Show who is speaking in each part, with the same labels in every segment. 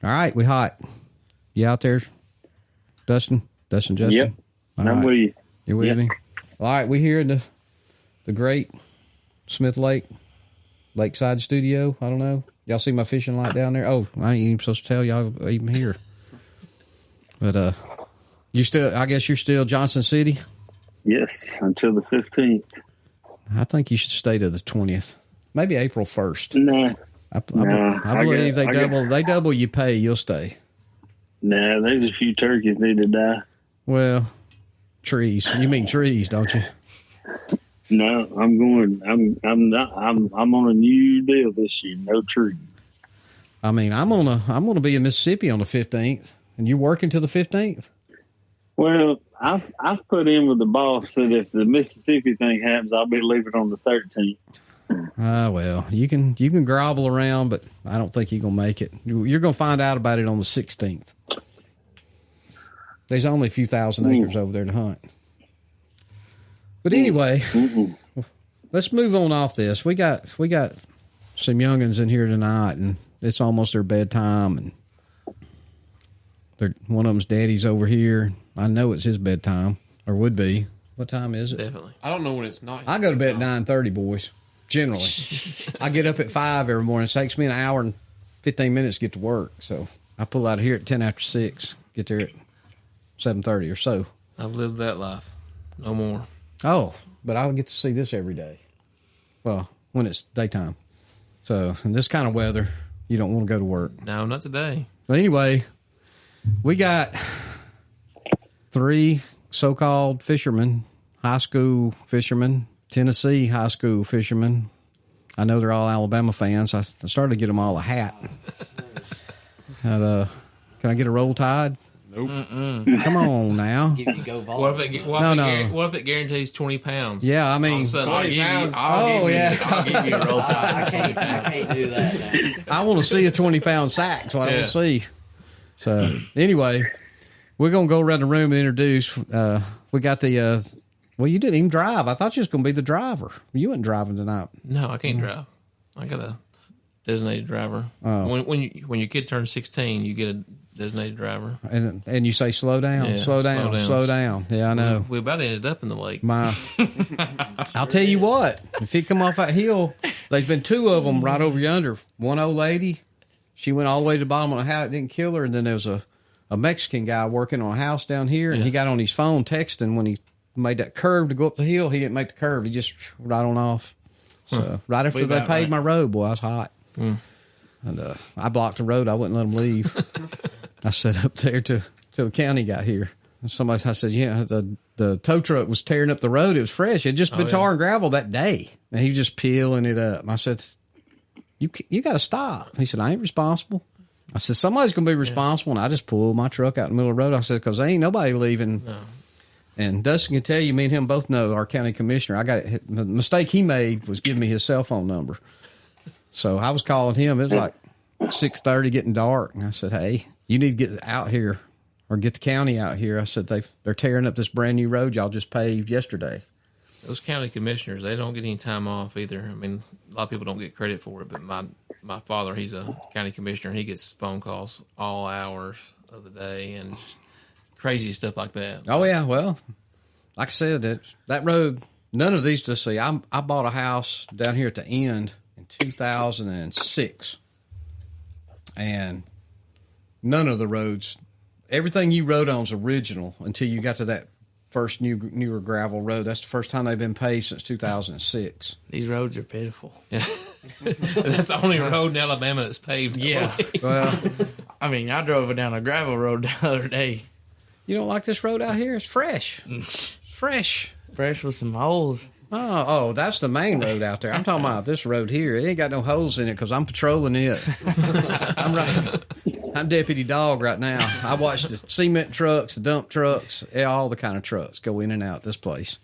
Speaker 1: All right, we hot. You out there, Dustin, Justin?
Speaker 2: Yep. I'm with you.
Speaker 1: You're with me? All right, we here in the great Smith Lakeside studio. I don't know. Y'all see my fishing light down there? Oh, I ain't even supposed to tell y'all even here. But I guess you're still Johnson City?
Speaker 2: Yes, until the 15th.
Speaker 1: I think you should stay to the 20th. Maybe April 1st.
Speaker 2: Nah.
Speaker 1: I believe they double you pay, you'll stay.
Speaker 2: Nah, there's a few turkeys need to die.
Speaker 1: Well, trees. You mean trees, don't you?
Speaker 2: No, I'm going. I'm on a new deal this year. No trees.
Speaker 1: I mean, I'm gonna be in Mississippi on the 15th, and you working till the 15th.
Speaker 2: Well, I've put in with the boss that if the Mississippi thing happens, I'll be leaving on the 13th.
Speaker 1: Well, you can grovel around, but I don't think you're gonna make it. You're gonna find out about it on the 16th. There's only a few thousand acres over there to hunt. But anyway, let's move on off this. We got some youngins in here tonight, and it's almost their bedtime, and one of them's daddy's over here. I know it's his bedtime, or would be. What time is it?
Speaker 3: Definitely.
Speaker 4: I don't know when it's not.
Speaker 1: I go to bed at 9:30, boys. Generally, I get up at 5 every morning. It takes me an hour and 15 minutes to get to work, so I pull out of here at 10 after 6. Get there at 7:30 or so.
Speaker 3: I've lived that life. No more.
Speaker 1: Oh, but I'll get to see this every day. Well, when it's daytime. So, in this kind of weather, you don't want to go to work.
Speaker 3: No, not today.
Speaker 1: But anyway, we got 3 so-called fishermen, high school fishermen, Tennessee high school fishermen. I know they're all Alabama fans. I started to get them all a hat. Can I get a roll tide?
Speaker 4: Nope.
Speaker 1: Come on now.
Speaker 3: What if it guarantees 20 pounds?
Speaker 1: Yeah, I mean,
Speaker 4: 20 pounds.
Speaker 3: I'll give you a roll tide.
Speaker 5: I can't do that.
Speaker 1: I want to see a 20-pound sack. That's what I want to see. So anyway, we're gonna go around the room and introduce. We got the. Well, you didn't even drive. I thought you was gonna be the driver. You weren't driving tonight.
Speaker 3: No, I can't drive. I got a designated driver. Oh. When your kid turns 16, you get a designated driver.
Speaker 1: And you say slow down,
Speaker 3: yeah,
Speaker 1: slow down. Yeah, I know.
Speaker 3: We about ended up in the lake.
Speaker 1: I'll tell you what. If he come off that hill, there's been 2 of them right over yonder. One old lady, she went all the way to the bottom of the house. It didn't kill her. And then there was a Mexican guy working on a house down here, and he got on his phone texting when he made that curve to go up the hill. He didn't make the curve. He just right on off. So right after they paved my road, boy, I was hot. And I blocked the road. I wouldn't let them leave. I sat up there till the county got here. And I said, yeah, the tow truck was tearing up the road. It was fresh. It had just been tar and gravel that day. And he was just peeling it up. And I said, you got to stop. He said, I ain't responsible. I said, somebody's going to be responsible. And I just pulled my truck out in the middle of the road. I said, because there ain't nobody leaving. No. And Dustin can tell you, me and him both know our county commissioner. The mistake he made was giving me his cell phone number. So I was calling him. It was like 6:30, getting dark. And I said, hey, you need to get out here or get the county out here. I said, they're tearing up this brand new road y'all just paved yesterday.
Speaker 3: Those county commissioners, they don't get any time off either. I mean, a lot of people don't get credit for it, but my father, he's a county commissioner. He gets phone calls all hours of the day and just crazy stuff like that.
Speaker 1: Oh, yeah. Well, like I said, that road, none of these to see. I bought a house down here at the end in 2006. And none of the roads, everything you rode on is original until you got to that first newer gravel road. That's the first time they've been paved since 2006.
Speaker 5: These roads are pitiful.
Speaker 3: Yeah. That's the only road in Alabama that's paved.
Speaker 5: Yeah.
Speaker 1: Well,
Speaker 5: I mean, I drove down a gravel road the other day.
Speaker 1: You don't like this road out here? It's fresh. It's fresh.
Speaker 5: Fresh with some holes.
Speaker 1: Oh, that's the main road out there. I'm talking about this road here. It ain't got no holes in it because I'm patrolling it. I'm deputy dog right now. I watch the cement trucks, the dump trucks, all the kind of trucks go in and out this place.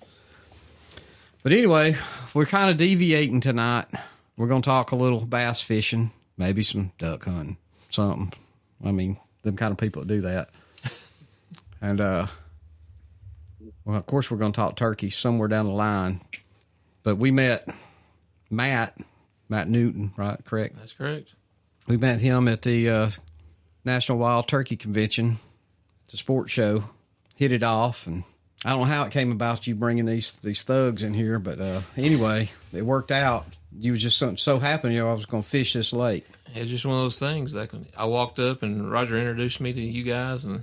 Speaker 1: But anyway, we're kind of deviating tonight. We're going to talk a little bass fishing, maybe some duck hunting, something. I mean, them kind of people that do that. And, well, of course, we're going to talk turkey somewhere down the line. But we met Matt Newman, right? Correct?
Speaker 3: That's correct.
Speaker 1: We met him at the National Wild Turkey Convention. It's a sports show. Hit it off, and I don't know how it came about you bringing these thugs in here, but anyway, it worked out. You was just so happy, I was going to fish this lake.
Speaker 3: It's just one of those things. Like I walked up and Roger introduced me to you guys, and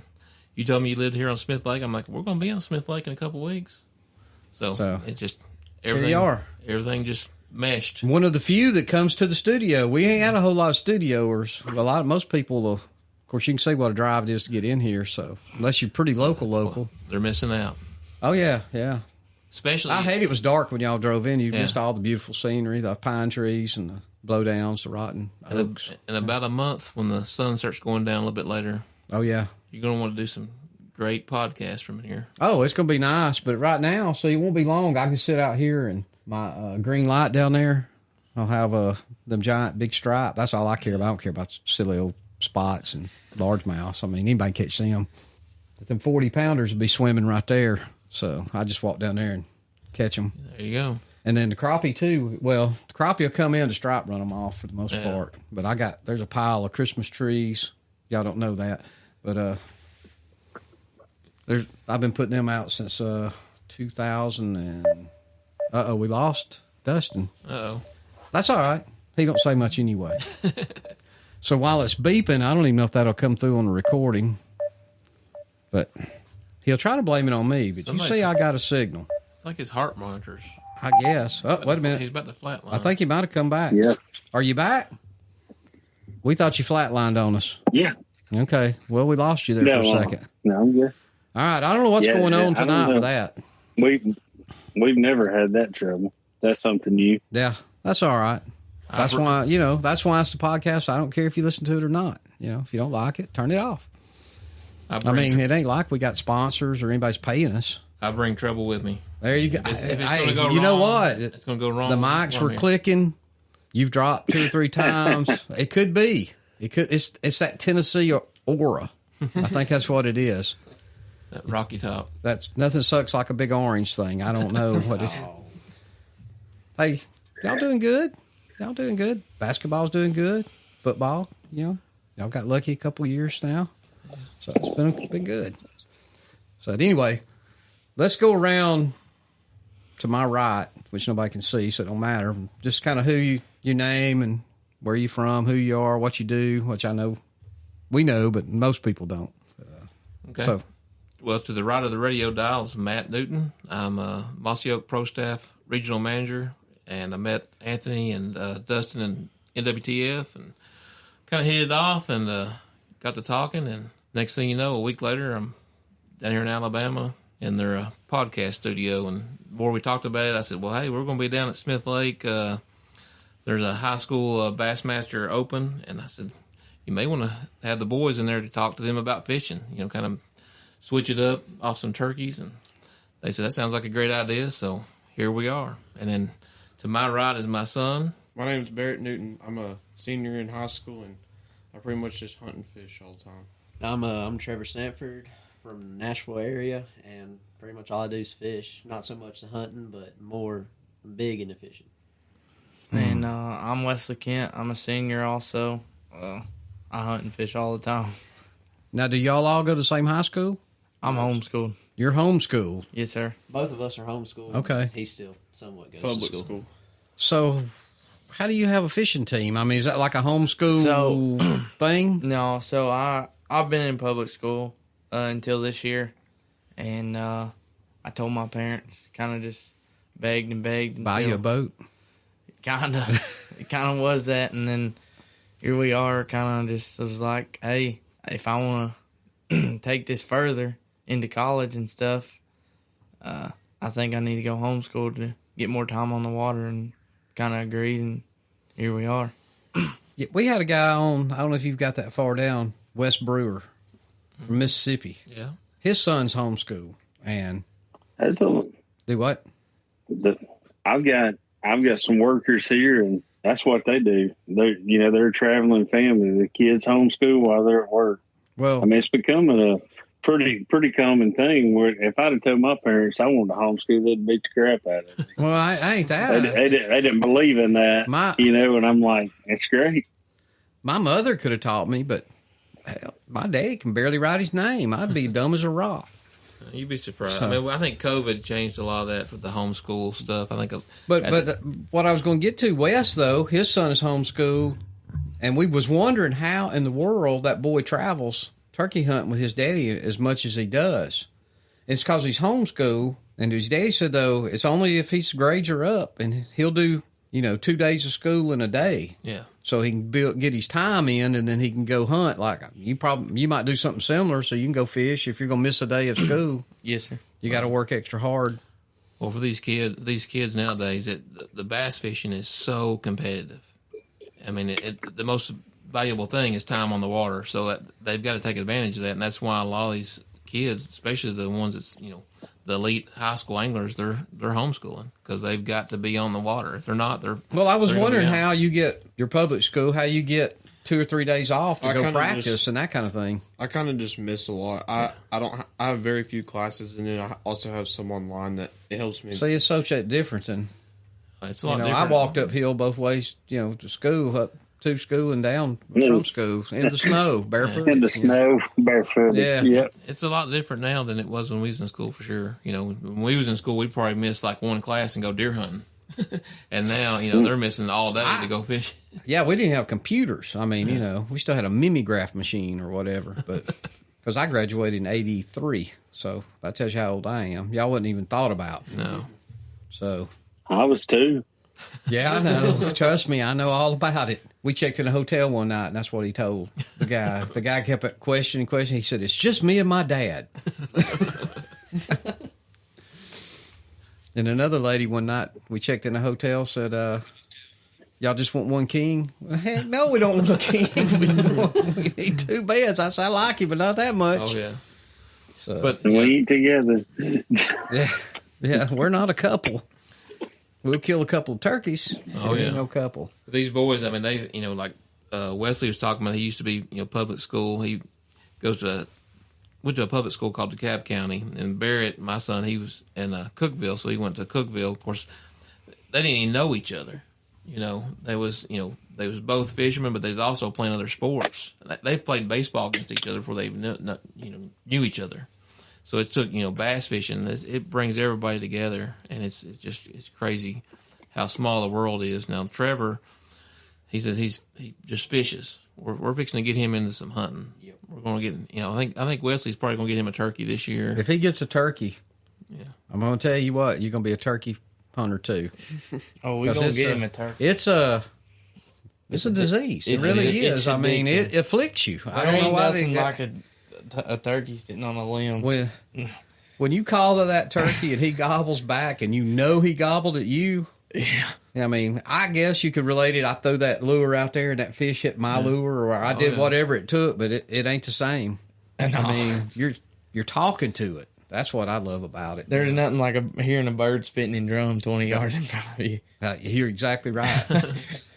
Speaker 3: you told me you lived here on Smith Lake. I'm like, we're going to be on Smith Lake in a couple weeks. So it just everything just meshed.
Speaker 1: One of the few that comes to the studio. We ain't had a whole lot of studioers. Most people, of course, you can see what a drive it is to get in here. So unless you're pretty local,
Speaker 3: Well, they're missing out.
Speaker 1: Oh yeah.
Speaker 3: Especially,
Speaker 1: I hate it was dark when y'all drove in. You missed all the beautiful scenery, the pine trees and the blowdowns, the rotten oaks.
Speaker 3: In about a month, when the sun starts going down a little bit later.
Speaker 1: Oh yeah,
Speaker 3: you're going to want to do some great podcasts from here.
Speaker 1: Oh, it's going to be nice. But right now, so it won't be long. I can sit out here and my green light down there. I'll have them giant big stripe. That's all I care about. I don't care about silly old spots and largemouths. I mean, anybody can catch them. But them 40-pounders will be swimming right there. So I just walk down there and catch them.
Speaker 3: There you go.
Speaker 1: And then the crappie too. Well, the crappie will come in, the stripe run them off for the most part. But there's a pile of Christmas trees. Y'all don't know that, but I've been putting them out since 2000 and we lost Dustin. That's all right. He don't say much anyway. So while it's beeping, I don't even know if that'll come through on the recording, but he'll try to blame it on me. But you see, I got a signal.
Speaker 3: It's like his heart monitors.
Speaker 1: I guess. Oh, wait a minute.
Speaker 3: He's about to flatline.
Speaker 1: I think he might have come back.
Speaker 2: Yeah.
Speaker 1: Are you back? We thought you flatlined on us.
Speaker 2: Yeah.
Speaker 1: Okay. Well, we lost you there for a second.
Speaker 2: No, I'm good.
Speaker 1: All right. I don't know what's going on tonight with that.
Speaker 2: We've never had that trouble. That's something new.
Speaker 1: Yeah, that's all right. That's why it's the podcast. I don't care if you listen to it or not. If you don't like it, turn it off. I mean, it ain't like we got sponsors or anybody's paying us.
Speaker 3: I bring trouble with me.
Speaker 1: There you go.
Speaker 3: If it's gonna go
Speaker 1: you
Speaker 3: wrong,
Speaker 1: know what?
Speaker 3: It's going to go wrong.
Speaker 1: The mics were clicking. You've dropped 2 or 3 times. It could be. It's that Tennessee aura. I think that's what it is.
Speaker 3: That Rocky Top.
Speaker 1: That's nothing sucks like a big orange thing. I don't know what it's. Hey, y'all doing good? Y'all doing good? Basketball's doing good. Football, y'all got lucky a couple years now, so it's been good. So anyway, let's go around to my right, which nobody can see, so it don't matter. Just kind of who your name and where you from, who you are, what you do, which I know we know, but most people don't.
Speaker 3: Okay.
Speaker 1: So,
Speaker 3: well, to the right of the radio dial is Matt Newman. I'm a Mossy Oak Pro Staff Regional Manager, and I met Anthony and Dustin in NWTF and kind of hit it off and got to talking. And next thing you know, a week later, I'm down here in Alabama in their podcast studio. And the more we talked about it, I said, well, hey, we're going to be down at Smith Lake. There's a high school Bassmaster open. And I said, you may want to have the boys in there to talk to them about fishing, kind of switch it up off some turkeys. And they said, that sounds like a great idea. So here we are. And then to my right is my son.
Speaker 4: My name's Barrett Newton. I'm a senior in high school, and I pretty much just hunt and fish all the time.
Speaker 6: I'm Trevor Sanford from the Nashville area, and pretty much all I do is fish. Not so much the hunting, but more big into fishing.
Speaker 5: And I'm Wesley Kent. I'm a senior also. I hunt and fish all the time.
Speaker 1: now, do y'all all go to the same high school?
Speaker 5: I'm homeschooled.
Speaker 1: You're homeschooled.
Speaker 5: Yes, sir.
Speaker 6: Both of us are homeschooled.
Speaker 1: Okay.
Speaker 6: He still somewhat goes
Speaker 4: Public
Speaker 6: to school.
Speaker 1: So, how do you have a fishing team? I mean, is that like a homeschool thing?
Speaker 5: No, so I've been in public school until this year, and I told my parents, kind of just begged and begged.
Speaker 1: Buy you a boat?
Speaker 5: It kind of was that, and then here we are, kind of just was like, hey, if I want to take this further into college and stuff, I think I need to go homeschool to get more time on the water, and kind of agreed, and here we are.
Speaker 1: Yeah, we had a guy on, I don't know if you've got that far down, Wes Brewer from Mississippi.
Speaker 3: Yeah.
Speaker 1: His son's homeschool, and
Speaker 2: Do
Speaker 1: what?
Speaker 2: I've got some workers here, and that's what they do. They're a traveling family. The kids homeschool while they're at work.
Speaker 1: Well,
Speaker 2: I mean, it's becoming a pretty common thing. Where if I'd have told my parents I wanted to homeschool, they'd beat the crap out of me.
Speaker 1: well, I ain't that.
Speaker 2: They didn't believe in that, and I'm like, it's great.
Speaker 1: My mother could have taught me, but hell, my daddy can barely write his name. I'd be dumb as a rock.
Speaker 3: You'd be surprised.
Speaker 1: So,
Speaker 3: I mean, I think COVID changed a lot of that for the homeschool stuff. I think.
Speaker 1: But what I was going to get to, Wes, though, his son is homeschooled, and we was wondering how in the world that boy travels turkey hunting with his daddy as much as he does. It's because he's homeschooled, and his daddy said, though, it's only if his grades are up, and he'll do, 2 days of school in a day.
Speaker 3: Yeah.
Speaker 1: So he can get his time in, and then he can go hunt. Like you might do something similar, so you can go fish if you're going to miss a day of school.
Speaker 5: Yes, sir.
Speaker 1: You got to work extra hard.
Speaker 3: Well, for these kids nowadays, the bass fishing is so competitive. I mean, the most valuable thing is time on the water, so they've got to take advantage of that, and that's why a lot of these kids, especially the ones that's the elite high school anglers, they're homeschooling because they've got to be on the water. If they're not, they're
Speaker 1: well. I was wondering how you get your public school, how you get 2 or 3 days off to go practice and that kind of thing.
Speaker 4: I kind of just miss a lot. I have very few classes, and then I also have some online that it helps me.
Speaker 1: See, it's such a difference, and
Speaker 3: it's a lot different.
Speaker 1: I walked uphill both ways, to school, up to school and down from school in the snow, barefoot.
Speaker 2: In the snow, barefoot.
Speaker 1: Yeah.
Speaker 3: It's a lot different now than it was when we was in school, for sure. When we was in school, we'd probably miss like one class and go deer hunting. And now, they're missing all day to go fishing.
Speaker 1: Yeah, we didn't have computers. I mean, we still had a mimeograph machine or whatever, but because I graduated in '83, so that tells you how old I am. Y'all wouldn't even thought about.
Speaker 3: No.
Speaker 1: So
Speaker 2: I was too.
Speaker 1: Yeah, I know. Trust me, I know all about it. We checked in a hotel one night, and that's what he told the guy. The guy kept questioning. He said, "It's just me and my dad." And another lady one night, we checked in a hotel, said, y'all just want one king? Well, heck no, we don't want a king. We need 2 beds. I said, I like you, but not that much.
Speaker 3: Oh, yeah.
Speaker 1: So,
Speaker 3: But
Speaker 2: we eat together.
Speaker 1: Yeah, we're not a couple. We'll kill a couple of turkeys.
Speaker 3: Oh, yeah.
Speaker 1: No couple.
Speaker 3: These boys, I mean, they, like Wesley was talking about, he used to be, public school. He went to a public school called DeKalb County. And Barrett, my son, he was in Cookeville, so he went to Cookeville. Of course, they didn't even know each other. They was both fishermen, but they was also playing other sports. They played baseball against each other before they even knew each other. So it took, bass fishing. It brings everybody together, and it's crazy how small the world is. Now, Trevor, he says he just fishes. We're fixing to get him into some hunting. Yep. We're going to get, I think Wesley's probably going to get him a turkey this year.
Speaker 1: If he gets a turkey,
Speaker 3: yeah,
Speaker 1: I'm going to tell you what, you're going to be a turkey hunter too.
Speaker 5: Oh, we're going to get him a turkey.
Speaker 1: It's a disease. It really is. I mean, it afflicts you. I don't know why they
Speaker 5: like a turkey sitting on a limb.
Speaker 1: When you call to that turkey and he gobbles back and he gobbled at you.
Speaker 5: Yeah.
Speaker 1: I mean, I guess you could relate it. I throw that lure out there and that fish hit my lure, or I did whatever it took, but it ain't the same. I mean, you're talking to it. That's what I love about it.
Speaker 5: There's nothing like hearing a bird spitting in drum 20 yards in front of you.
Speaker 1: You're exactly right.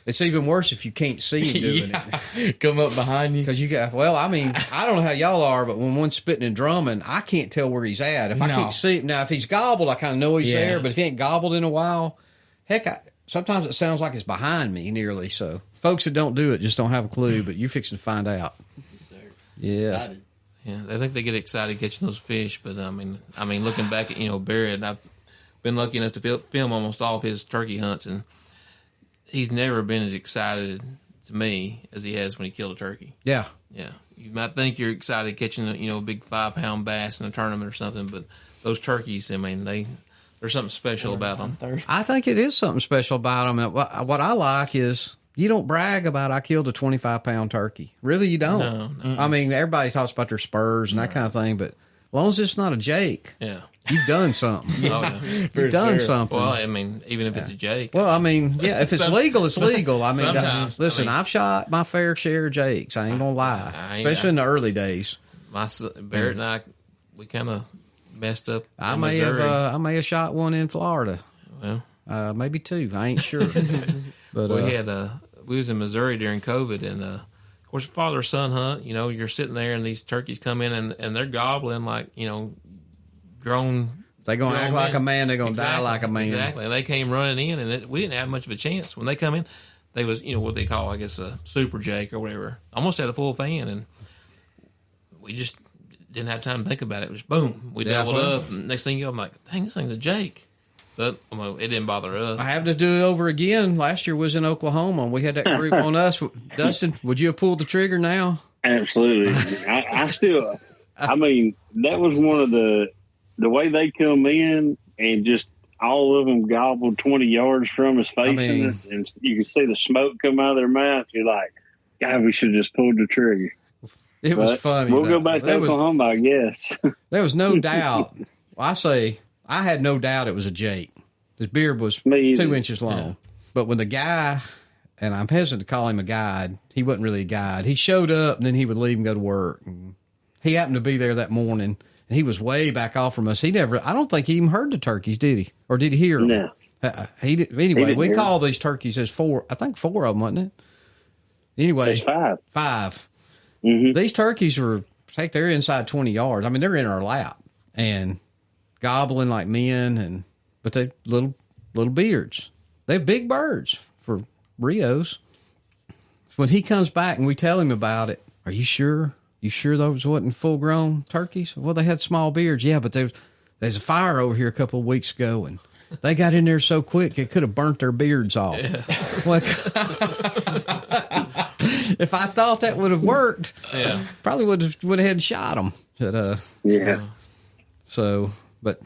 Speaker 1: It's even worse if you can't see him doing it.
Speaker 5: Come up behind you.
Speaker 1: Because I don't know how y'all are, but when one's spitting and drumming, I can't tell where he's at. If I can't see him, now if he's gobbled, I kind of know he's there, but if he ain't gobbled in a while, heck, sometimes it sounds like it's behind me nearly. So folks that don't do it just don't have a clue, but you're fixing to find out.
Speaker 6: Yes, sir.
Speaker 1: Yeah.
Speaker 6: Excited.
Speaker 3: Yeah, I think they get excited catching those fish, but I mean, looking back at Barrett, I've been lucky enough to film almost all of his turkey hunts, and he's never been as excited to me as he has when he killed a turkey.
Speaker 1: Yeah,
Speaker 3: yeah. You might think you're excited catching a big 5-pound bass in a tournament or something, but those turkeys, I mean, there's something special about them.
Speaker 1: I think it is something special about them. And what I like is you don't brag about I killed a 25-pound turkey. Really, you don't.
Speaker 3: No.
Speaker 1: I mean, everybody talks about their spurs and that kind of thing, but as long as it's not a Jake,
Speaker 3: yeah,
Speaker 1: you've done something.
Speaker 3: Oh, yeah.
Speaker 1: You've done something.
Speaker 3: Well, I mean, even if it's a Jake.
Speaker 1: Well, I mean, yeah, if it's legal, it's legal. I mean,
Speaker 3: sometimes,
Speaker 1: listen, I've shot my fair share of Jakes. I ain't gonna lie, especially in the early days.
Speaker 3: Barrett and I, we kind of messed up.
Speaker 1: I may have shot one in Florida.
Speaker 3: Well,
Speaker 1: maybe 2. I ain't sure. But
Speaker 3: we was in Missouri during COVID, and of course, father-son hunt. You're sitting there, and these turkeys come in, and they're gobbling like grown.
Speaker 1: They're gonna act like a man. They're gonna die like a man.
Speaker 3: Exactly. And they came running in, and we didn't have much of a chance when they come in. They was what they call, I guess, a super Jake or whatever. Almost had a full fan, and we just didn't have time to think about it. It was boom. We doubled up. And next thing you know, I'm like, dang, this thing's a Jake. But well, it didn't bother us.
Speaker 1: I have to do it over again. Last year was in Oklahoma. We had that group on us. Dustin, would you have pulled the trigger now?
Speaker 2: Absolutely. I still, I mean, that was one of the way they come in and just all of them gobbled 20 yards from us facing us. And you can see the smoke come out of their mouth. You're like, God, we should have just pulled the trigger.
Speaker 1: It was funny.
Speaker 2: We'll go back to Oklahoma, I guess.
Speaker 1: There was no doubt. I had no doubt it was a Jake. His beard was 2 inches long. Yeah. But when the guy, and I'm hesitant to call him a guide, he wasn't really a guide. He showed up, and then he would leave and go to work. And he happened to be there that morning, and he was way back off from us. I don't think he even heard the turkeys, did he? Or did he hear them?
Speaker 2: No.
Speaker 1: He did. Anyway, we call these turkeys as 4. I think 4 of them, wasn't it? Anyway.
Speaker 2: There's 5.
Speaker 1: Mm-hmm. These turkeys they're inside 20 yards. I mean, they're in our lap. And gobbling like men, but they little beards. They're big birds for Rios. When he comes back and we tell him about it, are you sure? You sure those wasn't full grown turkeys? Well, they had small beards. Yeah, but there's a fire over here a couple of weeks ago, and they got in there so quick it could have burnt their beards off. Yeah. If I thought that would have worked, probably would have went ahead and shot them. But, So, but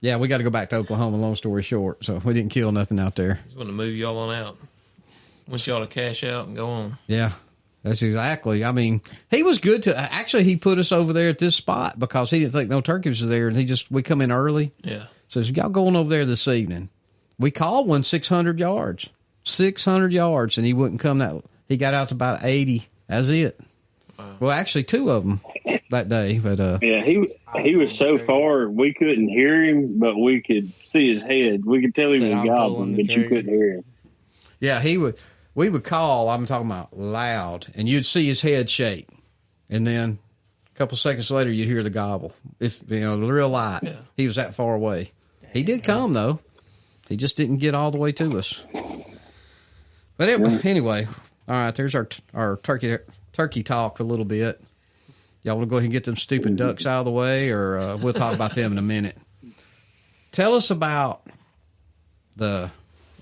Speaker 1: we got to go back to Oklahoma, long story short. So we didn't kill nothing out there.
Speaker 3: He's going to move y'all on out. Want y'all to cash out and go on.
Speaker 1: Yeah, that's exactly. I mean, he was good to, actually he put us over there at this spot because he didn't think no turkeys were there. And we come in early.
Speaker 3: Yeah.
Speaker 1: Says, y'all going over there this evening. We called one 600 yards. 600 yards, and he wouldn't come he got out to about 80. That's it. Wow. Well, actually 2 of them that day. But
Speaker 2: yeah, he was so far we couldn't hear him, but we could see his head. We could tell he was gobbling, but you couldn't hear him.
Speaker 1: Yeah, we would call, I'm talking about loud, and you'd see his head shake. And then a couple seconds later, you'd hear the gobble. Real light. Yeah. He was that far away. He did come, though. He just didn't get all the way to us. But anyway, all right, there's our turkey talk a little bit. Y'all want to go ahead and get them stupid ducks out of the way, or we'll talk about them in a minute. Tell us about and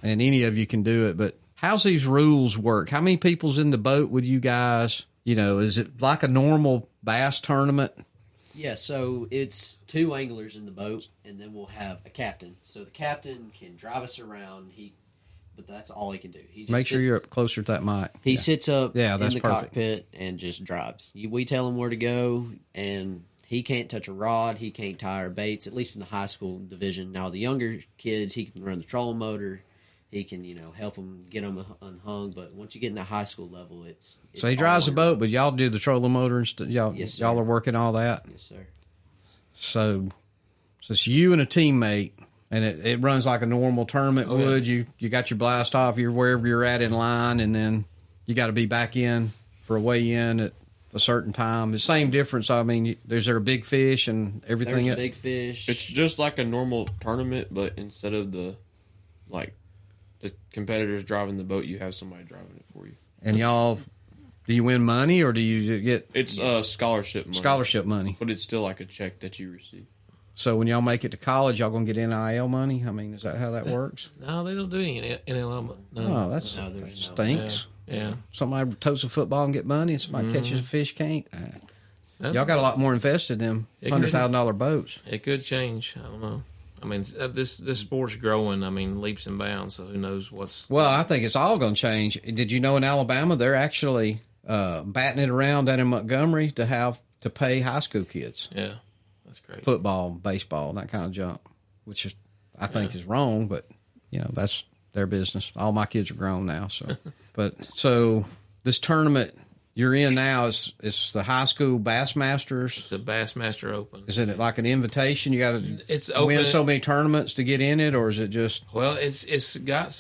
Speaker 1: any of you can do it, but how's these rules work? How many people's in the boat with you guys? Is it like a normal bass tournament?
Speaker 6: Yeah, so it's 2 anglers in the boat, and then we'll have a captain. So the captain can drive us around. But that's all he can do. He just
Speaker 1: Make sure you're up closer to that mic.
Speaker 6: He sits up in the
Speaker 1: perfect.
Speaker 6: cockpit and just drives. We tell him where to go, and he can't touch a rod. He can't tie our baits, at least in the high school division. Now, the younger kids, he can run the trolling motor. He can, help them get them unhung. But once you get in the high school level, it's
Speaker 1: so he drives the boat, but y'all do the trolling motor and stuff.
Speaker 6: Yes,
Speaker 1: y'all are working all that.
Speaker 6: Yes, sir.
Speaker 1: So it's you and a teammate, and it runs like a normal tournament would. Yeah. You got your blast off. You're wherever you're at in line, and then you got to be back in for a weigh in at a certain time. The same difference. I mean, there's a big fish and everything.
Speaker 6: There's big fish.
Speaker 4: It's just like a normal tournament, but instead of the competitors driving the boat, you have somebody driving it for you.
Speaker 1: And y'all, do you win money or do you get?
Speaker 4: It's scholarship money.
Speaker 1: Scholarship money,
Speaker 4: but it's still like a check that you receive.
Speaker 1: So when y'all make it to college, y'all gonna get NIL money? I mean, is that how that works?
Speaker 3: No, they don't do any NIL. No.
Speaker 1: Oh, that stinks.
Speaker 3: Yeah.
Speaker 1: Somebody totes a football and get money, and somebody catches a fish can't. Y'all got a lot more invested in $100,000 boats.
Speaker 3: It could change. I don't know. I mean, this sport's growing. I mean, leaps and bounds. So who knows what's?
Speaker 1: Well, I think it's all going to change. Did you know in Alabama they're actually batting it around down in Montgomery to pay high school kids?
Speaker 3: Yeah, that's great.
Speaker 1: Football, baseball, that kind of junk, which is I think is wrong, but that's their business. All my kids are grown now, so. So this tournament you're in now is the high school Bassmasters.
Speaker 3: It's a Bassmaster Open.
Speaker 1: Is it like an invitation? You got to win so many tournaments to get in it, or is it just?
Speaker 3: Well, it's got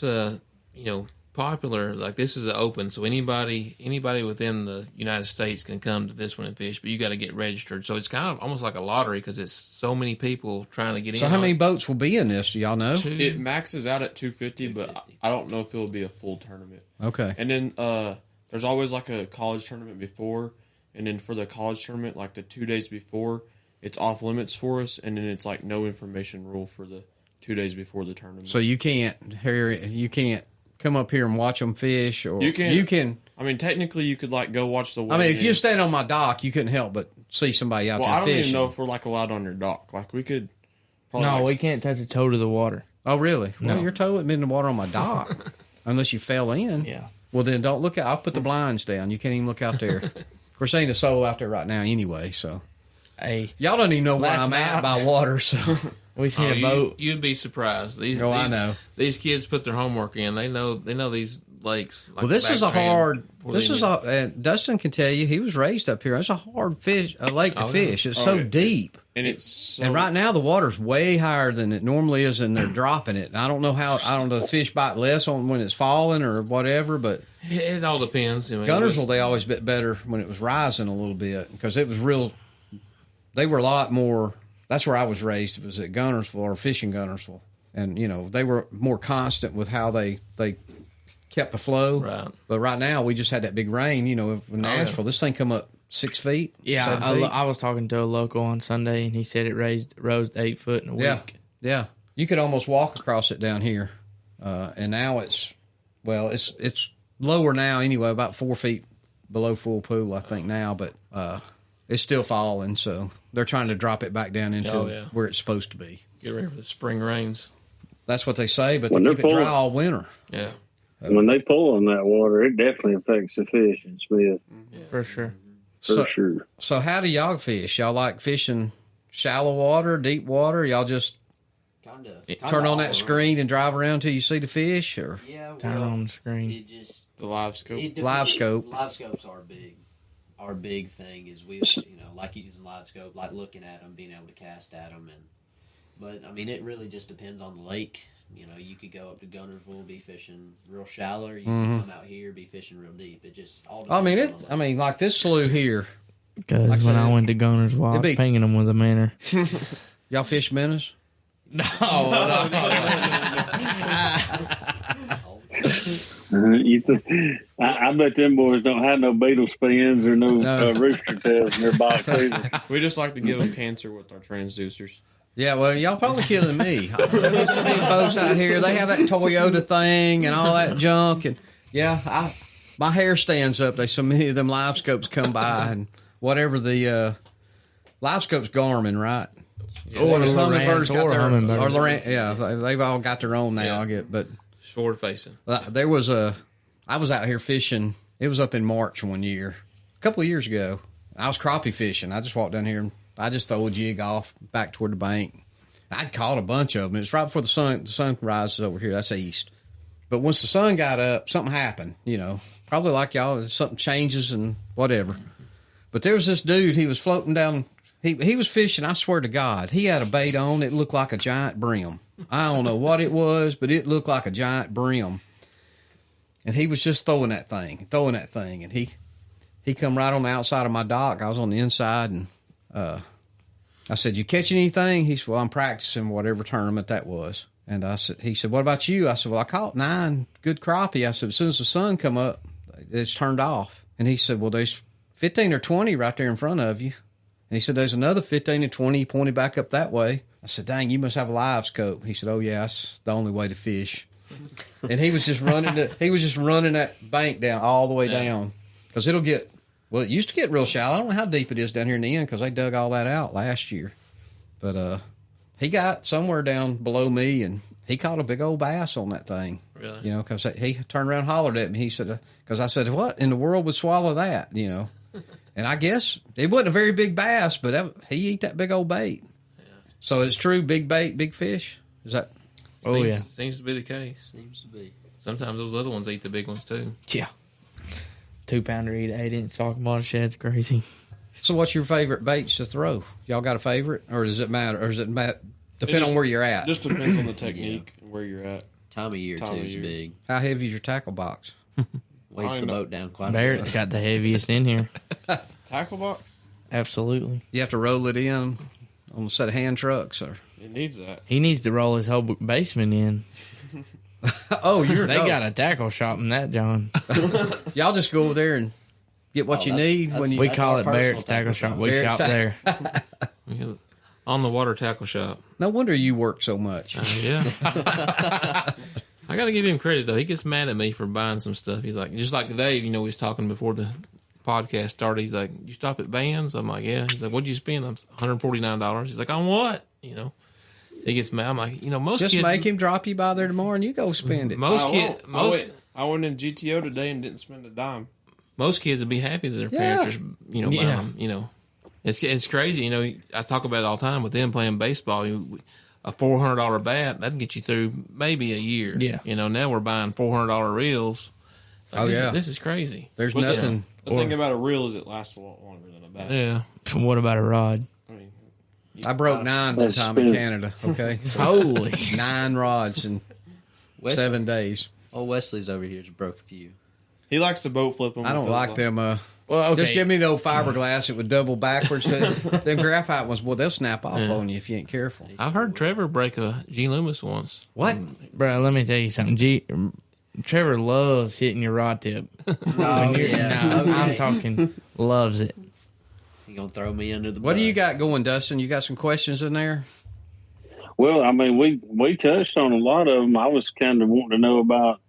Speaker 3: popular. Like this is an open, so anybody within the United States can come to this one and fish, but you got to get registered. So it's kind of almost like a lottery because it's so many people trying to get in.
Speaker 1: So how many boats will be in this? Do y'all know?
Speaker 4: It maxes out at 250, but I don't know if it'll be a full tournament.
Speaker 1: Okay.
Speaker 4: And then there's always like a college tournament before, and then for the college tournament, like the 2 days before, it's off limits for us, and then it's like no information rule for the 2 days before the tournament.
Speaker 1: So you can't come up here and watch them fish, or you can.
Speaker 4: I mean, technically, you could like go watch the.
Speaker 1: I mean, if you stand on my dock, you couldn't help but see somebody out there fishing.
Speaker 4: I don't even know if we're like allowed on your dock. Like we could.
Speaker 5: No, we can't touch a toe to the water.
Speaker 1: Oh, really?
Speaker 5: No.
Speaker 1: Well, your toe would be in the water on my dock, unless you fell in.
Speaker 5: Yeah.
Speaker 1: Well, then don't look out. I'll put the blinds down. You can't even look out there. Of course, ain't a soul out there right now anyway. So,
Speaker 5: hey,
Speaker 1: y'all don't even know where I'm at by water. So
Speaker 5: we seen a boat.
Speaker 3: You'd be surprised.
Speaker 1: I know.
Speaker 3: These kids put their homework in. They know these lakes. Like
Speaker 1: well, this is a hard. And Dustin can tell you he was raised up here. It's a hard lake to fish. It's so deep.
Speaker 4: And
Speaker 1: and right now the water's way higher than it normally is, and they're dropping it. And I don't know if fish bite less on when it's falling or whatever, but
Speaker 3: it all depends. I mean,
Speaker 1: Gunnersville, they always bit better when it was rising a little bit because it was real. They were a lot more. That's where I was raised. It was at Gunnersville or fishing Gunnersville, and they were more constant with how they kept the flow.
Speaker 3: Right.
Speaker 1: But right now we just had that big rain. In Nashville, this thing come up 6 feet.
Speaker 5: Yeah, I was talking to a local on Sunday, and he said it rose 8 foot in a week.
Speaker 1: Yeah. You could almost walk across it down here, and now it's lower now anyway, about 4 feet below full pool, I think now, but it's still falling, so they're trying to drop it back down into where it's supposed to be.
Speaker 3: Get ready for the spring rains.
Speaker 1: That's what they say, but they keep it dry all winter.
Speaker 3: Yeah.
Speaker 2: When they pull on that water, it definitely affects the fish in Smith.
Speaker 5: Yeah. For sure.
Speaker 2: For sure.
Speaker 1: So how do y'all fish? Y'all like fishing shallow water, deep water? Y'all just
Speaker 6: kinda
Speaker 1: turn on that screen and drive around till you see the fish, or
Speaker 5: turn on the screen?
Speaker 6: It just
Speaker 4: the live scope.
Speaker 1: Live scope.
Speaker 6: Live scopes are big. Our big thing is we, like using live scope, like looking at them, being able to cast at them, but I mean, it really just depends on the lake. You could go up to Gunnersville, be fishing real shallow. You can come out here, be fishing real deep. It just all depends.
Speaker 1: I mean, like this slough here.
Speaker 5: Because when I went to Gunnersville, I was pinging them with a minnow.
Speaker 1: Y'all fish minnows?
Speaker 5: No.
Speaker 2: I bet them boys don't have no beetle spins or no rooster tails in their box either.
Speaker 4: We just like to give them cancer with our transducers.
Speaker 1: Yeah, well, y'all probably killing me. There's some big folks out here. They have that Toyota thing and all that junk, and my hair stands up. So many of them live scopes come by, and whatever the live scope's Garmin, right?
Speaker 5: Yeah, or
Speaker 1: Humminbirds got their
Speaker 5: Humminbird.
Speaker 1: or Lorraine. Yeah, they've all got their own now.
Speaker 3: Yeah.
Speaker 1: I get, but
Speaker 3: forward facing.
Speaker 1: I was out here fishing. It was up in March one year, a couple of years ago. I was crappie fishing. I just walked down here and I just throw a jig off back toward the bank. I'd caught a bunch of them. It's right before the sun rises over here. That's east. But once the sun got up, something happened, probably like y'all, something changes and whatever. But there was this dude, he was floating down, he was fishing, I swear to God. He had a bait on, it looked like a giant brim. I don't know what it was, but it looked like a giant brim. And he was just throwing that thing. And he come right on the outside of my dock. I was on the inside, and I said, "You catching anything?" He said, "Well, I'm practicing whatever tournament that was." And he said, "What about you?" I said, "Well, I caught 9 good crappie." I said, "As soon as the sun come up, it's turned off." And he said, "Well, there's 15 or 20 right there in front of you." And he said, "There's another 15 or 20 pointed back up that way." I said, "Dang, you must have a live scope." He said, "Oh yeah, that's the only way to fish." And he was just running that bank down all the way down, because it used to get real shallow. I don't know how deep it is down here in the end, because they dug all that out last year. But he got somewhere down below me, and he caught a big old bass on that thing.
Speaker 3: Really?
Speaker 1: Because he turned around and hollered at me. He said, because I said, "What in the world would swallow that?" And I guess it wasn't a very big bass, but he ate that big old bait. Yeah. So it's true, big bait, big fish? Is that?
Speaker 3: Seems to be the case.
Speaker 6: Seems to be.
Speaker 3: Sometimes those little ones eat the big ones too.
Speaker 5: Yeah. 2-pounder eat 8-inch saltwater shad's crazy.
Speaker 1: So what's your favorite baits to throw? Y'all got a favorite? Or does it matter? Or does it depend on where you're at?
Speaker 4: Just depends on the technique and where you're at.
Speaker 6: Time of year, too, is big.
Speaker 1: How heavy is your tackle box?
Speaker 6: Weighs the boat down quite a bit.
Speaker 5: Barrett's got the heaviest in here.
Speaker 4: Tackle box?
Speaker 5: Absolutely.
Speaker 1: You have to roll it in on a set of hand trucks, or
Speaker 4: it needs that.
Speaker 5: He needs to roll his whole basement in.
Speaker 1: Oh,
Speaker 5: they got a tackle shop in that, John.
Speaker 1: Y'all just go over there and get what you need when you.
Speaker 5: We
Speaker 6: That's
Speaker 5: call
Speaker 6: our
Speaker 5: it
Speaker 6: personal
Speaker 5: Barrett's Tackle Shop. We
Speaker 1: Barrett's
Speaker 5: shop there.
Speaker 3: On the water tackle shop.
Speaker 1: No wonder you work so much.
Speaker 3: Yeah. I got to give him credit, though. He gets mad at me for buying some stuff. He's like, just like today, we was talking before the podcast started. He's like, you stop at Vans? I'm like, yeah. He's like, what'd you spend? I'm $149. He's like, on what? He gets mad. I'm like, most
Speaker 1: Just
Speaker 3: kids.
Speaker 1: make him drop you by there tomorrow and you go spend it.
Speaker 4: I went in GTO today and didn't spend a dime.
Speaker 3: Most kids would be happy that their parents are, buying them. It's crazy. I talk about it all the time with them playing baseball. A $400 bat, that'd get you through maybe a year.
Speaker 5: Yeah.
Speaker 3: Now we're buying $400 reels. It's like, this is crazy.
Speaker 1: There's nothing.
Speaker 4: The thing about a reel is it lasts a lot longer than a bat.
Speaker 3: Yeah.
Speaker 5: What about a rod?
Speaker 4: I mean,
Speaker 1: I broke 9 one time in Canada. Okay. So
Speaker 5: Holy.
Speaker 1: 9 rods in 7 days.
Speaker 6: Oh, Wesley's over here just broke a few.
Speaker 4: he likes to boat flip them.
Speaker 1: I don't like them.
Speaker 5: Well, okay.
Speaker 1: Just give me the old fiberglass. It would double backwards. Them graphite ones, they'll snap off on you if you ain't careful.
Speaker 3: I've heard Trevor break a G Loomis once.
Speaker 1: What?
Speaker 5: Bro, let me tell you something. Trevor loves hitting your rod tip. I'm talking loves it.
Speaker 6: He gonna throw me under the bus.
Speaker 1: What do you got going, Dustin? You got some questions in there?
Speaker 2: Well, I mean, we touched on a lot of them. I was kind of wanting to know about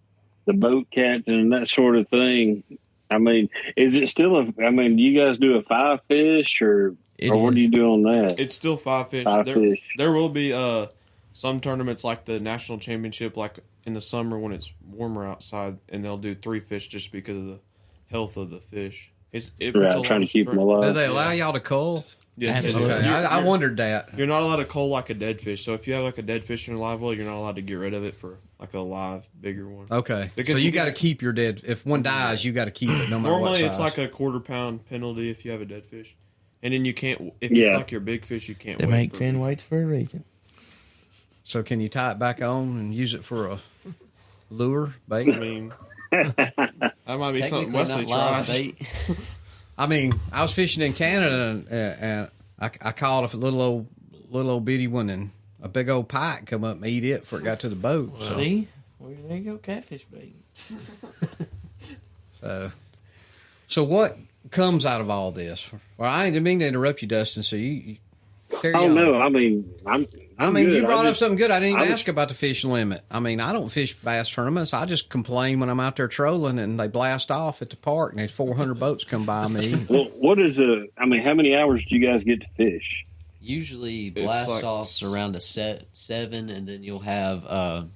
Speaker 2: the boat captain and that sort of thing. I mean, is it still do you guys do a 5 fish or what do you do on that?
Speaker 4: It's still 5 fish.
Speaker 2: Fish.
Speaker 4: There will be some tournaments like the national championship, like in the summer when it's warmer outside, and they'll do 3 fish just because of the health of the fish.
Speaker 2: Trying to keep them alive.
Speaker 1: Do they allow y'all to cull?
Speaker 4: Yeah,
Speaker 5: Absolutely.
Speaker 1: Okay, I wondered that.
Speaker 4: You're not allowed to cull like a dead fish. So if you have like a dead fish in a live well, you're not allowed to get rid of it for like a live, bigger one.
Speaker 1: Okay,
Speaker 4: Because
Speaker 1: so you
Speaker 4: you
Speaker 1: got to
Speaker 4: get-
Speaker 1: keep your dead. If one dies, you got to keep it no matter what
Speaker 4: Normally,
Speaker 1: size.
Speaker 4: it's like a quarter-pound penalty if you have a dead fish, and then you can't. If
Speaker 2: Yeah.
Speaker 4: it's like your big fish, you can't.
Speaker 5: They
Speaker 4: wait
Speaker 5: make
Speaker 4: for
Speaker 5: fin
Speaker 4: it.
Speaker 5: weights for a reason.
Speaker 1: So can you tie it back on and use it for a lure bait?
Speaker 4: I mean, that might be something
Speaker 6: Technically
Speaker 4: Wesley
Speaker 6: not live
Speaker 4: tries.
Speaker 6: bait.
Speaker 1: I mean, I was fishing in Canada and I caught a little old bitty one, and a big old pike come up and eat it before it got to the boat. So,
Speaker 5: See? Well, there you go, catfish bait.
Speaker 1: so what comes out of all this? Well, I didn't mean to interrupt you, Dustin. So you carry
Speaker 2: Oh
Speaker 1: on.
Speaker 2: no, I mean, I'm
Speaker 1: you
Speaker 2: good.
Speaker 1: brought
Speaker 2: I
Speaker 1: up something good. I didn't even
Speaker 2: I was-
Speaker 1: ask about the fish limit. I mean, I don't fish bass tournaments. I just complain when I'm out there trolling and they blast off at the park and there's 400 boats come by me.
Speaker 2: Well, what is how many hours do you guys get to fish?
Speaker 6: Usually
Speaker 4: It's
Speaker 6: blast
Speaker 4: like-
Speaker 6: offs around a 7, and then you'll have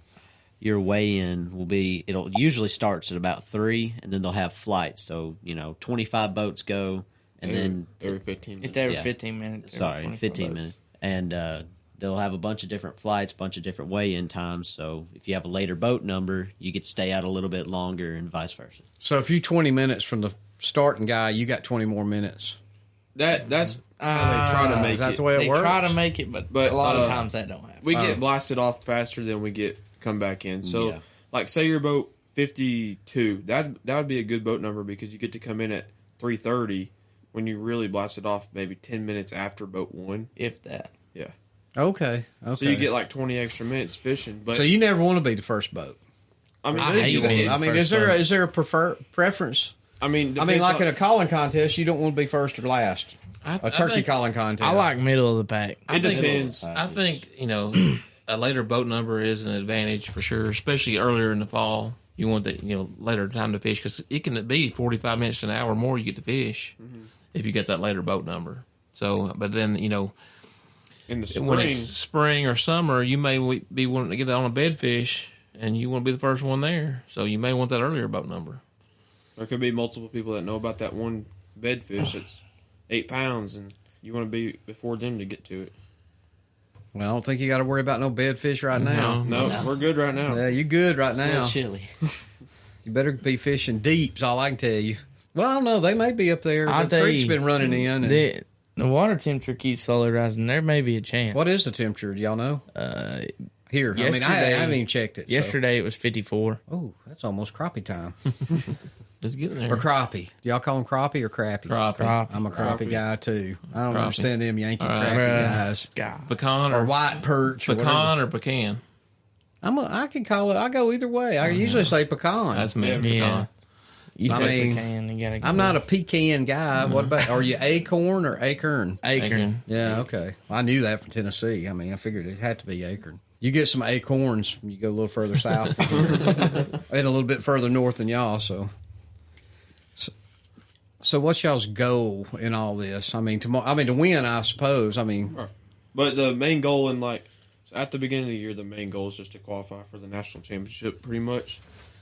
Speaker 6: your weigh-in will be. It'll usually starts at about 3, and then they'll have flights. So 25 boats go, and then
Speaker 4: every 15 minutes.
Speaker 5: It's every
Speaker 6: Yeah.
Speaker 5: 15 minutes. every
Speaker 6: sorry,
Speaker 5: 24
Speaker 6: 15
Speaker 5: boats.
Speaker 6: minutes, and they'll have a bunch of different flights, bunch of different weigh-in times. So if you have a later boat number, you get to stay out a little bit longer, and vice versa.
Speaker 1: So if you 20 minutes from the starting guy, you got 20 more minutes.
Speaker 4: That's how they try to make
Speaker 1: Is that
Speaker 4: it.
Speaker 1: the way it
Speaker 5: They
Speaker 1: works?
Speaker 5: try to make it, but
Speaker 4: But,
Speaker 5: a lot of
Speaker 4: uh,
Speaker 5: times that don't happen.
Speaker 4: We get blasted off faster than we get come back in. So,
Speaker 6: Yeah.
Speaker 4: like, say your boat 52, that would be a good boat number because you get to come in at 3:30 when you really blasted off maybe 10 minutes after boat 1.
Speaker 5: If that.
Speaker 4: Yeah.
Speaker 1: Okay.
Speaker 4: So you get like 20 extra minutes fishing. But
Speaker 1: So you never want to be the first boat.
Speaker 4: I mean,
Speaker 5: I
Speaker 4: do
Speaker 5: hate
Speaker 4: you
Speaker 5: being
Speaker 4: want-
Speaker 1: I mean,
Speaker 5: first
Speaker 1: is there a preference?
Speaker 4: I mean,
Speaker 1: I mean, like in a calling contest, you don't want to be first or last. A turkey calling contest.
Speaker 5: I like middle of the pack.
Speaker 3: I think,
Speaker 4: depends.
Speaker 3: I think, a later boat number is an advantage for sure, especially earlier in the fall. You want the, later time to fish because it can be 45 minutes to an hour more you get to fish if you get that later boat number. So, but then,
Speaker 4: in the
Speaker 3: when
Speaker 4: spring,
Speaker 3: it's spring or summer, you may be wanting to get on a bed fish and you want to be the first one there. So you may want that earlier boat number.
Speaker 4: there could be multiple people that know about that one bed fish that's 8 pounds, and you want to be before them to get to it.
Speaker 1: Well, I don't think you got to worry about no bed fish right now.
Speaker 4: No, we're good right now.
Speaker 1: Yeah, you good right
Speaker 6: It's a little
Speaker 1: now.
Speaker 6: chilly.
Speaker 1: You better be fishing deep, is all I can tell you. Well, I don't know. They may be up there.
Speaker 5: I'll
Speaker 1: The
Speaker 5: tell
Speaker 1: creek's
Speaker 5: you,
Speaker 1: been running in. And
Speaker 5: The water temperature keeps slowly rising. There may be a chance.
Speaker 1: what is the temperature? Do y'all know? Here. I mean, I
Speaker 5: yesterday-
Speaker 1: haven't even checked it. so-
Speaker 5: Yesterday it was 54.
Speaker 1: Oh, that's almost crappie time.
Speaker 3: Let's get in
Speaker 1: Or
Speaker 3: there.
Speaker 1: crappie. Do y'all call them crappie or crappie?
Speaker 3: Crappie.
Speaker 1: I'm a crappie guy, too. I don't
Speaker 3: Crappie.
Speaker 1: understand them Yankee
Speaker 3: All right.
Speaker 1: crappie guys.
Speaker 5: God.
Speaker 3: Pecan
Speaker 1: Or
Speaker 3: or
Speaker 1: white perch. Or
Speaker 3: pecan or pecan.
Speaker 1: I can call it. I go either way. I usually say pecan.
Speaker 3: That's me.
Speaker 5: Yeah.
Speaker 3: Pecan.
Speaker 5: You
Speaker 1: I
Speaker 5: said
Speaker 1: mean,
Speaker 5: pecan. You gotta go
Speaker 1: I'm not a pecan guy. What about, are you acorn or acorn?
Speaker 5: acorn.
Speaker 1: Yeah, okay. I knew that from Tennessee. I mean, I figured it had to be acorn. You get some acorns, you go a little further south. And a little bit further north than y'all, So what's y'all's goal in all this? I mean, to win, I suppose. I mean,
Speaker 4: But the main goal in at the beginning of the year, the main goal is just to qualify for the national championship. Pretty much,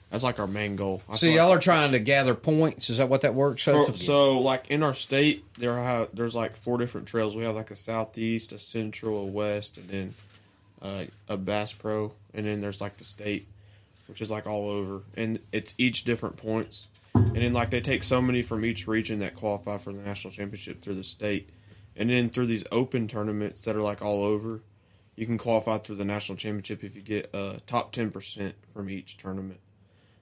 Speaker 4: that's like our main goal.
Speaker 1: so y'all are trying to gather points. Is that what that works?
Speaker 4: So like in our state, there's like 4 different trails. We have like a southeast, a central, a west, and then a Bass Pro, and then there's like the state, which is like all over, and it's each different points. And then, like, they take so many from each region that qualify for the national championship through the state. And then through these open tournaments that are, like, all over, you can qualify through the national championship if you get top 10% from each tournament.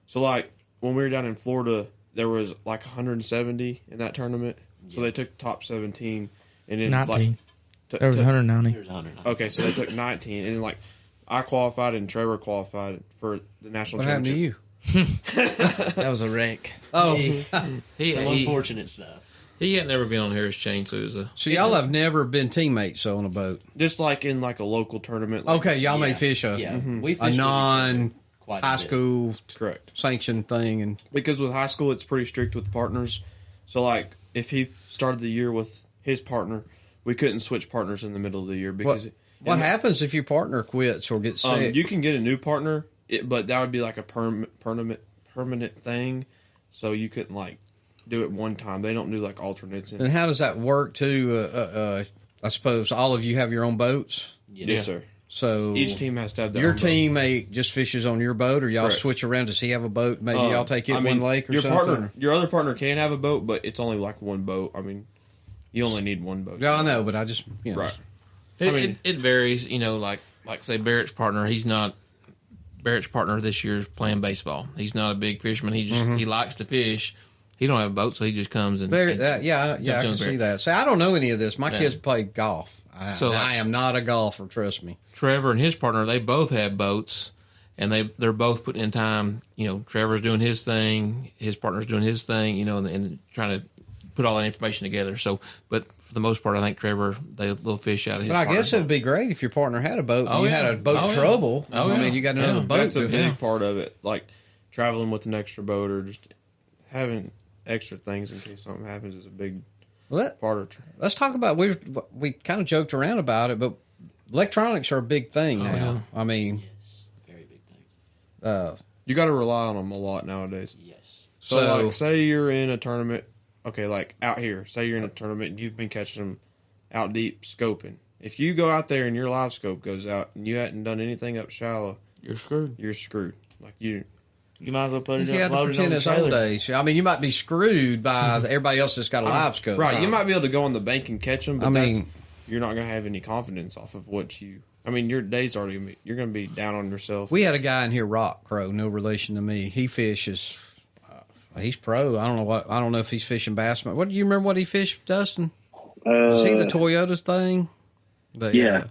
Speaker 4: So, like, when we were down in Florida, there was, like, 170 in that tournament. So they took top 17. And then,
Speaker 5: 19.
Speaker 4: Like,
Speaker 5: There was 190.
Speaker 6: There's 100.
Speaker 4: Okay, so they took 19. And then, like, I qualified and Trevor qualified for the national
Speaker 1: what happened to
Speaker 4: championship.
Speaker 1: you?
Speaker 5: That was a wreck.
Speaker 1: Oh,
Speaker 6: Some unfortunate stuff.
Speaker 3: He had never been on Harris Chain, so it was
Speaker 1: so y'all have never been teammates on a boat?
Speaker 4: Just like in like a local tournament. Like,
Speaker 1: Okay, y'all may
Speaker 6: Yeah.
Speaker 1: fish
Speaker 6: Yeah, we
Speaker 1: a
Speaker 6: fished with each other
Speaker 1: non
Speaker 6: quite a
Speaker 1: high
Speaker 6: bit.
Speaker 1: school
Speaker 4: correct.
Speaker 1: sanctioned thing, and
Speaker 4: Because with high school, it's pretty strict with partners. So like, if he started the year with his partner, we couldn't switch partners in the middle of the year because
Speaker 1: what happens if your partner quits or gets sick?
Speaker 4: you can get a new partner, but that would be like a permanent thing. So you couldn't like do it one time. They don't do like alternates.
Speaker 1: And how does that work too? I suppose all of you have your own boats.
Speaker 4: Yes, sir.
Speaker 1: So
Speaker 4: Each team has to have their
Speaker 1: your
Speaker 4: own boat.
Speaker 1: teammate just fishes on your boat, or y'all
Speaker 4: Correct.
Speaker 1: switch around? Does he have a boat? Maybe y'all take it one lake or
Speaker 4: your
Speaker 1: something.
Speaker 4: partner, your other partner can have a boat, but it's only like one boat. I mean, you only need one boat.
Speaker 1: Yeah, I know, but I just
Speaker 4: Right.
Speaker 3: It varies, like say Barrett's partner. Barrett's partner this year is playing baseball. He's not a big fisherman. He just he likes to fish. He don't have a boat, so he just comes and
Speaker 1: I can see that. See, I don't know any of this. My kids play golf.
Speaker 3: So,
Speaker 1: I am not a golfer. Trust me.
Speaker 3: Trevor and his partner, they both have boats, and they're both putting in time. Trevor's doing his thing, his partner's doing his thing. And trying to put all that information together. So, but for the most part, I think Trevor they'll fish out of his.
Speaker 1: But I guess it'd be great if your partner had a boat and you had a boat trouble. I mean, you got another boat.
Speaker 4: That's a big part of it. Like traveling with an extra boat or just having extra things in case something happens is a big part of it.
Speaker 1: Let's talk about we kind of joked around about it, but electronics are a big thing now.
Speaker 3: Yeah.
Speaker 1: I mean,
Speaker 6: Yes, very big thing.
Speaker 4: You got to rely on them a lot nowadays.
Speaker 6: Yes.
Speaker 4: So like, say you're in a tournament. Okay, like out here, say you're in a tournament and you've been catching them out deep scoping. If you go out there and your live scope goes out and you hadn't done anything up shallow,
Speaker 3: You're screwed.
Speaker 4: you're screwed. Like you
Speaker 5: might as well put it
Speaker 1: you
Speaker 5: up,
Speaker 1: had to
Speaker 5: load it on
Speaker 1: pretend
Speaker 5: the
Speaker 1: it's old
Speaker 5: trailer.
Speaker 1: days. I mean, you might be screwed by everybody else that's got a live scope.
Speaker 4: right. You might be able to go on the bank and catch them, but
Speaker 1: I mean,
Speaker 4: you're not going to have any confidence off of what you. I mean, your day's already gonna be. You're going to be down on yourself.
Speaker 1: we had a guy in here, Rock Crow, no relation to me. He fishes. He's pro. I don't know if he's fishing Bassmaster. What do you remember? What he fished, Dustin? Was he the Toyota's thing?
Speaker 2: Yeah.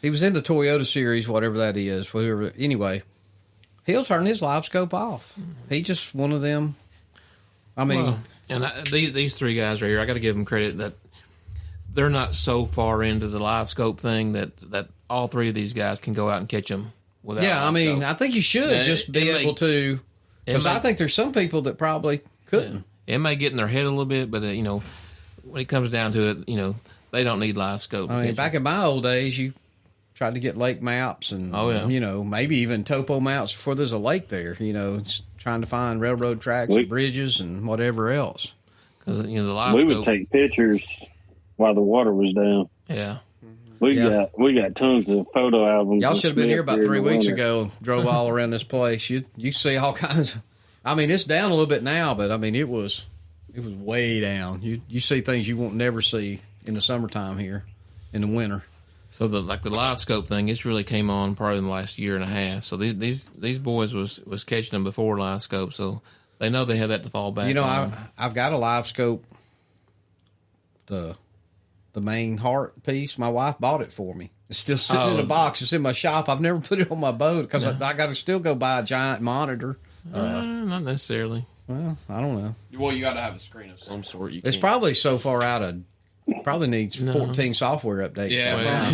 Speaker 1: He was in the Toyota series, whatever that is. Whatever. Anyway, he'll turn his live scope off. He just one of them. I mean,
Speaker 3: These 3 guys right here, I got to give them credit that they're not so far into the live scope thing that all 3 of these guys can go out and catch them without.
Speaker 1: yeah. I
Speaker 3: live
Speaker 1: mean,
Speaker 3: scope.
Speaker 1: I think you should just be able to. Because I think there's some people that probably couldn't.
Speaker 3: It may get in their head a little bit, but when it comes down to it, they don't need live scope.
Speaker 1: I mean, back in my old days, you tried to get lake maps and maybe even topo maps before there's a lake there. It's trying to find railroad tracks and bridges and whatever else.
Speaker 3: Because the live
Speaker 2: We
Speaker 3: scope,
Speaker 2: would take pictures while the water was down.
Speaker 3: yeah.
Speaker 2: We got tons of photo albums.
Speaker 1: Y'all should have been here about 3 weeks
Speaker 2: winter.
Speaker 1: ago. Drove all around this place. You see all kinds of. I mean, it's down a little bit now, but I mean, it was way down. You see things you won't never see in the summertime here, in the winter.
Speaker 3: So the live scope thing, it's really came on probably in the last year and a half. So these boys was catching them before live scope, so they know they have that to fall back on.
Speaker 1: I've got a live scope. The main heart piece, my wife bought it for me. It's still sitting in a box. It's in my shop. I've never put it on my boat because I got to still go buy a giant monitor.
Speaker 3: Not necessarily.
Speaker 1: Well, I don't know.
Speaker 4: Well, you got to have a screen of some sort.
Speaker 1: It's probably so far out of. Probably needs 14 software updates.
Speaker 4: Yeah,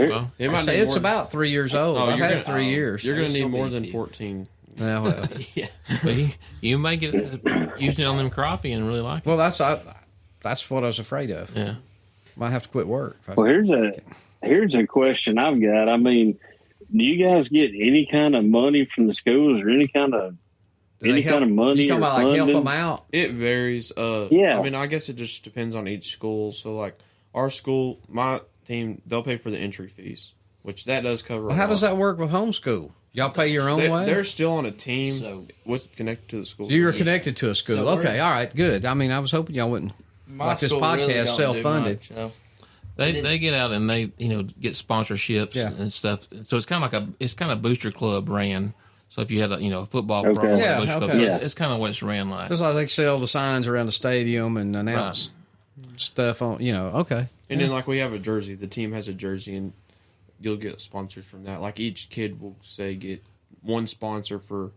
Speaker 3: Well,
Speaker 4: it might
Speaker 1: it's about 3 years old. I've had it 3 years.
Speaker 4: You're going to need more than 14.
Speaker 1: Yeah, well.
Speaker 6: Yeah.
Speaker 3: but you may get using it on them crappie and really like it.
Speaker 1: Well, that's what I was afraid of.
Speaker 3: Yeah.
Speaker 1: Might have to quit work.
Speaker 2: Well, here's a question I've got. I mean, do you guys get any kind of money from the schools or any kind of money?
Speaker 1: You talking about like help them out?
Speaker 4: It varies.
Speaker 2: Yeah.
Speaker 4: I mean, I guess it just depends on each school. So, like our school, my team, they'll pay for the entry fees, which that does cover.
Speaker 1: Well, how does that work with homeschool? Y'all pay your own way?
Speaker 4: They're still on a team connected to the school.
Speaker 1: So you're connected to a school.
Speaker 5: So
Speaker 1: okay, all right, good. I mean, I was hoping y'all wouldn't. Like this podcast, self-funded.
Speaker 3: They get out and they get sponsorships and stuff. So it's kind of like booster club ran. So if you had a football program, club, so it's kind of what it's ran like.
Speaker 1: Just like they sell the signs around the stadium and announce stuff on. Okay.
Speaker 4: And then like we have a jersey. The team has a jersey, and you'll get sponsors from that. Like each kid will get one sponsor for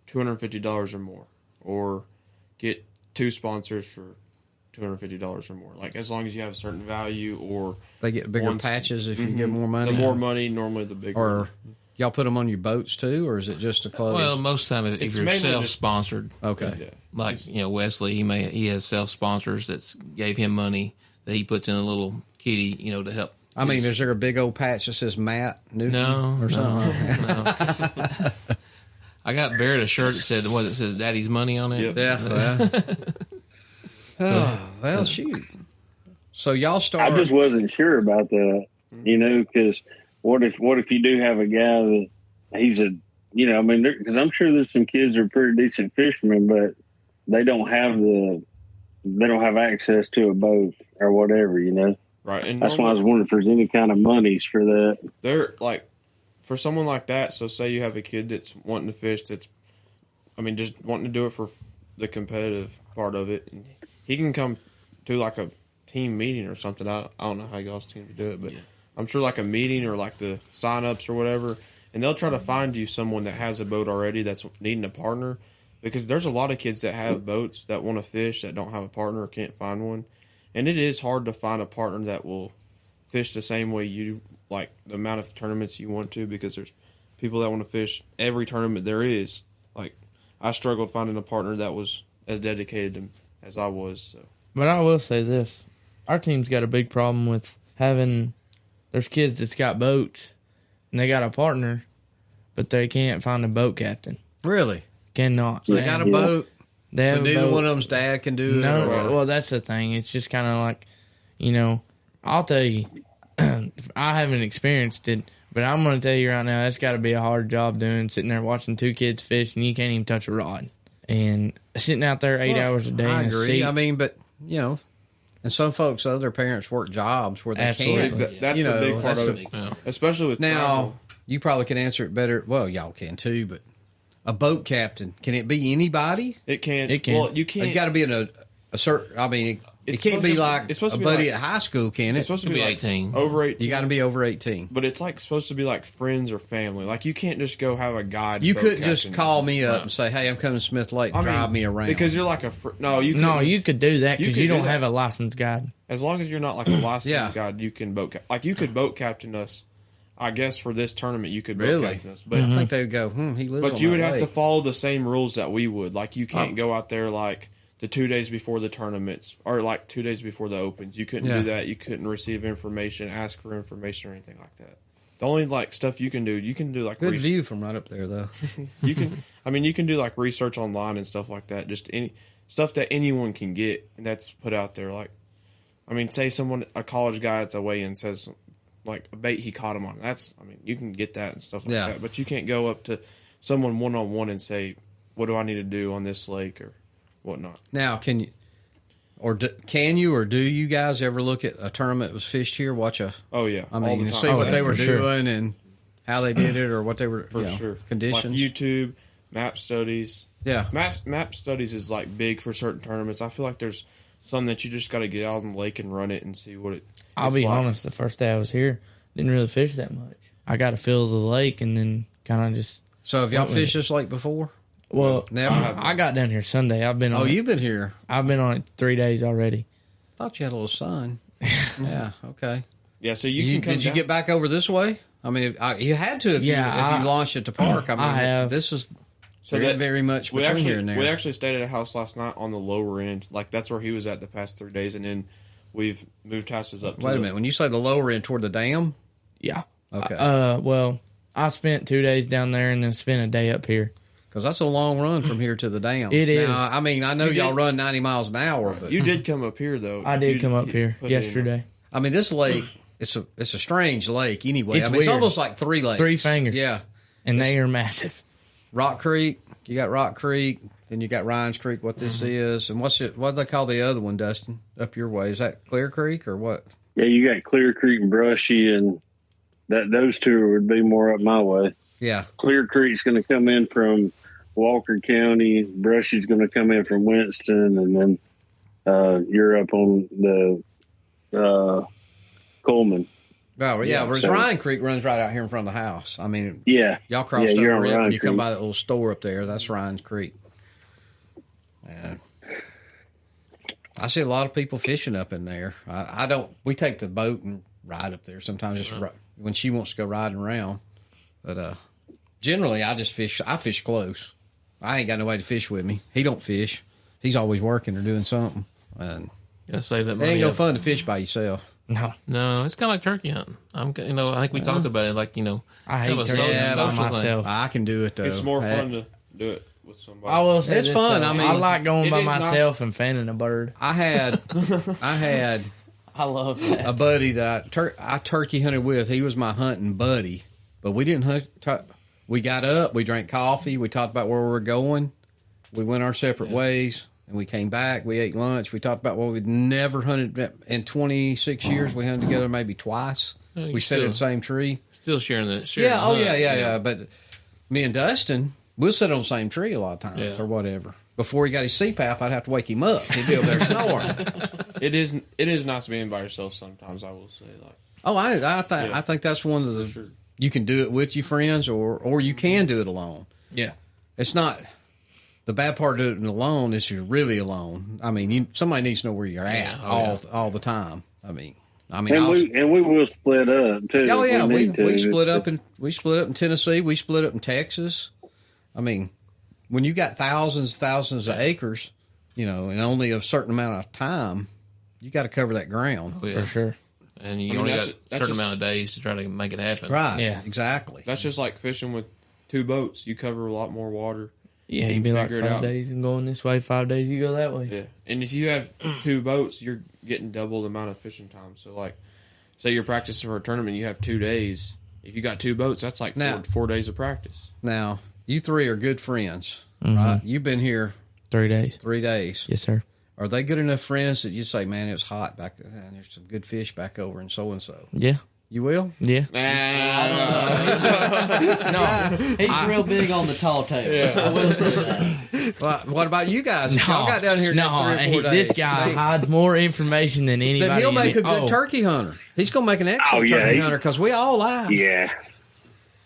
Speaker 4: $250 or more, or get two sponsors for $250 or more. Like as long as you have a certain value, or
Speaker 1: they get bigger patches if you get more money.
Speaker 4: The more money, normally the bigger.
Speaker 1: Or y'all put them on your boats too, or is it just a clothes?
Speaker 3: Well, most of the time if you're self-sponsored,
Speaker 1: okay.
Speaker 3: Like Wesley, he has self-sponsors that gave him money that he puts in a little kitty, to help.
Speaker 1: I mean, is there a big old patch that says Matt Newman?
Speaker 3: No,
Speaker 1: or something?
Speaker 3: No. I got Barrett a shirt that says Daddy's Money on it.
Speaker 1: Yep. Yeah. Well, shoot. So y'all start.
Speaker 2: I just wasn't sure about that, because what if you do have a guy that he's because I'm sure there's some kids that are pretty decent fishermen, but they don't have access to a boat or whatever,
Speaker 4: Right, and
Speaker 2: that's why I was wondering if there's any kind of monies for that.
Speaker 4: They're like, for someone like that. So say you have a kid that's wanting to fish, just wanting to do it for the competitive part of it. And he can come to like a team meeting or something. I don't know how y'all's team do it, but I'm sure like a meeting or like the sign-ups or whatever, and they'll try to find you someone that has a boat already that's needing a partner, because there's a lot of kids that have boats that want to fish that don't have a partner or can't find one, and it is hard to find a partner that will fish the same way you like the amount of tournaments you want to, because there's people that want to fish every tournament there is. Like I struggled finding a partner that was as dedicated as I was. So.
Speaker 5: But I will say this. Our team's got a big problem with there's kids that's got boats and they got a partner, but they can't find a boat captain.
Speaker 1: Really?
Speaker 5: Cannot.
Speaker 1: So they got a boat.
Speaker 5: They have
Speaker 1: neither one of them's dad can do it.
Speaker 5: No, well, that's the thing. It's just kind of like, I'll tell you, I haven't experienced it, but I'm going to tell you right now, that's got to be a hard job sitting there watching two kids fish and you can't even touch a rod. And sitting out there 8 hours a day
Speaker 1: I
Speaker 5: in
Speaker 1: agree.
Speaker 5: a seat.
Speaker 1: I mean, but, and some folks, other parents work jobs where they
Speaker 5: Absolutely.
Speaker 1: can't.
Speaker 4: That's a big part of it. Especially with
Speaker 1: now,
Speaker 4: travel.
Speaker 1: You probably can answer it better. Well, y'all can too, but a boat captain, can it be anybody?
Speaker 4: It can.
Speaker 5: It can.
Speaker 4: Well, you can't.
Speaker 1: It's got to be in a certain. I mean, it can't be like
Speaker 4: it's supposed
Speaker 1: a
Speaker 4: to be
Speaker 1: buddy
Speaker 4: like,
Speaker 1: at high school, can it?
Speaker 4: It's supposed to be like
Speaker 3: 18.
Speaker 4: Over 18.
Speaker 1: You got to be over 18.
Speaker 4: But it's like supposed to be like friends or family. Like you can't just go have a guide.
Speaker 1: You
Speaker 4: boat
Speaker 1: couldn't just
Speaker 4: captain.
Speaker 1: call me up and say, "Hey, I'm coming to Smith Lake. Drive me around."
Speaker 4: Because you're like no, you
Speaker 5: You could do that
Speaker 4: You
Speaker 5: because
Speaker 4: could
Speaker 5: you
Speaker 4: do
Speaker 5: don't
Speaker 4: that.
Speaker 5: have a licensed guide.
Speaker 4: as long as you're not like a licensed
Speaker 1: Yeah.
Speaker 4: guide, you can boat like you could boat captain us. I guess for this tournament you could boat
Speaker 1: Really?
Speaker 4: captain us, but
Speaker 1: I think they would go, he lives.
Speaker 4: but
Speaker 1: on
Speaker 4: you would
Speaker 1: that
Speaker 4: have to
Speaker 1: lake."
Speaker 4: follow the same rules that we would. Like you can't go out there like the 2 days before the tournaments or like 2 days before the opens. You couldn't
Speaker 1: Yeah.
Speaker 4: do that. You couldn't receive information, ask for information or anything like that. The only like stuff you can do like
Speaker 1: Good view from right up there, though.
Speaker 4: you can you can do like research online and stuff like that. Just any stuff that anyone can get and that's put out there. Like say a college guy at the weigh-in says like a bait he caught him on. You can get that and stuff like that. But you can't go up to someone one-on-one and say, what do I need to do on this lake or whatnot.
Speaker 1: Now, can you or do you guys ever look at a tournament that was fished here? Watch
Speaker 4: Oh yeah,
Speaker 1: I
Speaker 4: all the
Speaker 1: mean,
Speaker 4: time.
Speaker 1: see what they were
Speaker 5: for sure.
Speaker 1: doing and how they did it or what they were
Speaker 4: for sure
Speaker 1: conditions.
Speaker 4: like YouTube, map studies.
Speaker 1: Yeah,
Speaker 4: map studies is like big for certain tournaments. I feel like there's some that you just got to get out on the lake and run it and see what it.
Speaker 5: I'll be honest. The first day I was here, didn't really fish that much. I got to feel the lake and then kind of just.
Speaker 1: So have y'all fished this lake before?
Speaker 5: Well,
Speaker 1: Never.
Speaker 5: I got down here Sunday. I've been on.
Speaker 1: Oh,
Speaker 5: it.
Speaker 1: you've been here.
Speaker 5: I've been on it 3 days already.
Speaker 1: Thought you had a little sun. Yeah. Okay.
Speaker 4: Yeah, so you can come
Speaker 1: Did you
Speaker 4: down.
Speaker 1: get back over this way? I mean, you had to if you launched at the park. I mean,
Speaker 5: have.
Speaker 1: This is
Speaker 4: So
Speaker 1: very,
Speaker 4: that-
Speaker 1: very much between here and there.
Speaker 4: We actually stayed at a house last night on the lower end. Like, that's where he was at the past 3 days, and then we've moved houses up to
Speaker 1: Wait a minute. When you say the lower end toward the dam,
Speaker 5: Yeah.
Speaker 1: okay,
Speaker 5: Well, I spent 2 days down there and then spent a day up here.
Speaker 1: because that's a long run from here to the dam.
Speaker 5: It is.
Speaker 1: Now, I mean, I know
Speaker 4: You
Speaker 1: y'all
Speaker 4: did-
Speaker 1: run 90 miles an hour, but
Speaker 4: You did come up here, though.
Speaker 5: I did
Speaker 4: You-
Speaker 5: come up
Speaker 4: you
Speaker 5: here
Speaker 4: put it in
Speaker 5: yesterday.
Speaker 1: I mean, this lake, it's a strange lake anyway.
Speaker 5: It's
Speaker 1: I mean, it's
Speaker 5: weird.
Speaker 1: almost like 3 lakes.
Speaker 5: 3 fingers.
Speaker 1: Yeah.
Speaker 5: And they are massive.
Speaker 1: Rock Creek, you got Rock Creek, then you got Ryan's Creek, what this is. And what do they call the other one, Dustin, up your way? Is that Clear Creek or what?
Speaker 2: Yeah, you got Clear Creek and Brushy, and those two would be more up my way.
Speaker 1: Yeah.
Speaker 2: Clear Creek's going to come in from Walker County. Brushy's going to come in from Winston, and then you're up on the Coleman.
Speaker 1: Oh, yeah. Whereas
Speaker 2: so-
Speaker 1: Ryan Creek runs right out here in front of the house. I mean,
Speaker 2: Yeah,
Speaker 1: y'all crossed
Speaker 2: Yeah, you're
Speaker 1: over
Speaker 2: on
Speaker 1: it and
Speaker 2: Ryan
Speaker 1: you come
Speaker 2: Creek.
Speaker 1: by that little store up there. That's Ryan's Creek. Yeah. I see a lot of people fishing up in there. I don't. We take the boat and ride up there sometimes just when she wants to go riding around. But generally, I just fish. I fish close. I ain't got nobody to fish with me. He don't fish. He's always working or doing something. And
Speaker 3: Gotta save that
Speaker 1: it
Speaker 3: money.
Speaker 1: ain't no
Speaker 3: up.
Speaker 1: fun to fish by yourself.
Speaker 5: No.
Speaker 3: No, it's kind of like turkey hunting. I think we talked about it. Like,
Speaker 5: I hate
Speaker 3: kind of a
Speaker 5: turkey
Speaker 1: Yeah,
Speaker 5: by
Speaker 3: social thing.
Speaker 5: myself.
Speaker 1: I can do it though.
Speaker 4: It's more fun to do it with somebody.
Speaker 5: I will say
Speaker 1: It's
Speaker 5: this,
Speaker 1: fun.
Speaker 5: though.
Speaker 1: I mean,
Speaker 5: I like going
Speaker 4: it
Speaker 5: by
Speaker 4: is nice.
Speaker 5: myself and fanning a bird.
Speaker 1: I had
Speaker 5: I love that.
Speaker 1: a buddy that I turkey hunted with. He was my hunting buddy, but we didn't hunt. We got up, we drank coffee, we talked about where we were going, we went our separate ways, and we came back. We ate lunch. We talked about what we'd never hunted in 26 years. We hunted together maybe twice.
Speaker 3: Yeah,
Speaker 1: We sat in the same tree.
Speaker 3: Still sharing the
Speaker 1: Yeah, oh
Speaker 3: the hunt.
Speaker 1: yeah. But me and Dustin, we'll sit on the same tree a lot of times
Speaker 3: Yeah.
Speaker 1: or whatever. Before he got his CPAP, I'd have to wake him up. He'd be over there snoring.
Speaker 4: It is nice being by yourself sometimes, I will say. Like,
Speaker 1: Oh, I think that's one of the.
Speaker 4: Sure.
Speaker 1: You can do it with your friends, or you can do it alone.
Speaker 5: Yeah.
Speaker 1: It's not the bad part of doing it alone is you're really alone. I mean, somebody needs to know where you're at
Speaker 3: Yeah.
Speaker 1: all the time. I mean,
Speaker 2: and
Speaker 1: I'll-
Speaker 2: we will split up too.
Speaker 1: oh
Speaker 2: if
Speaker 1: yeah, we
Speaker 2: need to.
Speaker 1: split up in Tennessee. We split up in Texas. I mean, when you got thousands of acres, and only a certain amount of time, you got to cover that ground.
Speaker 3: Oh, yeah.
Speaker 5: For sure.
Speaker 3: And you
Speaker 4: I mean,
Speaker 3: only
Speaker 4: that's-
Speaker 3: got a
Speaker 4: that's
Speaker 3: certain
Speaker 4: just-
Speaker 3: amount of days to try to make it happen.
Speaker 1: Right.
Speaker 5: Yeah.
Speaker 1: Exactly.
Speaker 4: that's just like fishing with 2 boats. You cover a lot more water.
Speaker 5: Yeah,
Speaker 4: You
Speaker 5: you'd be like
Speaker 4: figure it
Speaker 5: 5
Speaker 4: out.
Speaker 5: days and going this way, 5 days you go that way.
Speaker 4: Yeah. And if you have 2 boats, you're getting double the amount of fishing time. So, like, say you're practicing for a tournament, you have 2 days. If you got 2 boats, that's like
Speaker 1: Now-
Speaker 4: 4 days of practice.
Speaker 1: Now, you three are good friends,
Speaker 5: Mm-hmm.
Speaker 1: right? You've been here
Speaker 5: 3 days.
Speaker 1: 3 days.
Speaker 5: Yes, sir.
Speaker 1: Are they good enough friends that you say, man, it was hot back there, and there's some good fish back over and so?
Speaker 5: Yeah.
Speaker 1: You will?
Speaker 5: Yeah.
Speaker 6: He's real big on the tall tale. I will say that.
Speaker 1: Well, what about you guys? Y'all got down here
Speaker 5: No,
Speaker 1: 3 or 4 days.
Speaker 5: this guy hides more information than anybody.
Speaker 1: Then he'll make a
Speaker 5: in
Speaker 1: good
Speaker 5: it.
Speaker 1: turkey hunter. He's going to make an excellent
Speaker 2: yeah,
Speaker 1: turkey
Speaker 2: he-
Speaker 1: hunter because we all lie.
Speaker 2: Yeah,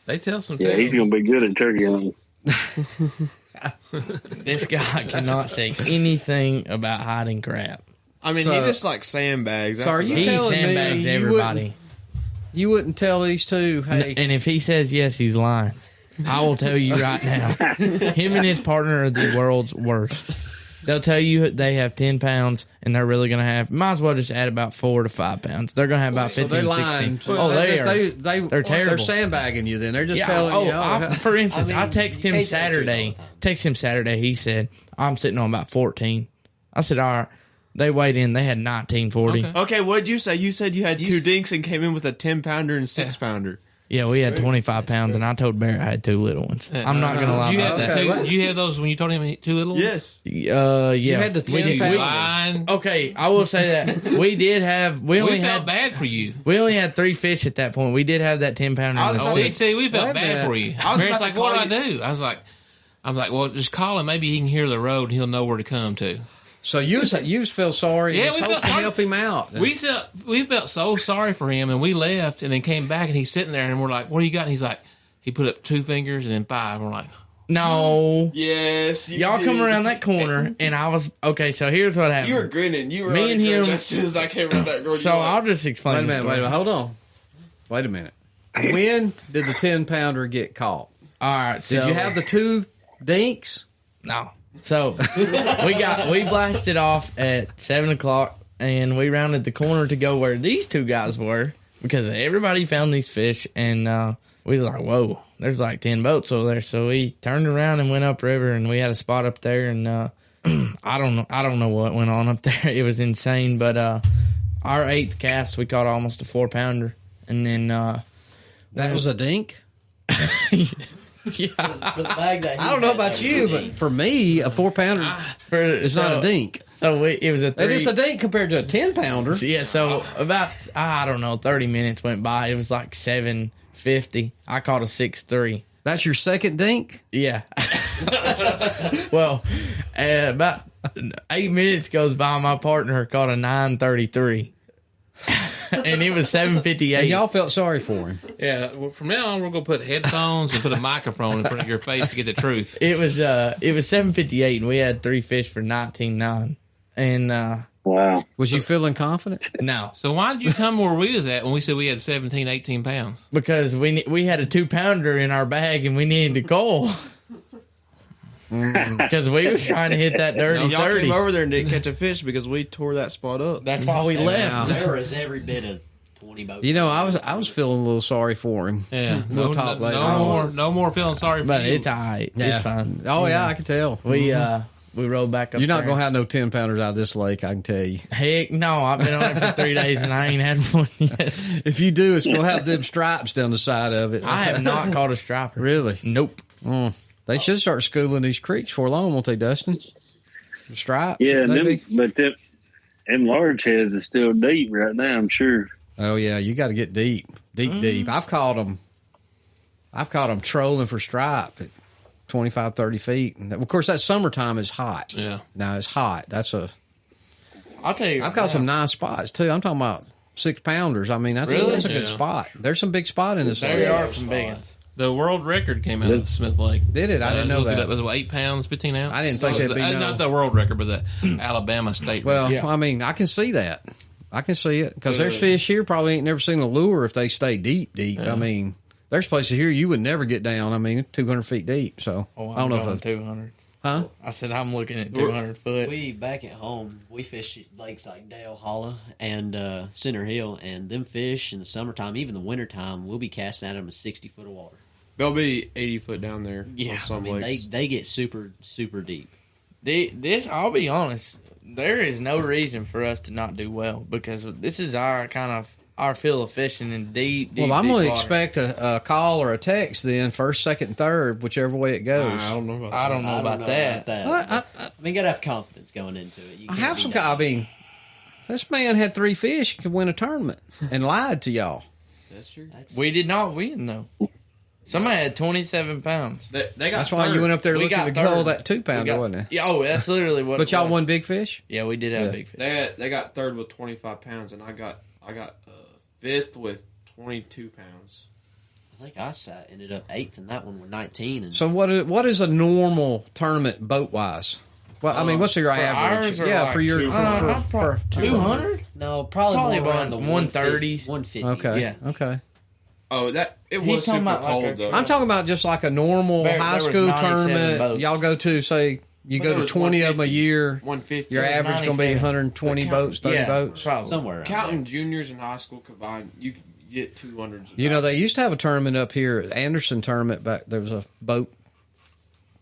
Speaker 3: They tell some
Speaker 2: yeah, he's
Speaker 3: tales.
Speaker 2: going to be good at turkey hunting.
Speaker 5: This guy cannot say anything about hiding crap.
Speaker 4: I mean,
Speaker 1: So-
Speaker 4: he just like sandbags. That's
Speaker 1: So are you
Speaker 4: about it.
Speaker 5: He
Speaker 1: telling me
Speaker 5: sandbags
Speaker 1: you
Speaker 5: everybody.
Speaker 1: You wouldn't tell these two, hey,
Speaker 5: And if he says yes, he's lying. I will tell you right now. Him and his partner are the world's worst. They'll tell you they have 10 pounds, and they're really going to have, might as well just add about 4 to 5 pounds. They're going to have about
Speaker 1: so
Speaker 5: 15,
Speaker 1: they're lying.
Speaker 5: 16. Oh, they are.
Speaker 1: They're
Speaker 5: terrible.
Speaker 1: They're sandbagging you then. They're just
Speaker 5: Yeah,
Speaker 1: telling you.
Speaker 5: for instance, I
Speaker 6: I mean,
Speaker 5: text
Speaker 6: you
Speaker 5: him
Speaker 6: can't tell the truth all
Speaker 5: Saturday.
Speaker 6: the time.
Speaker 5: Text him Saturday. He said, I'm sitting on about 14. I said, all right. They weighed in. They had 1940.
Speaker 3: Okay.
Speaker 4: Okay, what did you say? You said you had 2 dinks and came in with a 10-pounder and 6-pounder.
Speaker 5: Yeah, we had 25 pounds, and I told Barrett I had 2 little ones. I'm not going to lie
Speaker 3: Did you
Speaker 5: about
Speaker 3: have
Speaker 5: that.
Speaker 1: Okay.
Speaker 3: did you have those when you told him he had 2 little ones?
Speaker 4: Yes.
Speaker 5: Yeah.
Speaker 1: You had the 10
Speaker 5: We did.
Speaker 1: pound.
Speaker 3: Fine.
Speaker 5: Okay, I will say that we did have. We only
Speaker 3: We felt
Speaker 5: had.
Speaker 3: bad for you.
Speaker 5: We only had 3 fish at that point. We did have that 10-pounder.
Speaker 4: I
Speaker 5: and
Speaker 4: was
Speaker 5: the
Speaker 3: Oh,
Speaker 4: about
Speaker 3: we
Speaker 5: 6.
Speaker 3: see, we
Speaker 1: Wait
Speaker 3: felt
Speaker 1: a
Speaker 3: bad
Speaker 1: minute.
Speaker 3: for you.
Speaker 4: I was
Speaker 3: Barrett's
Speaker 4: about
Speaker 3: like,
Speaker 4: to
Speaker 3: what
Speaker 4: call
Speaker 3: do I do? I was like, well, just call him. Maybe he can hear the road and he'll know where to come to.
Speaker 1: So you feel sorry.
Speaker 3: Yeah,
Speaker 1: and
Speaker 3: we
Speaker 1: was
Speaker 3: felt
Speaker 1: hoping to
Speaker 3: sorry.
Speaker 1: help him out.
Speaker 3: We felt so sorry for him, and we left, and then came back, and he's sitting there, and we're like, what do you got? And he's like, he put up 2 fingers and then 5. And we're like,
Speaker 5: No.
Speaker 4: Yes.
Speaker 5: Y'all
Speaker 4: did.
Speaker 5: come around that corner, and I was okay. So here's what happened.
Speaker 4: You were grinning. You were
Speaker 5: Me and him.
Speaker 4: as soon as I came around that girl.
Speaker 5: So I'll just explain.
Speaker 1: Wait a minute. Hold on. Wait a minute. When did the 10-pounder get caught?
Speaker 5: All right. So,
Speaker 1: Did you have the 2 dinks?
Speaker 5: No. So we blasted off at 7:00, and we rounded the corner to go where these 2 guys were because everybody found these fish, and we was like, "Whoa, there's like 10 boats over there." So we turned around and went upriver, and we had a spot up there, and I don't know what went on up there. It was insane, but our 8th cast, we caught almost a 4-pounder, and then
Speaker 1: That was a dink?
Speaker 5: yeah.
Speaker 6: For the bag that he
Speaker 1: I don't know
Speaker 6: had,
Speaker 1: about
Speaker 6: that
Speaker 1: you,
Speaker 6: was
Speaker 1: but
Speaker 6: deep.
Speaker 1: for me, a 4-pounder is not a dink.
Speaker 5: So it was a 3.
Speaker 1: It is a dink compared to a 10-pounder.
Speaker 5: Yeah, so about, I don't know, 30 minutes went by. It was like 7:50. I caught a 6.3.
Speaker 1: That's your second dink?
Speaker 5: Yeah. Well, about 8 minutes goes by, my partner caught a 9.33. And it was 7:58.
Speaker 1: And y'all felt sorry for him.
Speaker 3: Yeah, well, from now on, we're going to put headphones and put a microphone in front of your face to get the truth.
Speaker 5: It was 7:58, and we had 3 fish for 19.9. And
Speaker 2: Wow.
Speaker 1: Was you feeling confident?
Speaker 5: no,
Speaker 3: So why did you come where we was at when we said we had 17, 18 pounds?
Speaker 5: because we had a 2-pounder in our bag, and we needed to coal. Because we was trying to hit that dirty
Speaker 4: Y'all
Speaker 5: 30.
Speaker 4: came over there and didn't catch a fish because we tore that spot up.
Speaker 5: That's why we left.
Speaker 6: There was every bit of 20 boats.
Speaker 1: You know, I was feeling a little sorry for him.
Speaker 3: Yeah,
Speaker 1: We'll talk later on.
Speaker 3: no more feeling sorry for
Speaker 5: But
Speaker 3: you.
Speaker 5: it's all right.
Speaker 1: Yeah.
Speaker 5: It's fine.
Speaker 1: Oh, yeah, I can tell.
Speaker 5: We rolled back up
Speaker 1: You're not
Speaker 5: there.
Speaker 1: going to have no 10-pounders out of this lake, I can tell you.
Speaker 5: Heck no, I've been on it for 3 days and I ain't had one yet.
Speaker 1: If you do, it's going to have them stripes down the side of it.
Speaker 5: I have not caught a striper.
Speaker 1: Really?
Speaker 5: Nope.
Speaker 1: They should start schooling these creeks for long, won't they, Dustin? The stripes?
Speaker 2: Yeah,
Speaker 1: shouldn't they
Speaker 2: but them large heads are still deep right now, I'm sure.
Speaker 1: Oh, yeah, you got to get deep. Deep. I've caught them trolling for stripe at 25, 30 feet. And of course, that summertime is hot.
Speaker 3: Yeah.
Speaker 1: Now, it's hot.
Speaker 5: I'll tell you.
Speaker 1: I've caught some nice spots, too. I'm talking about 6-pounders. I mean, that's
Speaker 5: Really?
Speaker 1: a good
Speaker 3: Yeah.
Speaker 1: spot. There's some big spot in this
Speaker 5: There
Speaker 1: lake.
Speaker 5: are some big ones.
Speaker 3: The world record came out of Smith Lake.
Speaker 1: Did it? I didn't know that.
Speaker 3: It was 8 pounds, 15 ounces.
Speaker 1: I didn't think that'd be
Speaker 3: not the world record, but the Alabama state
Speaker 1: Well,
Speaker 3: record.
Speaker 5: Yeah.
Speaker 1: I mean, I can see that. I can see it because there's fish here probably ain't never seen a lure if they stay deep.
Speaker 3: Yeah.
Speaker 1: I mean, there's places here you would never get down. I mean, 200 feet deep. So
Speaker 5: Oh,
Speaker 1: I don't know if
Speaker 5: 200.
Speaker 1: huh?
Speaker 5: I said I'm looking at 200 foot.
Speaker 6: We back at home, we fish lakes like Dale Hollow and Center Hill, and them fish in the summertime, even the wintertime, we'll be casting at them at 60 foot of water.
Speaker 4: They'll be 80 foot down there.
Speaker 5: Yeah,
Speaker 4: on some
Speaker 6: I mean,
Speaker 4: lakes.
Speaker 6: they get super, super deep.
Speaker 5: This, I'll be honest, there is no reason for us to not do well because this is our kind of our field of fishing in deep.
Speaker 1: Well, I'm going to
Speaker 5: water.
Speaker 1: expect a call or a text then, first, second, third, whichever way it goes.
Speaker 4: I don't know about
Speaker 5: I don't know about that.
Speaker 1: I
Speaker 6: mean, you gotta have confidence going into it. You
Speaker 1: I
Speaker 6: can't
Speaker 1: have
Speaker 6: be
Speaker 1: some.
Speaker 6: down.
Speaker 1: I mean, this man had 3 fish, could win a tournament, and lied to y'all.
Speaker 4: That's true.
Speaker 5: We did not win though. Somebody had 27 pounds.
Speaker 4: They got
Speaker 1: That's why you went up there
Speaker 5: We
Speaker 1: looking
Speaker 5: got
Speaker 1: to kill
Speaker 5: third.
Speaker 1: that 2-pounder, wasn't it?
Speaker 5: Yeah, oh, that's literally what.
Speaker 1: But
Speaker 5: it
Speaker 1: y'all
Speaker 5: was.
Speaker 1: won big fish.
Speaker 5: Yeah, we did have
Speaker 1: Yeah.
Speaker 5: big fish.
Speaker 4: They got third with 25 pounds, and I got fifth with 22 pounds.
Speaker 6: I think I ended up 8th in that one with 19. And
Speaker 1: So what is a normal tournament boat wise? Well, I mean, what's your
Speaker 5: for
Speaker 1: average?
Speaker 5: ours or
Speaker 1: Yeah,
Speaker 5: like
Speaker 1: for your for
Speaker 5: 200.
Speaker 6: no, probably
Speaker 5: Probably
Speaker 6: more around
Speaker 5: about
Speaker 6: the
Speaker 5: 130s.
Speaker 6: 150.
Speaker 1: okay,
Speaker 5: Yeah.
Speaker 1: okay.
Speaker 4: Oh, it
Speaker 5: He's
Speaker 4: was
Speaker 5: talking
Speaker 4: super
Speaker 5: about like
Speaker 4: cold
Speaker 5: a-
Speaker 4: though.
Speaker 1: I'm talking about just like a normal
Speaker 5: There
Speaker 1: high
Speaker 5: was
Speaker 1: school
Speaker 5: 97
Speaker 1: tournament.
Speaker 5: boats.
Speaker 1: Y'all go to say you
Speaker 4: But
Speaker 1: go
Speaker 4: there
Speaker 1: to
Speaker 4: was
Speaker 1: 20 of them a
Speaker 4: 150.
Speaker 1: year.
Speaker 4: 150.
Speaker 1: Your average going to be
Speaker 5: 97.
Speaker 1: 120
Speaker 4: But
Speaker 1: boats, 30
Speaker 5: Yeah,
Speaker 1: boats.
Speaker 5: probably.
Speaker 6: Somewhere around
Speaker 4: Counting juniors and high school combined, you could get 200s.
Speaker 1: You know, they used to have a tournament up here, Anderson tournament. Back there was a boat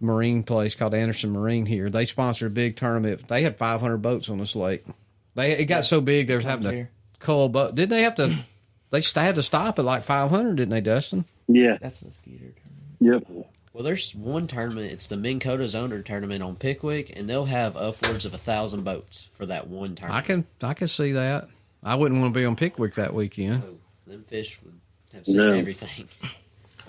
Speaker 1: marine place called Anderson Marine here. They sponsored a big tournament. They had 500 boats on this lake. It got so big they was having to
Speaker 5: Here.
Speaker 1: cull boat. Didn't they have to? They had to stop at like 500, didn't they, Dustin?
Speaker 2: Yeah.
Speaker 5: That's the Skeeter tournament.
Speaker 2: Yep.
Speaker 6: Well, there's one tournament. It's the Minn Kota Zoner tournament on Pickwick, and they'll have upwards of 1,000 boats for that one tournament.
Speaker 1: I can see that. I wouldn't want to be on Pickwick that weekend.
Speaker 6: Oh, them fish would have seen
Speaker 2: No.
Speaker 6: everything.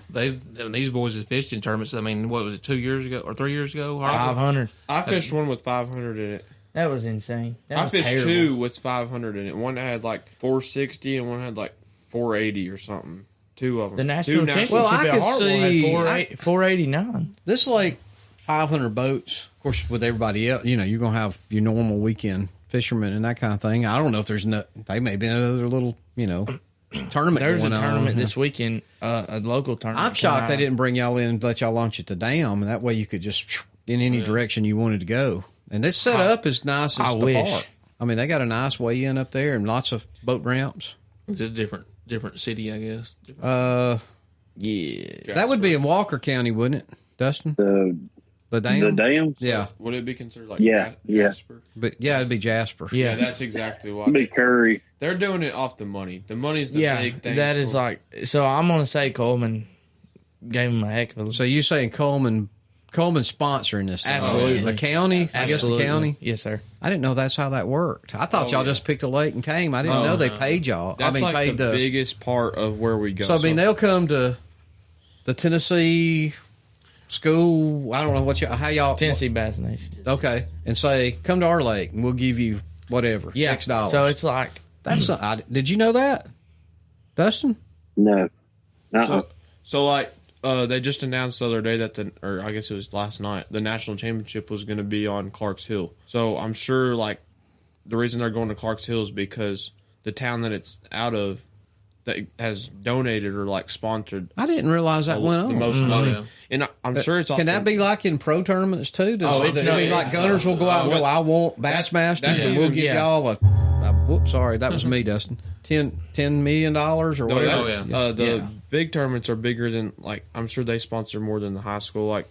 Speaker 3: These boys have fished in tournaments. I mean, what was it, 2 years ago or 3 years ago?
Speaker 5: 500.
Speaker 4: I fished one with 500 in it.
Speaker 5: That was insane. That
Speaker 4: I
Speaker 5: was
Speaker 4: fished
Speaker 5: terrible.
Speaker 4: 2 with 500 in it. One had like 460 and one had like 480 or something. 2 of them.
Speaker 5: The national championship
Speaker 1: Well, I
Speaker 5: at
Speaker 1: could
Speaker 5: Hartwell
Speaker 1: see-
Speaker 5: had 489.
Speaker 1: This like 500 boats. Of course, with everybody else, you're going to have your normal weekend fishermen and that kind of thing. I don't know if there's they may be another little, tournament.
Speaker 5: There's a
Speaker 1: going
Speaker 5: tournament
Speaker 1: on.
Speaker 5: this weekend, a local tournament.
Speaker 1: I'm shocked they didn't bring y'all in and let y'all launch at the dam, and that way you could just in any direction you wanted to go. And this set up as nice as
Speaker 5: I
Speaker 1: the
Speaker 5: wish.
Speaker 1: park. I mean, they got a nice way in up there and lots of boat ramps.
Speaker 3: It's a different city, I guess.
Speaker 5: Yeah.
Speaker 1: That would be in Walker County, wouldn't it, Dustin? The dam?
Speaker 2: The dams?
Speaker 1: Yeah.
Speaker 4: Would it be considered like
Speaker 2: Yeah,
Speaker 4: Jasper?
Speaker 1: But yeah, it'd be Jasper.
Speaker 4: Yeah,
Speaker 5: Yeah.
Speaker 4: that's exactly why.
Speaker 2: It'd be Curry.
Speaker 4: They're doing it off the money. The money's the
Speaker 5: Yeah,
Speaker 4: big thing.
Speaker 5: that is like, so I'm going to say Coleman gave him a heck of a
Speaker 1: So you saying Coleman sponsoring this thing?
Speaker 5: Absolutely.
Speaker 1: The county? I guess the
Speaker 5: Absolutely.
Speaker 1: county?
Speaker 5: Yes, sir.
Speaker 1: I didn't know that's how that worked. I thought y'all just picked a lake and came. I didn't know they paid y'all.
Speaker 4: That's like
Speaker 1: paid
Speaker 4: the biggest part of where we go.
Speaker 1: So, I mean, they'll come to the Tennessee school. I don't know how y'all.
Speaker 5: Tennessee Bass Nation.
Speaker 1: Okay. And say, come to our lake and we'll give you whatever.
Speaker 5: Yeah.
Speaker 1: X dollars.
Speaker 5: So it's like,
Speaker 1: did you know that, Dustin?
Speaker 2: No. Uh-uh.
Speaker 4: So like, they just announced the other day that or I guess it was last night, the national championship was going to be on Clark's Hill. So I'm sure like the reason they're going to Clark's Hill is because the town that it's out of that has donated or like sponsored
Speaker 1: I didn't realize that went
Speaker 4: the
Speaker 1: on.
Speaker 4: most money.
Speaker 3: Yeah.
Speaker 4: And I'm sure it's off
Speaker 1: Can that
Speaker 4: the-
Speaker 1: be like in pro tournaments too?
Speaker 5: it's
Speaker 1: I mean,
Speaker 5: not-
Speaker 1: like gunners will go out and go, I want Bassmaster,
Speaker 4: that's
Speaker 1: and we'll
Speaker 4: even-
Speaker 1: give
Speaker 5: yeah.
Speaker 1: y'all whoops, sorry, that was me, Dustin. $10 million or
Speaker 4: No,
Speaker 1: whatever.
Speaker 4: the big tournaments are bigger than like I'm sure they sponsor more than the high school. Like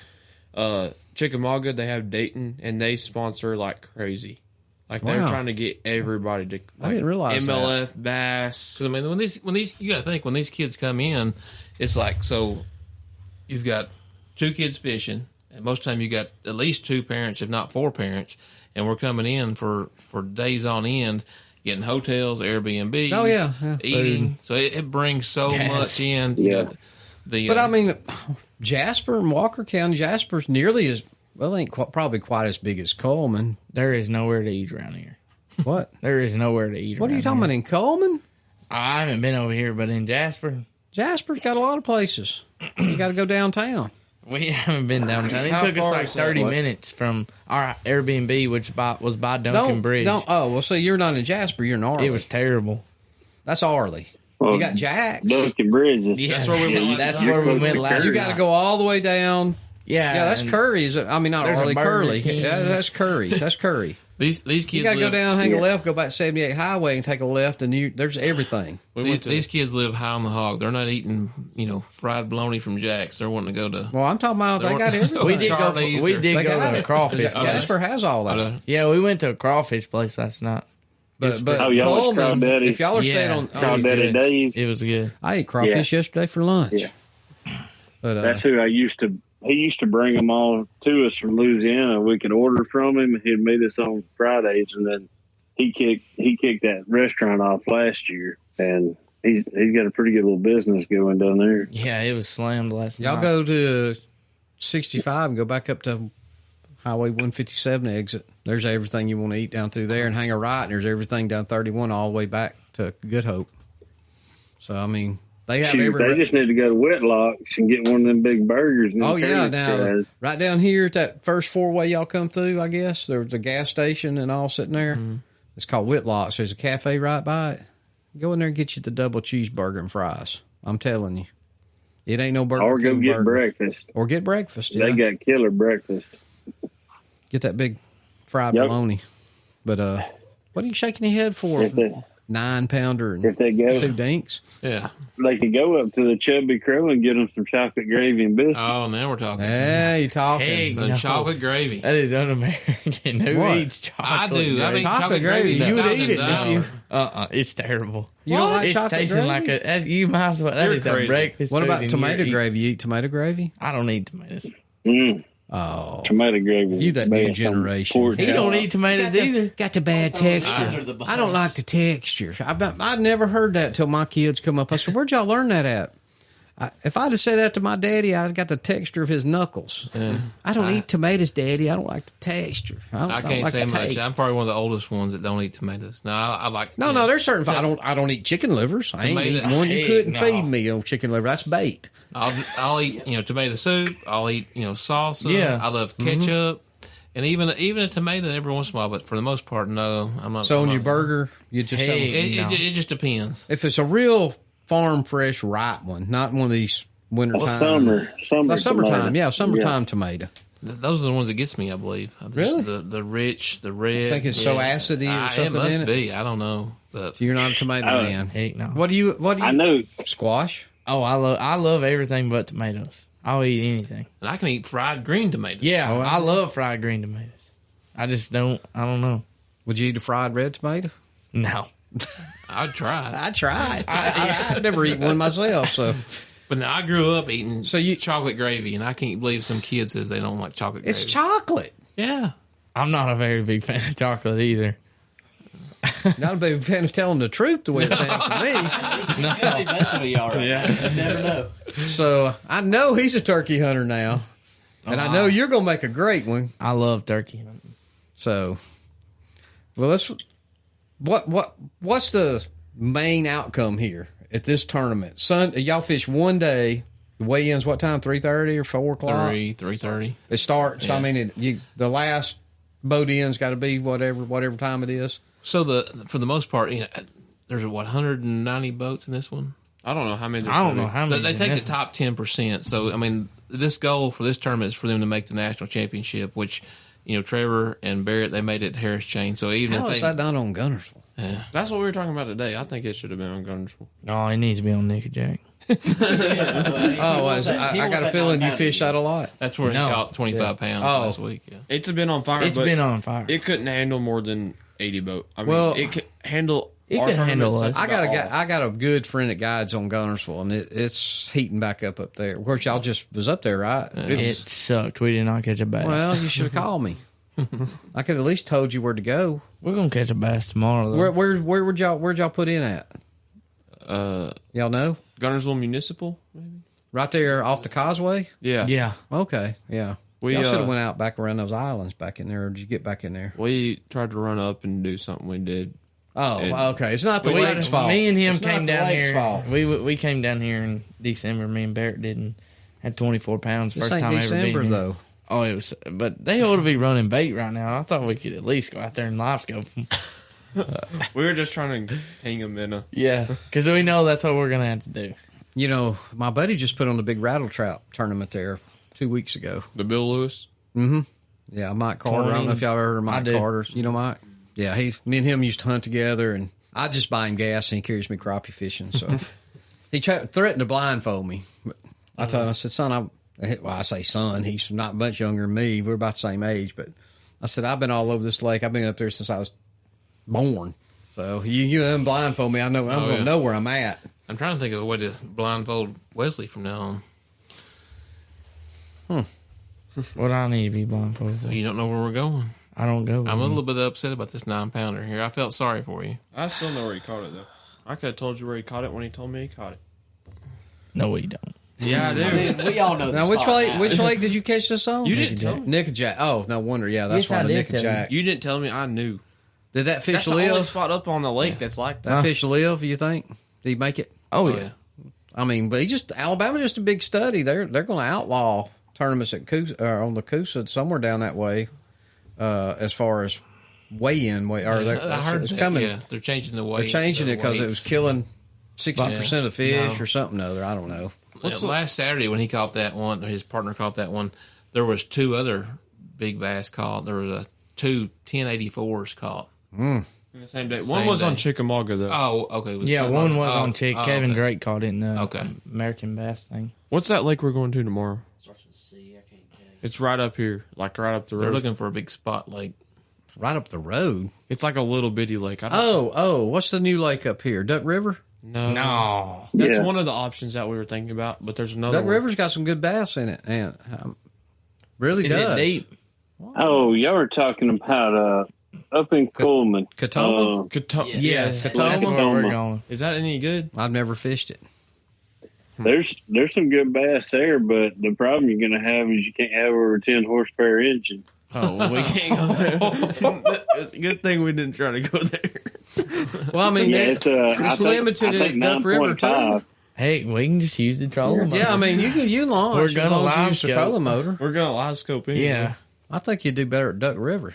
Speaker 4: Chickamauga, they have Dayton, and they sponsor like crazy. Like they're
Speaker 1: Wow.
Speaker 4: trying to get everybody to. Like,
Speaker 1: I didn't realize
Speaker 4: MLF Bass.
Speaker 3: Because I mean, when these you got to think when these kids come in, it's like so. You've got 2 kids fishing, and most of the time you got at least 2 parents, if not 4 parents, and we're coming in for days on end, getting hotels, Airbnb,
Speaker 1: Oh, yeah.
Speaker 3: eating. So it brings so
Speaker 5: Gas.
Speaker 3: much in.
Speaker 2: Yeah.
Speaker 1: But I mean, Jasper and Walker County, Jasper's nearly as well. Ain't probably quite as big as Coleman.
Speaker 5: there is nowhere to eat around here.
Speaker 1: What?
Speaker 5: There is nowhere to eat
Speaker 1: What are you
Speaker 5: around
Speaker 1: talking
Speaker 5: here.
Speaker 1: about in Coleman?
Speaker 5: I haven't been over here, but in Jasper,
Speaker 1: Jasper's got a lot of places. You got to go downtown.
Speaker 5: we haven't been downtown. It
Speaker 4: How
Speaker 5: took us
Speaker 4: far
Speaker 5: like
Speaker 4: is that?
Speaker 5: 30
Speaker 1: What?
Speaker 5: minutes from our Airbnb, which was by Duncan Bridge.
Speaker 1: Oh, well, see, you're not in Jasper. You're in Arley.
Speaker 5: It was terrible.
Speaker 1: That's Arley.
Speaker 2: Well,
Speaker 1: You got Jack's.
Speaker 2: Duncan Bridges.
Speaker 5: Yeah,
Speaker 3: That's where we went last
Speaker 5: That's
Speaker 3: night.
Speaker 5: where we went last.
Speaker 1: You got to go all the way down.
Speaker 5: Yeah,
Speaker 1: Yeah, that's
Speaker 5: and
Speaker 1: Curry. I mean, not
Speaker 5: there's a
Speaker 1: Arley,
Speaker 5: Burger
Speaker 1: Curly.
Speaker 5: King.
Speaker 1: Yeah, that's Curry. That's Curry.
Speaker 3: these kids
Speaker 1: You got to go
Speaker 3: live,
Speaker 1: down, hang a
Speaker 2: Yeah.
Speaker 1: left, go back 78 Highway, and take a left, and there's everything.
Speaker 3: These kids live high on the hog. They're not eating fried bologna from Jack's. They're wanting to go to.
Speaker 1: Well, I'm talking about they got everything.
Speaker 5: We did go.
Speaker 3: Charlie's
Speaker 5: We
Speaker 3: or-
Speaker 5: did
Speaker 1: They
Speaker 5: go
Speaker 1: got
Speaker 5: to a
Speaker 1: it.
Speaker 5: crawfish place.
Speaker 1: Jasper has all that.
Speaker 5: Yeah, we went to a crawfish place last night.
Speaker 1: But
Speaker 2: Oh, y'all went
Speaker 1: Coleman,
Speaker 2: Crawdaddy.
Speaker 1: if y'all are staying
Speaker 5: Yeah.
Speaker 1: on,
Speaker 2: Crawdaddy Dave.
Speaker 5: It was good.
Speaker 1: I ate crawfish yesterday for lunch.
Speaker 2: Yeah.
Speaker 1: But
Speaker 2: That's who I used to. He used to bring them all to us from Louisiana. We could order from him. He'd meet us on Fridays, and then he kicked that restaurant off last year, and he's got a pretty good little business going down there.
Speaker 5: Yeah, it was slammed last
Speaker 1: y'all
Speaker 5: night.
Speaker 1: go to 65 and go back up to Highway 157 exit. There's everything you want to eat down through there, and hang a right, and there's everything down 31 all the way back to Good Hope. So I mean, they have
Speaker 2: Shoot, they just need to go to Whitlock's and get one of them big burgers. And
Speaker 1: Oh yeah,
Speaker 2: curry
Speaker 1: now
Speaker 2: fries.
Speaker 1: right down here at that first 4-way y'all come through, I guess there was a gas station and all sitting there. It's called Whitlock's. There's a cafe right by it. Go in there and get you the double cheeseburger and fries. I'm telling you, it ain't no Burger
Speaker 2: Or go
Speaker 1: King
Speaker 2: get
Speaker 1: burger.
Speaker 2: breakfast.
Speaker 1: Or get breakfast. Yeah.
Speaker 2: They got killer breakfast.
Speaker 1: Get that big fried
Speaker 2: Yep.
Speaker 1: bologna. But what are you shaking your head for?
Speaker 2: If they,
Speaker 1: 9-pounder and
Speaker 2: if they go,
Speaker 1: 2 dinks.
Speaker 3: Yeah.
Speaker 2: they could go up to the Chubby Crow and get them some chocolate gravy and biscuits.
Speaker 3: Oh, now we're talking.
Speaker 1: Yeah, you talking?
Speaker 5: Hey,
Speaker 3: So
Speaker 5: no.
Speaker 3: chocolate gravy.
Speaker 5: That is un-American. Who
Speaker 1: What?
Speaker 5: eats chocolate?
Speaker 3: I do. I
Speaker 5: gravy?
Speaker 3: mean,
Speaker 1: Chocolate gravy. You would eat it if you.
Speaker 5: It's terrible.
Speaker 1: You don't like
Speaker 5: It's
Speaker 1: chocolate
Speaker 5: tasting
Speaker 1: gravy?
Speaker 5: like a. You might as well. That
Speaker 3: You're
Speaker 5: is a
Speaker 3: crazy.
Speaker 5: breakfast.
Speaker 1: What
Speaker 5: food
Speaker 1: about
Speaker 5: and
Speaker 1: tomato
Speaker 5: you're
Speaker 1: gravy? You eat tomato gravy?
Speaker 5: I don't eat tomatoes.
Speaker 1: Oh,
Speaker 2: Tomato gravy.
Speaker 1: You that new
Speaker 2: based on
Speaker 1: generation.
Speaker 2: pork
Speaker 5: He don't
Speaker 2: chop.
Speaker 5: eat tomatoes either.
Speaker 1: got the bad texture. I don't like the texture. I've never heard that till my kids come up. I said, "Where'd y'all learn that at?" If I'd have said that to my daddy, I'd got the texture of his knuckles. I don't eat tomatoes, Daddy. I don't like the texture.
Speaker 3: I can't
Speaker 1: like
Speaker 3: say
Speaker 1: the
Speaker 3: much.
Speaker 1: taste.
Speaker 3: I'm probably one of the oldest ones that don't eat tomatoes. No, I like.
Speaker 1: No, there's certain. I don't eat chicken livers. I ain't eating one. You couldn't feed me on chicken liver. That's bait.
Speaker 3: I'll eat tomato soup. I'll eat salsa.
Speaker 5: Yeah.
Speaker 3: I love ketchup, and even a tomato every once in a while. But for the most part, no. I'm not.
Speaker 1: So
Speaker 3: I'm
Speaker 1: on
Speaker 3: not,
Speaker 1: your burger, you just don't.
Speaker 3: it just depends.
Speaker 1: If it's a real farm fresh ripe one, not one of these wintertime. Summertime. Yeah, summertime tomato.
Speaker 3: Those are the ones that gets me, I believe.
Speaker 1: Really?
Speaker 3: The rich, the red.
Speaker 1: I think it's so acidy or something
Speaker 3: it must
Speaker 1: in it.
Speaker 3: be. I don't know. But
Speaker 1: So you're not a tomato man.
Speaker 5: Heck no.
Speaker 1: What do you?
Speaker 2: I know.
Speaker 1: Squash.
Speaker 5: Oh, I love everything but tomatoes. I'll eat anything.
Speaker 3: I can eat fried green tomatoes.
Speaker 5: Yeah,
Speaker 1: Oh,
Speaker 5: I love fried green tomatoes. I just don't. I don't know.
Speaker 1: Would you eat a fried red tomato?
Speaker 5: No.
Speaker 3: I'd try it.
Speaker 1: I tried. I've never eaten one myself. So,
Speaker 3: But now I grew up eating
Speaker 1: So you-
Speaker 3: chocolate gravy, and I can't believe some kid says they don't like chocolate gravy.
Speaker 1: it's chocolate.
Speaker 3: Yeah.
Speaker 5: I'm not a very big fan of chocolate either.
Speaker 1: Not a big fan of telling the truth the way it sounds to me.
Speaker 6: Hey, that's what you are. Yeah. You never know.
Speaker 1: So I know he's a turkey hunter now, and I know you're gonna make a great one.
Speaker 5: I love turkey hunting.
Speaker 1: So, well, what's the main outcome here at this tournament? Y'all fish one day. The weigh-in's what time? 3:30 or 4 o'clock?
Speaker 3: 3:30.
Speaker 1: It starts.
Speaker 3: Yeah.
Speaker 1: I mean, the last boat in's got to be whatever time it is.
Speaker 3: So for the most part, there's 190 boats in this one.
Speaker 4: I don't know how many.
Speaker 5: I don't know how many.
Speaker 3: They take the
Speaker 5: in
Speaker 3: top 10%. So I mean, this goal for this tournament is for them to make the national championship, which Trevor and Barrett, they made it Harris Chain. So even
Speaker 1: How
Speaker 3: if
Speaker 1: is
Speaker 3: they
Speaker 1: that not on Gunnersville?
Speaker 4: That's what we were talking about today. I think it should have been on Gunnersville.
Speaker 5: No, it needs to be on Nick and Jack.
Speaker 1: Oh, I got a feeling you fish that a lot.
Speaker 3: that's where
Speaker 5: No.
Speaker 3: he caught 25 pounds last week. Yeah.
Speaker 4: It's been on fire.
Speaker 5: It's
Speaker 4: but
Speaker 5: been on fire.
Speaker 4: It couldn't handle more than 80 boat. I mean,
Speaker 1: Well,
Speaker 4: it could handle.
Speaker 5: it
Speaker 4: our
Speaker 5: could handle
Speaker 4: tournaments,
Speaker 5: us.
Speaker 4: that's
Speaker 1: I got a good friend that guides on Gunnersville, and it's heating back up there. Of course, y'all just was up there, right?
Speaker 5: It sucked. We did not catch a bass.
Speaker 1: Well, you should have called me. I could at least told you where to go.
Speaker 5: We're gonna catch a bass tomorrow. Though.
Speaker 1: Where'd y'all put in at? Y'all know?
Speaker 4: Gunnersville Municipal, maybe?
Speaker 1: Right there off the causeway?
Speaker 4: Yeah.
Speaker 5: Yeah.
Speaker 1: Okay, yeah.
Speaker 4: We,
Speaker 1: Y'all should have went out back around those islands back in there. Or did you get back in there?
Speaker 4: We tried to run up and do something we did.
Speaker 1: Oh,
Speaker 4: And-
Speaker 1: okay. It's not the
Speaker 5: We-
Speaker 1: lake's fault.
Speaker 5: Me and him
Speaker 1: It's not
Speaker 5: came
Speaker 1: the
Speaker 5: down
Speaker 1: lake's
Speaker 5: here.
Speaker 1: fault.
Speaker 5: We came down here in December. Me and Barrett did and had 24 pounds.
Speaker 1: This
Speaker 5: First
Speaker 1: ain't
Speaker 5: time I ever
Speaker 1: December,
Speaker 5: been here.
Speaker 1: though.
Speaker 5: Oh, it was. But they ought to be running bait right now. I thought we could at least go out there and live scope them.
Speaker 4: We were just trying to hang them in a.
Speaker 5: Yeah, because we know that's what we're gonna have to do.
Speaker 1: My buddy just put on the big rattle trout tournament there 2 weeks ago.
Speaker 4: The Bill Lewis.
Speaker 1: Mm-hmm. Yeah, Mike Carter. I don't know if y'all ever heard of Mike
Speaker 5: I do.
Speaker 1: Carter. You know Mike? Yeah, me and him used to hunt together, and I just buy him gas, and he carries me crappie fishing. So he threatened to blindfold me. But I told him, I said, son, I say son, he's not much younger than me. We're about the same age, but I said, I've been all over this lake. I've been up there since I was born. So you unblindfold me, I'm going to know where I'm at.
Speaker 3: I'm trying to think of a way to blindfold Wesley from now on.
Speaker 5: What I need to be blindfolded.
Speaker 3: So you don't know where we're going.
Speaker 5: I don't go.
Speaker 3: I'm a little bit upset about this 9-pounder here. I felt sorry for you.
Speaker 4: I still know where he caught it, though. I could have told you where he caught it when he told me he caught it.
Speaker 5: No, we don't.
Speaker 4: Yeah, I do.
Speaker 6: I mean, we all know
Speaker 1: Now, which lake did you catch this on?
Speaker 4: You didn't tell me.
Speaker 1: Nick and Jack. Oh, no wonder. Yeah, that's
Speaker 5: Yes,
Speaker 1: why
Speaker 5: I
Speaker 1: the
Speaker 5: did
Speaker 1: Nick and
Speaker 5: tell you.
Speaker 1: Jack.
Speaker 4: You didn't tell me. I knew.
Speaker 1: Did that fish
Speaker 4: That's the only
Speaker 1: live?
Speaker 4: spot up on the lake that's like that.
Speaker 1: That fish live, you think? Did he make it?
Speaker 5: Oh,
Speaker 3: Oh,
Speaker 5: yeah.
Speaker 3: yeah.
Speaker 1: I mean, but Alabama's just a big study. They're going to outlaw tournaments at on the Coosa somewhere down that way, as far as weigh-in.
Speaker 3: I heard
Speaker 1: it's
Speaker 3: that,
Speaker 1: coming.
Speaker 3: Yeah, they're changing the weight.
Speaker 1: They're changing it because it was killing 60% of the fish
Speaker 3: No.
Speaker 1: or something or other. I don't know.
Speaker 3: Last Saturday when he caught that one, or his partner caught that one, there was 2 other big bass caught. There was two 1084s caught.
Speaker 4: In the same day. One
Speaker 3: Same
Speaker 4: was on
Speaker 3: day.
Speaker 4: Chickamauga, though.
Speaker 3: Oh, okay.
Speaker 5: Yeah, one was on Chick. Kevin
Speaker 3: okay.
Speaker 5: Drake caught it in the
Speaker 3: Okay.
Speaker 5: American Bass thing.
Speaker 4: What's that lake we're going to tomorrow?
Speaker 6: Starts with C. I can't tell you.
Speaker 4: It's right up here, like right up the
Speaker 3: They're
Speaker 4: road.
Speaker 3: looking for a big spot lake.
Speaker 1: Right up the road.
Speaker 4: It's like a little bitty lake. I don't,
Speaker 1: What's the new lake up here? Duck River?
Speaker 5: No.
Speaker 4: That's
Speaker 2: Yeah.
Speaker 4: one of the options that we were thinking about, but there's another
Speaker 1: Duck
Speaker 4: one.
Speaker 1: River's got some good bass in it, and really
Speaker 5: Is
Speaker 1: does.
Speaker 5: it deep?
Speaker 2: Oh, y'all were talking about up in Coleman.
Speaker 1: Katoma?
Speaker 4: Catoma.
Speaker 5: Yes.
Speaker 1: Katoma?
Speaker 5: That's where we're
Speaker 2: Katoma.
Speaker 5: going.
Speaker 4: Is that any good?
Speaker 1: I've never fished it.
Speaker 2: There's some good bass there, but the problem you're going to have is you can't have over 10 horsepower engine.
Speaker 4: Oh, well, we can't go there. Good thing we didn't try to go there.
Speaker 1: Well, I mean,
Speaker 2: Yeah,
Speaker 1: it's
Speaker 2: I think
Speaker 1: limited at Duck River, too.
Speaker 2: 9.5.
Speaker 5: Hey, we can just use the trolling motor.
Speaker 1: Yeah, I mean, you can launch.
Speaker 5: We're
Speaker 1: as
Speaker 5: gonna
Speaker 1: long as you
Speaker 5: live
Speaker 1: use the
Speaker 5: scope.
Speaker 1: trolling motor.
Speaker 4: We're going to live scope anyway.
Speaker 5: Yeah.
Speaker 1: I think you'd do better at Duck River.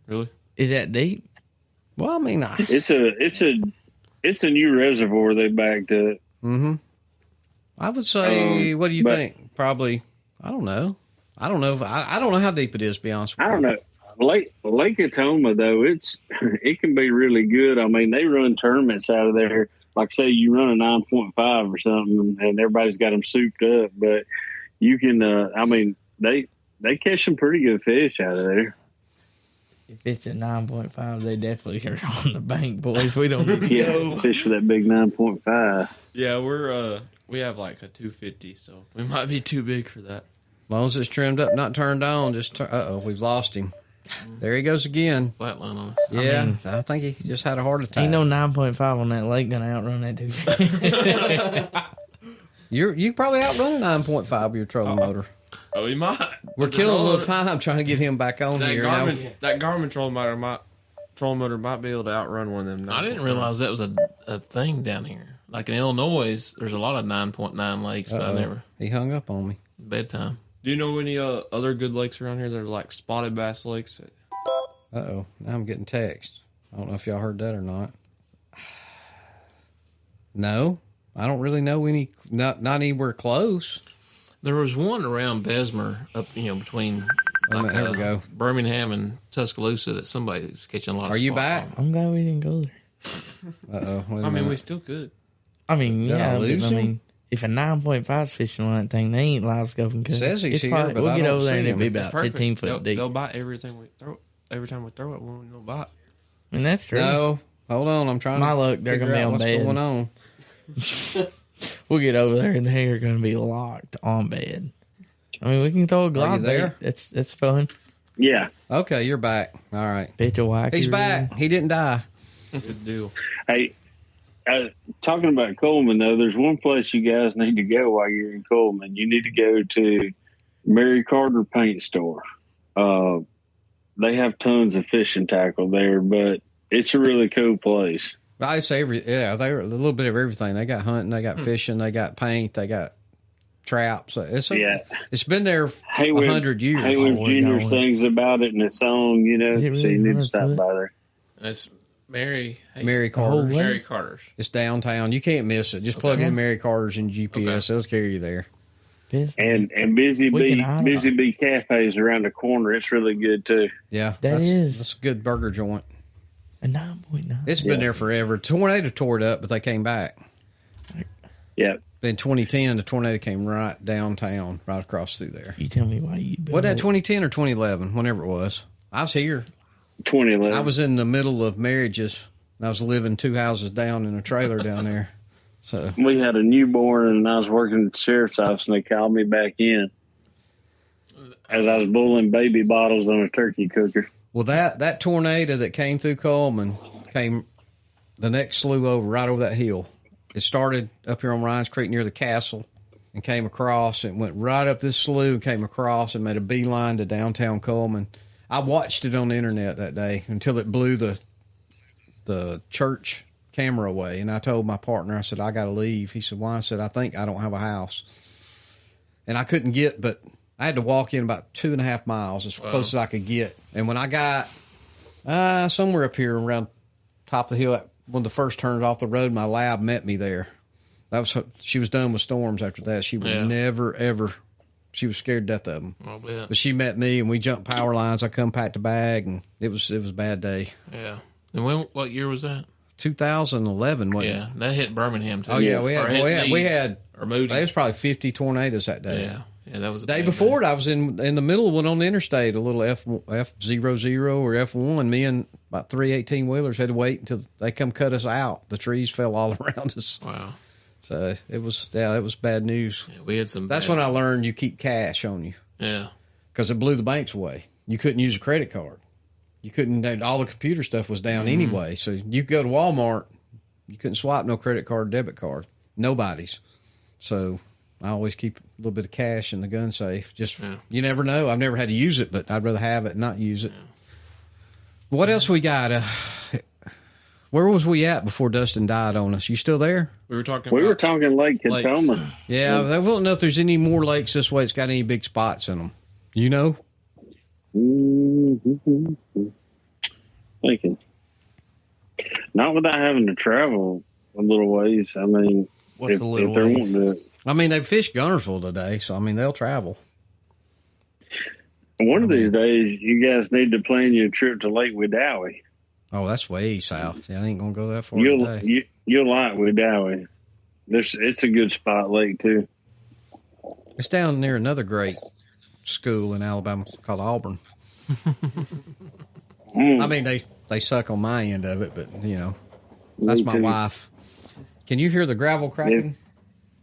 Speaker 4: Really?
Speaker 5: Is that deep?
Speaker 1: Well, I mean,
Speaker 2: It's a new reservoir they backed up.
Speaker 1: I would say, what do you think? Probably, I don't know. I don't know how deep it is, to be honest with you.
Speaker 2: I don't know. Lake Atoma though, it can be really good. I mean, they run tournaments out of there. Like say you run a 9.5 or something, and everybody's got them souped up. But you can, I mean, they catch some pretty good fish out of there.
Speaker 5: If it's a 9.5, they definitely are on the bank, boys. We don't need to
Speaker 2: Yeah,
Speaker 5: go.
Speaker 2: fish for that big 9.5.
Speaker 4: Yeah, we have like a 250, so we might be too big for that.
Speaker 1: As long as it's trimmed up, not turned on, we've lost him. There he goes again.
Speaker 3: Flatline on us.
Speaker 1: Yeah, I think he just had a heart attack.
Speaker 5: Ain't no 9.5 on that lake gonna outrun that 250.
Speaker 1: You probably outrun a 9.5 with your trolling motor.
Speaker 4: Oh, we might.
Speaker 1: We're killing a little time trying to get him back on
Speaker 4: That
Speaker 1: here.
Speaker 4: Garmin trolling motor might be able to outrun one of them.
Speaker 3: I didn't realize that was a thing down here. Like in Illinois, there's a lot of 9.9 lakes, but I never.
Speaker 1: He hung up on me.
Speaker 3: Bedtime.
Speaker 4: Do you know any other good lakes around here that are like spotted bass lakes?
Speaker 1: Now I'm getting text. I don't know if y'all heard that or not. No, I don't really know any. Not anywhere close.
Speaker 3: There was one around Bessemer, up between like,
Speaker 1: there we go.
Speaker 3: Birmingham and Tuscaloosa that somebody was catching a lot of.
Speaker 1: Are you
Speaker 3: spots
Speaker 1: back?
Speaker 3: on.
Speaker 5: I'm glad we didn't go there.
Speaker 4: I mean, we still could.
Speaker 5: I mean,
Speaker 1: Did I
Speaker 5: yeah,
Speaker 1: lose
Speaker 5: but, I
Speaker 1: him?
Speaker 5: mean, if a 9.5's fishing on that thing, they ain't live scoping. Cause
Speaker 1: Says he's
Speaker 5: it's
Speaker 1: here,
Speaker 5: probably-
Speaker 1: but
Speaker 5: we'll
Speaker 1: I
Speaker 5: get
Speaker 1: don't
Speaker 5: over there
Speaker 1: see
Speaker 5: and it'll
Speaker 1: him.
Speaker 5: be
Speaker 4: It's
Speaker 5: about
Speaker 4: perfect.
Speaker 5: 15 foot deep.
Speaker 4: They'll bite everything we throw. Every time we throw it, they'll bite.
Speaker 5: And that's true.
Speaker 1: No, hold on. I'm trying.
Speaker 5: My
Speaker 1: to
Speaker 5: luck, they're
Speaker 1: figure
Speaker 5: gonna be
Speaker 1: out
Speaker 5: on
Speaker 1: what's
Speaker 5: bed.
Speaker 1: going on.
Speaker 5: We'll get over there and they're going to be locked on bed. I mean, we can throw a glob
Speaker 1: there?
Speaker 5: bait. That's fun.
Speaker 2: Yeah.
Speaker 1: Okay, you're back. All right.
Speaker 5: Bitch a whack.
Speaker 1: He's back. He didn't die.
Speaker 4: Good deal.
Speaker 2: Hey, talking about Coleman though, there's one place you guys need to go while you're in Coleman. You need to go to Mary Carter Paint Store. They have tons of fishing tackle there, but it's a really cool place.
Speaker 1: I say they were a little bit of everything. They got hunting, they got fishing, they got paint, they got traps. It's been there 100 years.
Speaker 2: Hayward Jr. sings about it in its own,
Speaker 5: Is it
Speaker 2: so
Speaker 5: really
Speaker 2: you need to
Speaker 5: 100
Speaker 2: stop
Speaker 5: foot?
Speaker 2: by there.
Speaker 3: That's Mary
Speaker 1: Carter's.
Speaker 3: Mary Carter's.
Speaker 1: It's downtown. You can't miss it. Just plug in Mary Carter's in GPS. It'll carry you there.
Speaker 2: And Busy
Speaker 5: We
Speaker 2: Bee
Speaker 5: can
Speaker 2: Busy Bee Cafe is around the corner. It's really good too.
Speaker 1: Yeah,
Speaker 5: That's
Speaker 1: a good burger joint.
Speaker 5: a 9.9.
Speaker 1: It's been there forever. Tornado tore it up, but they came back.
Speaker 2: Yeah.
Speaker 1: In 2010, the tornado came right downtown, right across through there.
Speaker 5: You tell me why you.
Speaker 1: What that 2010 or 2011, whenever it was. I was here.
Speaker 2: 2011.
Speaker 1: I was in the middle of marriages. And I was living 2 houses down in a trailer down there. So
Speaker 2: we had a newborn, and I was working at the sheriff's office, and they called me back in as I was boiling baby bottles on a turkey cooker.
Speaker 1: well, that tornado that came through Coleman came the next slough right over that hill. It started up here on Ryan's Creek near the castle and came across and went right up this slough and came across and made a beeline to downtown Coleman. I watched it on the internet that day until it blew the church camera away. And I told my partner, I said, I got to leave. He said, why? I said, I think I don't have a house. And I couldn't but I had to walk in about 2.5 miles as close as I could get. And when I got somewhere up here around top of the hill, one of the first turns off the road, my lab met me there. She was done with storms after that. She would never, ever, she was scared to death of them.
Speaker 3: Oh, yeah.
Speaker 1: But she met me and we jumped power lines. I come packed a bag and it was a bad day.
Speaker 3: Yeah. And what year was that?
Speaker 1: 2011, wasn't it?
Speaker 3: Yeah, that hit Birmingham too.
Speaker 1: Oh yeah, we had
Speaker 3: or Moody.
Speaker 1: There was probably 50 tornadoes that day.
Speaker 3: Yeah, that was
Speaker 1: The day before it. I was in the middle of one on the interstate, a little F00 or F1. Me and about 3 18-wheelers had to wait until they come cut us out. The trees fell all around us.
Speaker 3: Wow.
Speaker 1: So it was bad news.
Speaker 3: Yeah, we had some.
Speaker 1: That's when I learned you keep cash on you.
Speaker 3: Yeah.
Speaker 1: Because it blew the banks away. You couldn't use a credit card. You couldn't. All the computer stuff was down anyway. So you could go to Walmart. You couldn't swipe no credit card, debit card. Nobody's. So I always keep a little bit of cash in the gun safe. Just you never know. I've never had to use it, but I'd rather have it and not use it. What else we got? Where was we at before Dustin died on us? You still there?
Speaker 3: We were talking
Speaker 2: Lake Catoma.
Speaker 1: Yeah, I don't know if there's any more lakes this way. It's got any big spots in them. You know?
Speaker 2: Thinking. Not without having to travel a little ways. I mean,
Speaker 5: What's a little ways?
Speaker 1: I mean, they fished Gunnersville today, so I mean, they'll travel.
Speaker 2: One of these days, you guys need to plan your trip to Lake Wedowee.
Speaker 1: Oh, that's way south. Yeah, I ain't gonna go that far today.
Speaker 2: You'll like Wedowee. It's a good spot lake too.
Speaker 1: It's down near another great school in Alabama called Auburn. I mean, they suck on my end of it, but that's my wife. Can you hear the gravel cracking?
Speaker 2: Yeah.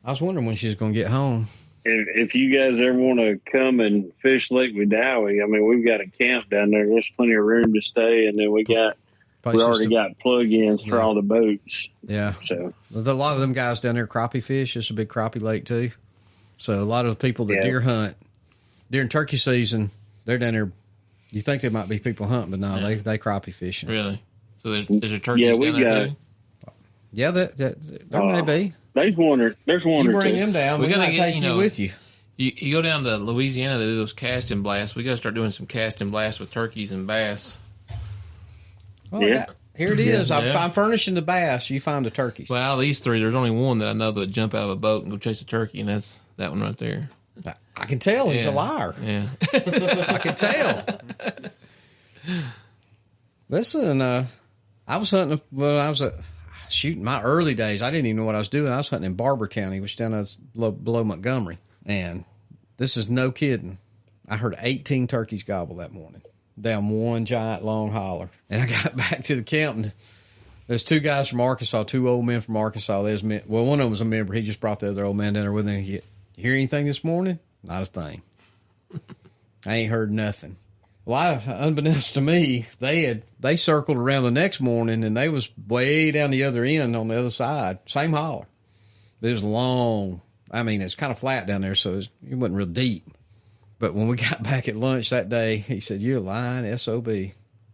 Speaker 1: I was wondering when she was going to get home.
Speaker 2: If you guys ever want to come and fish Lake Wedowee, I mean, we've got a camp down there. There's plenty of room to stay, and then we already got plug-ins for all the boats.
Speaker 1: Yeah.
Speaker 2: So
Speaker 1: a lot of them guys down there crappie fish. It's a big crappie lake too. So a lot of the people that deer hunt during turkey season, they're down there. You think they might be people hunting, but no, they crappie fishing.
Speaker 3: Really? So there's a turkey down there too?
Speaker 1: Yeah, there may be.
Speaker 2: There's one or
Speaker 1: you bring
Speaker 2: two.
Speaker 1: them down. We gotta take you with you.
Speaker 3: You go down to Louisiana, they do those casting blasts. We got to start doing some casting blasts with turkeys and bass.
Speaker 1: Well, here it is. I'm furnishing the bass. You find the turkeys.
Speaker 3: Well, out of these three, there's only one that I know that would jump out of a boat and go chase a turkey, and that's that one right there.
Speaker 1: I can tell he's a liar.
Speaker 3: Yeah.
Speaker 1: I can tell. Listen, I was hunting when I was shooting my early days. I didn't even know what I was doing. I was hunting in Barber County, which is down below Montgomery. And this is no kidding. I heard 18 turkeys gobble that morning down one giant long holler. And I got back to the camp, and there's two guys from Arkansas, two old men from Arkansas. One of them was a member. He just brought the other old man down there with him. You hear anything this morning? Not a thing. I ain't heard nothing. Well, unbeknownst to me, they circled around the next morning, and they was way down the other end on the other side. Same holler. But it was long. I mean, it's kind of flat down there, so it wasn't real deep. But when we got back at lunch that day, he said, "You're lying, SOB." I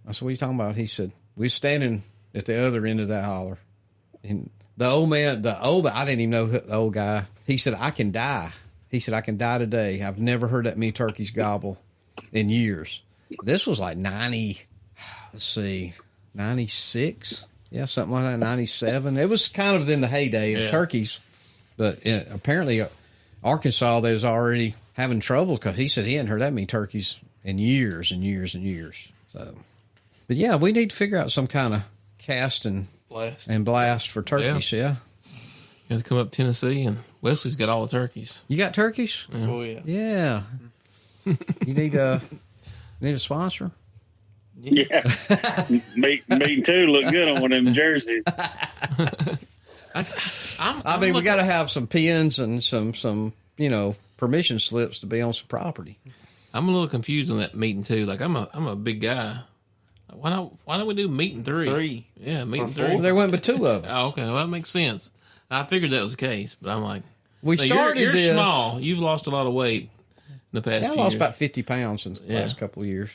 Speaker 1: said, "What are you talking about?" He said, "We was standing at the other end of that holler." And the old man, I didn't even know the old guy. He said, "I can die." He said, "I can die today. I've never heard that many turkeys gobble in years." This was like 96? Yeah, something like that, 97. It was kind of in the heyday of turkeys. But apparently Arkansas, they was already having trouble because he said he hadn't heard that many turkeys in years and years and years. So, but yeah, we need to figure out some kind of cast and blast for turkeys, yeah.
Speaker 3: You have to come up Tennessee, and Wesley's got all the turkeys.
Speaker 1: You got turkeys?
Speaker 3: Yeah.
Speaker 5: Oh, yeah.
Speaker 1: Yeah. You need a sponsor?
Speaker 2: Yeah. me too. Look good on one of them jerseys.
Speaker 1: We got to have some pins and some permission slips to be on some property.
Speaker 3: I'm a little confused on that meeting too. Like I'm a big guy. Why don't we do meeting three? Yeah, meeting three.
Speaker 1: Well, there went but two of us.
Speaker 3: Oh, okay. Well, that makes sense. I figured that was the case, but I'm like,
Speaker 1: you're
Speaker 3: this small. You've lost a lot of weight in the past few years.
Speaker 1: I lost about 50 pounds in the last couple of years.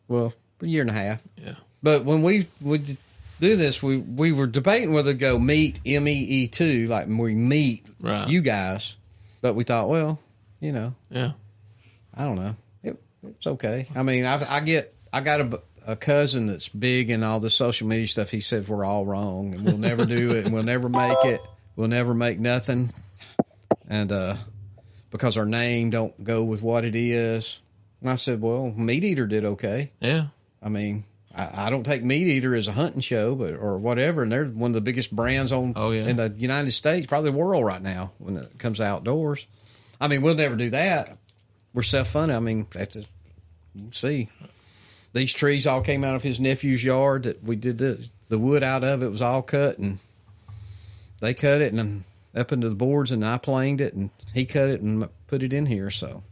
Speaker 1: Well, a year and a half.
Speaker 3: Yeah.
Speaker 1: But when we would do this, we were debating whether to go meet, MEE2, like we meet you guys. But we thought, well,
Speaker 3: Yeah.
Speaker 1: I don't know. It's okay. I mean, I got a cousin that's big in all the social media stuff. He said we're all wrong and we'll never do it and we'll never make it. We'll never make nothing. And because our name don't go with what it is. And I said, well, Meat Eater did okay.
Speaker 3: Yeah.
Speaker 1: I mean, I don't take Meat Eater as a hunting show, or whatever. And they're one of the biggest brands in the United States, probably the world right now when it comes to outdoors. I mean, we'll never do that. We're self-funded. I mean, see. These trees all came out of his nephew's yard that we did the wood out of. It was all cut, and they cut it and up into the boards, and I planed it, and he cut it and put it in here. So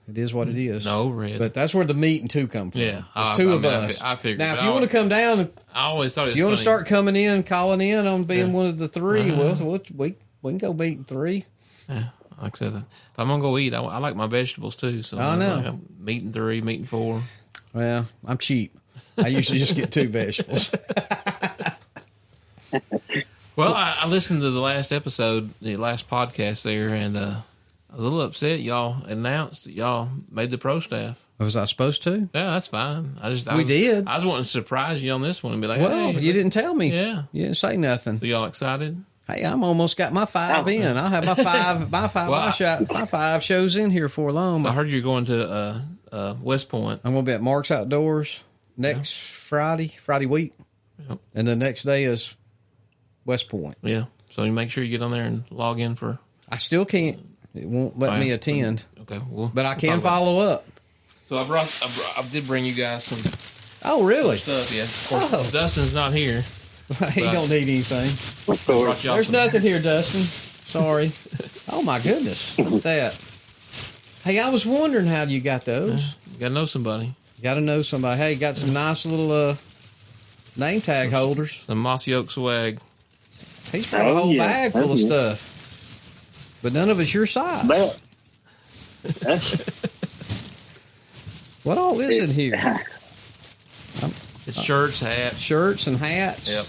Speaker 1: it is what it is.
Speaker 3: No, red.
Speaker 1: But that's where the meat and two come from.
Speaker 3: Yeah,
Speaker 1: it's two of us.
Speaker 3: I figured.
Speaker 1: Now, if you want to come down,
Speaker 3: I always thought it was
Speaker 1: you want to start coming in, calling in on being one of the three. Well, We can go meat 3.
Speaker 3: Yeah, like I said, if I'm gonna go eat, I like my vegetables too. So
Speaker 1: I know.
Speaker 3: Like meat in 3, meat in 4.
Speaker 1: Well, I'm cheap. I usually just get 2 vegetables.
Speaker 3: Well, I listened to the last episode, the last podcast there, and I was a little upset. Y'all announced that y'all made the pro staff.
Speaker 1: Was I supposed to?
Speaker 3: Yeah, that's fine.
Speaker 1: We did.
Speaker 3: I was wanting to surprise you on this one and be like,
Speaker 1: Well,
Speaker 3: hey,
Speaker 1: you didn't tell me.
Speaker 3: Yeah.
Speaker 1: You didn't say nothing.
Speaker 3: So y'all excited?
Speaker 1: Hey, I'm almost got my 5 in. I'll have my 5 shows in here for long.
Speaker 3: I heard you're going to West Point.
Speaker 1: I'm going to be at Mark's Outdoors next Friday week.
Speaker 3: Yep.
Speaker 1: And the next day is West Point.
Speaker 3: Yeah. So you make sure you get on there and log in for.
Speaker 1: I still can't. It won't let me attend.
Speaker 3: Okay. Well,
Speaker 1: but I can follow up.
Speaker 3: So I did bring you guys some.
Speaker 1: Oh, really?
Speaker 3: Stuff, yeah. Of course, Dustin's not here.
Speaker 1: He don't need anything. There's nothing here, Dustin. Sorry. Oh, my goodness. Look at that. Hey, I was wondering how you got those.
Speaker 3: You got to know somebody.
Speaker 1: Got to know somebody. Hey, got some nice little name tag holders.
Speaker 3: Some Mossy Oak swag.
Speaker 1: He's got a whole bag full of stuff. But none of it's your size. What all is in here?
Speaker 3: It's shirts, hats.
Speaker 1: Shirts and hats.
Speaker 3: Yep.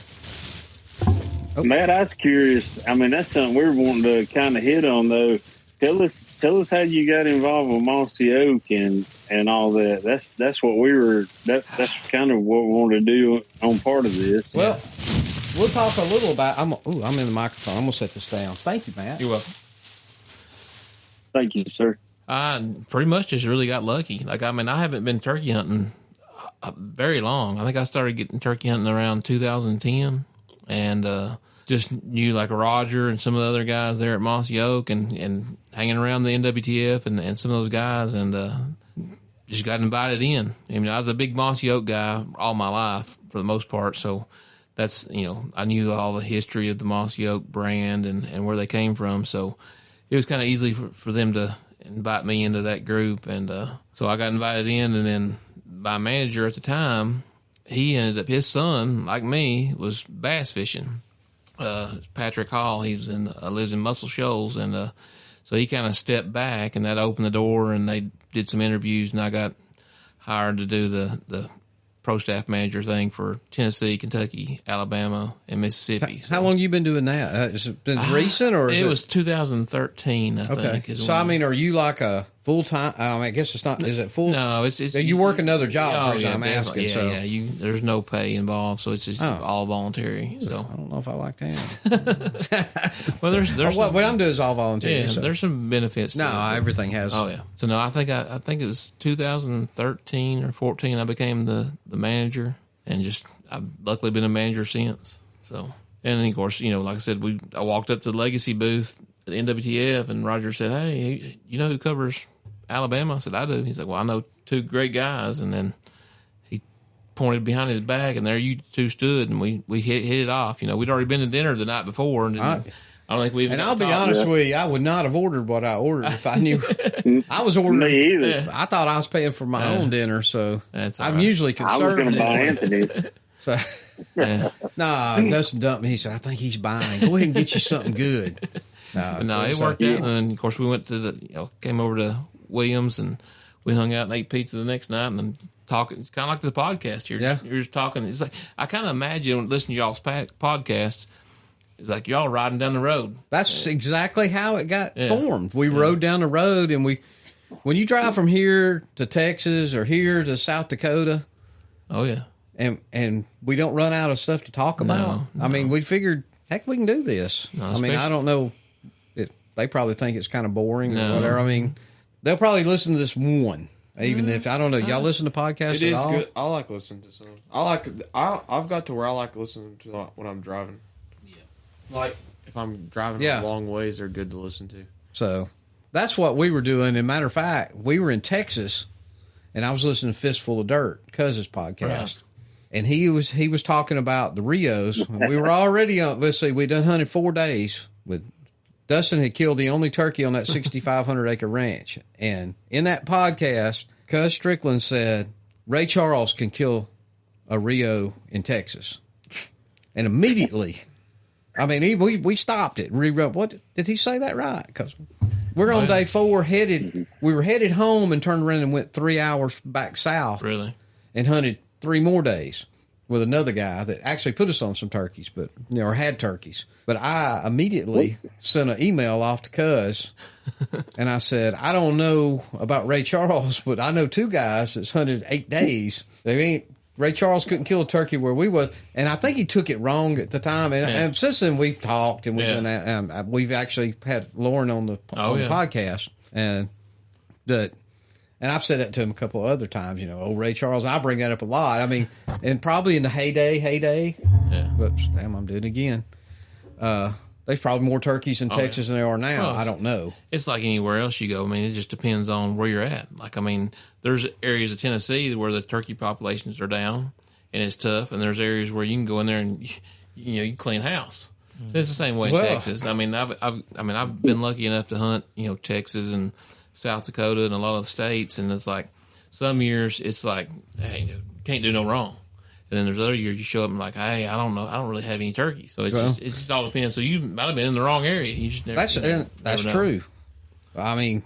Speaker 2: Oh. Matt, I was curious. I mean, that's something we're wanting to kind of hit on, though. Tell us how you got involved with Mossy Oak and all that. That's what we were. That's kind of what we wanted to do on part of this.
Speaker 1: Well, we'll talk a little about. I'm in the microphone. I'm gonna set this down. Thank you, Matt.
Speaker 3: You're welcome.
Speaker 2: Thank you, sir.
Speaker 3: I pretty much just really got lucky. Like, I mean, I haven't been turkey hunting very long. I think I started getting turkey hunting around 2010, and just knew like Roger and some of the other guys there at Mossy Oak, and hanging around the NWTF and some of those guys, and just got invited in. I mean, I was a big Mossy Oak guy all my life for the most part, so that's, I knew all the history of the Mossy Oak brand and where they came from, so it was kind of easy for them to invite me into that group, and so I got invited in, and then my manager at the time, he ended up, his son, like me, was bass fishing. Patrick Hall, he's lives in Muscle Shoals, and so he kind of stepped back, and that opened the door, and they did some interviews, and I got hired to do the pro staff manager thing for Tennessee, Kentucky, Alabama, and Mississippi. So,
Speaker 1: how long you been doing that? Has it been recent, or
Speaker 3: it was 2013? I think.
Speaker 1: So I mean, are you like a full time? I guess it's not. Is it full?
Speaker 3: No, it's
Speaker 1: you work another job. I'm
Speaker 3: asking.
Speaker 1: Yeah,
Speaker 3: so there's no pay involved, so it's just all voluntary. So
Speaker 1: I don't know if I like that.
Speaker 3: Well, there's
Speaker 1: what I'm doing is all voluntary.
Speaker 3: Yeah,
Speaker 1: so.
Speaker 3: There's some benefits.
Speaker 1: No, everything has.
Speaker 3: Oh yeah. So no, I think it was 2013 or 14. I became the manager, and just I've luckily been a manager since. So, and then of course, like I said, I walked up to the Legacy booth at the NWTF, and Roger said, "Hey, you know who covers Alabama?" I said, "I do." He's like, "Well, I know 2 great guys," and then he pointed behind his back, and there you 2 stood, and we hit it off. We'd already been to dinner the night before, and I don't think we even.
Speaker 1: And I'll be honest with you, I would not have ordered what I ordered if I knew. I was ordering.
Speaker 2: Me either.
Speaker 1: Yeah. I thought I was paying for my own dinner, so I'm usually conservative.
Speaker 2: I was going to buy Anthony's.
Speaker 1: So, Dustin dumped me. He said, "I think he's buying. Go ahead and get you something good."
Speaker 3: No, it worked out. And of course, we went to came over to Williams, and we hung out and ate pizza the next night, and then talking. It's kind of like the podcast here.
Speaker 1: Yeah.
Speaker 3: You're just talking. It's like, I kind of imagine listening to y'all's podcasts. It's like y'all riding down the road.
Speaker 1: That's exactly how it got formed. We rode down the road, and when you drive from here to Texas or here to South Dakota.
Speaker 3: Oh yeah.
Speaker 1: And we don't run out of stuff to talk about. No. I mean, we figured, heck, we can do this. No, I mean, I don't know. They probably think it's kind of boring or whatever. I mean, they'll probably listen to this one, even if, I don't know, y'all listen to podcasts at all?
Speaker 4: It is good. I like listening to some. I've got to where I like listening to when I'm driving. Yeah. Like, if I'm driving a long ways, they're good to listen to.
Speaker 1: So, that's what we were doing. And matter of fact, we were in Texas, and I was listening to Fistful of Dirt, Cuz's podcast. Right. And he was talking about the Rios. We were already on, let's see, we done hunted 4 days with Dustin had killed the only turkey on that 6,500 acre ranch. And in that podcast, Cuz Strickland said, Ray Charles can kill a Rio in Texas. And immediately I mean, we stopped it, rewrote. What did he say that right? Because we're on day 4 we were headed home and turned around and went 3 hours back south.
Speaker 3: Really?
Speaker 1: And hunted 3 more days with another guy that actually put us on some turkeys, but or had turkeys. But I immediately sent an email off to Cuz, and I said, I don't know about Ray Charles, but I know 2 guys that's hunted 8 days. Ray Charles couldn't kill a turkey where we was, and I think he took it wrong at the time. And since then, we've talked, and we've done that. We've actually had Lauren on the podcast, and I've said that to him a couple of other times. Old Ray Charles. I bring that up a lot. I mean, and probably in the heyday. Yeah. But damn, I'm doing it again. There's probably more turkeys in Texas than there are now. Well, I don't know.
Speaker 3: It's like anywhere else you go. I mean, it just depends on where you're at. Like, I mean, there's areas of Tennessee where the turkey populations are down and it's tough, and there's areas where you can go in there and you clean house. So it's the same way in Texas. I mean, I've been lucky enough to hunt Texas and South Dakota and a lot of the states, and it's like some years it's like, hey, can't do no wrong. And then there's other years you show up and like, hey, I don't know, I don't really have any turkeys. So it just all depends. So you might have been in the wrong area. You just never. That's
Speaker 1: true. I mean,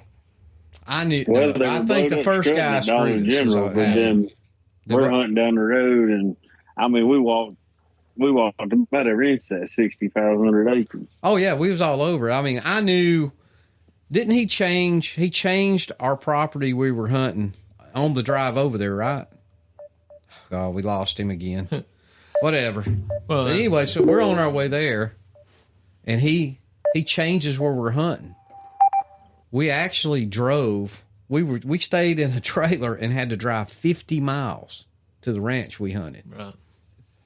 Speaker 1: I knew. I think the first guy screwed us.
Speaker 2: But then we're hunting down the road, and I mean, we walked about every inch of that 6,500 acres.
Speaker 1: Oh yeah, we was all over. I mean, I knew. Didn't he change? He changed our property we were hunting on the drive over there, right? God, we lost him again. Whatever. Well, anyway, so we're on our way there, and he changes where we're hunting. We actually drove. We stayed in a trailer and had to drive 50 miles to the ranch we hunted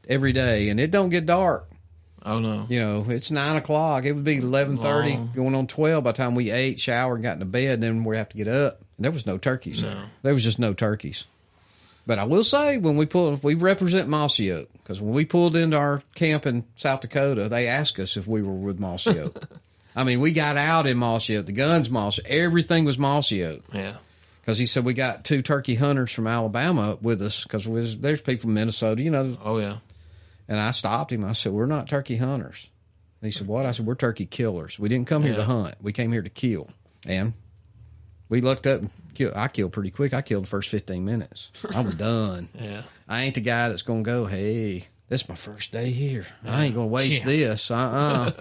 Speaker 1: every day, and it don't get dark.
Speaker 3: Oh no!
Speaker 1: It's 9 o'clock. It would be 11:30, going on 12 by the time we ate, showered, got into bed. Then we have to get up. And there was no turkeys. No. There was just no turkeys. But I will say, when we represent Mossy Oak, because when we pulled into our camp in South Dakota, they asked us if we were with Mossy Oak. I mean, we got out in Mossy Oak. The guns Mossy, everything was Mossy Oak.
Speaker 3: Yeah.
Speaker 1: Because he said we got 2 turkey hunters from Alabama with us, because there's people from Minnesota,
Speaker 3: Oh yeah.
Speaker 1: And I stopped him. I said, we're not turkey hunters. And he said, what? I said, we're turkey killers. We didn't come here to hunt. We came here to kill. And we looked up and I killed pretty quick. I killed the first 15 minutes. I was done.
Speaker 3: Yeah.
Speaker 1: I ain't the guy that's going to go, hey, this is my first day here. I ain't going to waste this. I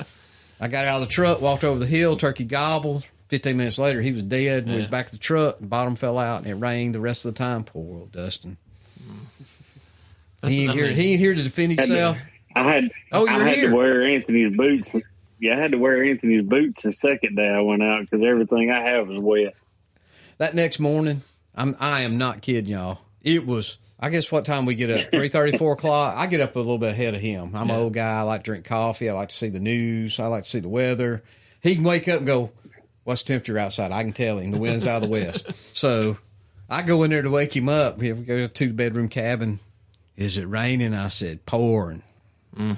Speaker 1: got out of the truck, walked over the hill, turkey gobbled. 15 minutes later, he was dead. We was back at the truck. Bottom fell out, and it rained the rest of the time. Poor old Dustin. He ain't here to defend himself.
Speaker 2: I had to wear Anthony's boots. Yeah, I had to wear Anthony's boots the second day I went out because everything I have was wet.
Speaker 1: That next morning, I am not kidding y'all. It was, I guess, what time we get up? 3:30, 4 o'clock. I get up a little bit ahead of him. I'm an old guy. I like to drink coffee. I like to see the news. I like to see the weather. He can wake up and go, what's the temperature outside? I can tell him. The wind's out of the west. So I go in there to wake him up. We go to a 2-bedroom cabin. Is it raining? I said, pouring. I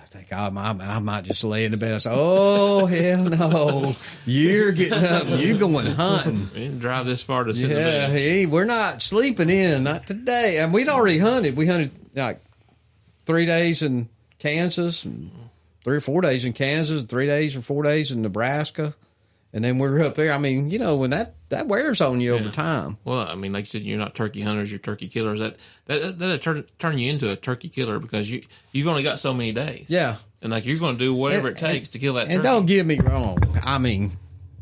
Speaker 1: think I might just lay in the bed. I said, oh, hell no. You're getting up and you're going hunting.
Speaker 3: We didn't drive this far to sit in the bed.
Speaker 1: Hey, we're not sleeping in. Not today. And we'd already hunted. We hunted like 3 days in Kansas, and 3 or 4 days in Kansas, 3 days or 4 days in Nebraska. And then we're up there. I mean, when that wears on you over time.
Speaker 3: Well, I mean, like you said, you're not turkey hunters, you're turkey killers. That'll turn you into a turkey killer because you've only got so many days.
Speaker 1: Yeah.
Speaker 3: And like you're going to do whatever it takes to kill that turkey.
Speaker 1: And don't get me wrong. I mean,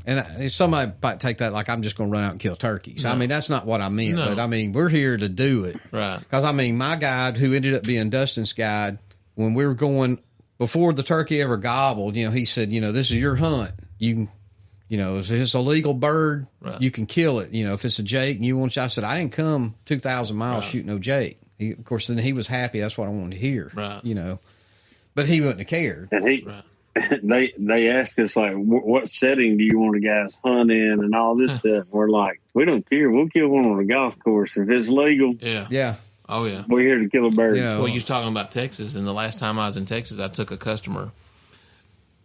Speaker 1: and somebody might take that like I'm just going to run out and kill turkeys. No. I mean, that's not what I meant. No. But I mean, we're here to do it.
Speaker 3: Right.
Speaker 1: Because I mean, my guide, who ended up being Dustin's guide, when we were going, before the turkey ever gobbled, he said, this is your hunt. You can, if it's a legal bird, you can kill it. If it's a jake and you want, I said, I didn't come 2,000 miles shooting no jake. Of course, then he was happy. That's what I wanted to hear.
Speaker 3: Right.
Speaker 1: But he wouldn't have cared.
Speaker 2: And they asked us like, what setting do you want the guys hunt in and all this stuff. We're like, we don't care. We'll kill one on a golf course if it's legal.
Speaker 3: Yeah.
Speaker 1: Yeah.
Speaker 3: Oh yeah.
Speaker 2: We're here to kill a bird.
Speaker 3: Well, you was talking about Texas, and the last time I was in Texas, I took a customer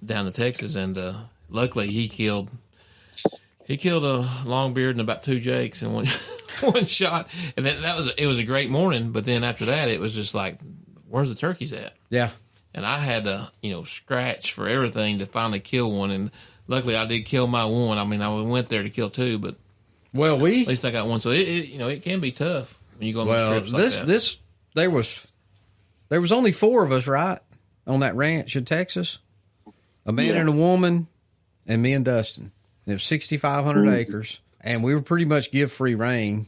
Speaker 3: down to Texas, and luckily he killed a longbeard and about 2 jakes in one shot, and it was a great morning. But then after that, it was just like, where's the turkeys at?
Speaker 1: Yeah.
Speaker 3: and I had to, scratch for everything to finally kill one. And luckily, I did kill my one. I mean, I went there to kill two, but
Speaker 1: Well,
Speaker 3: at least I got one. So it can be tough when you go on those trips like that.
Speaker 1: There was only 4 of us, right, on that ranch in Texas. A man and a woman, and me and Dustin. And it was 6,500 acres, and we were pretty much give free reign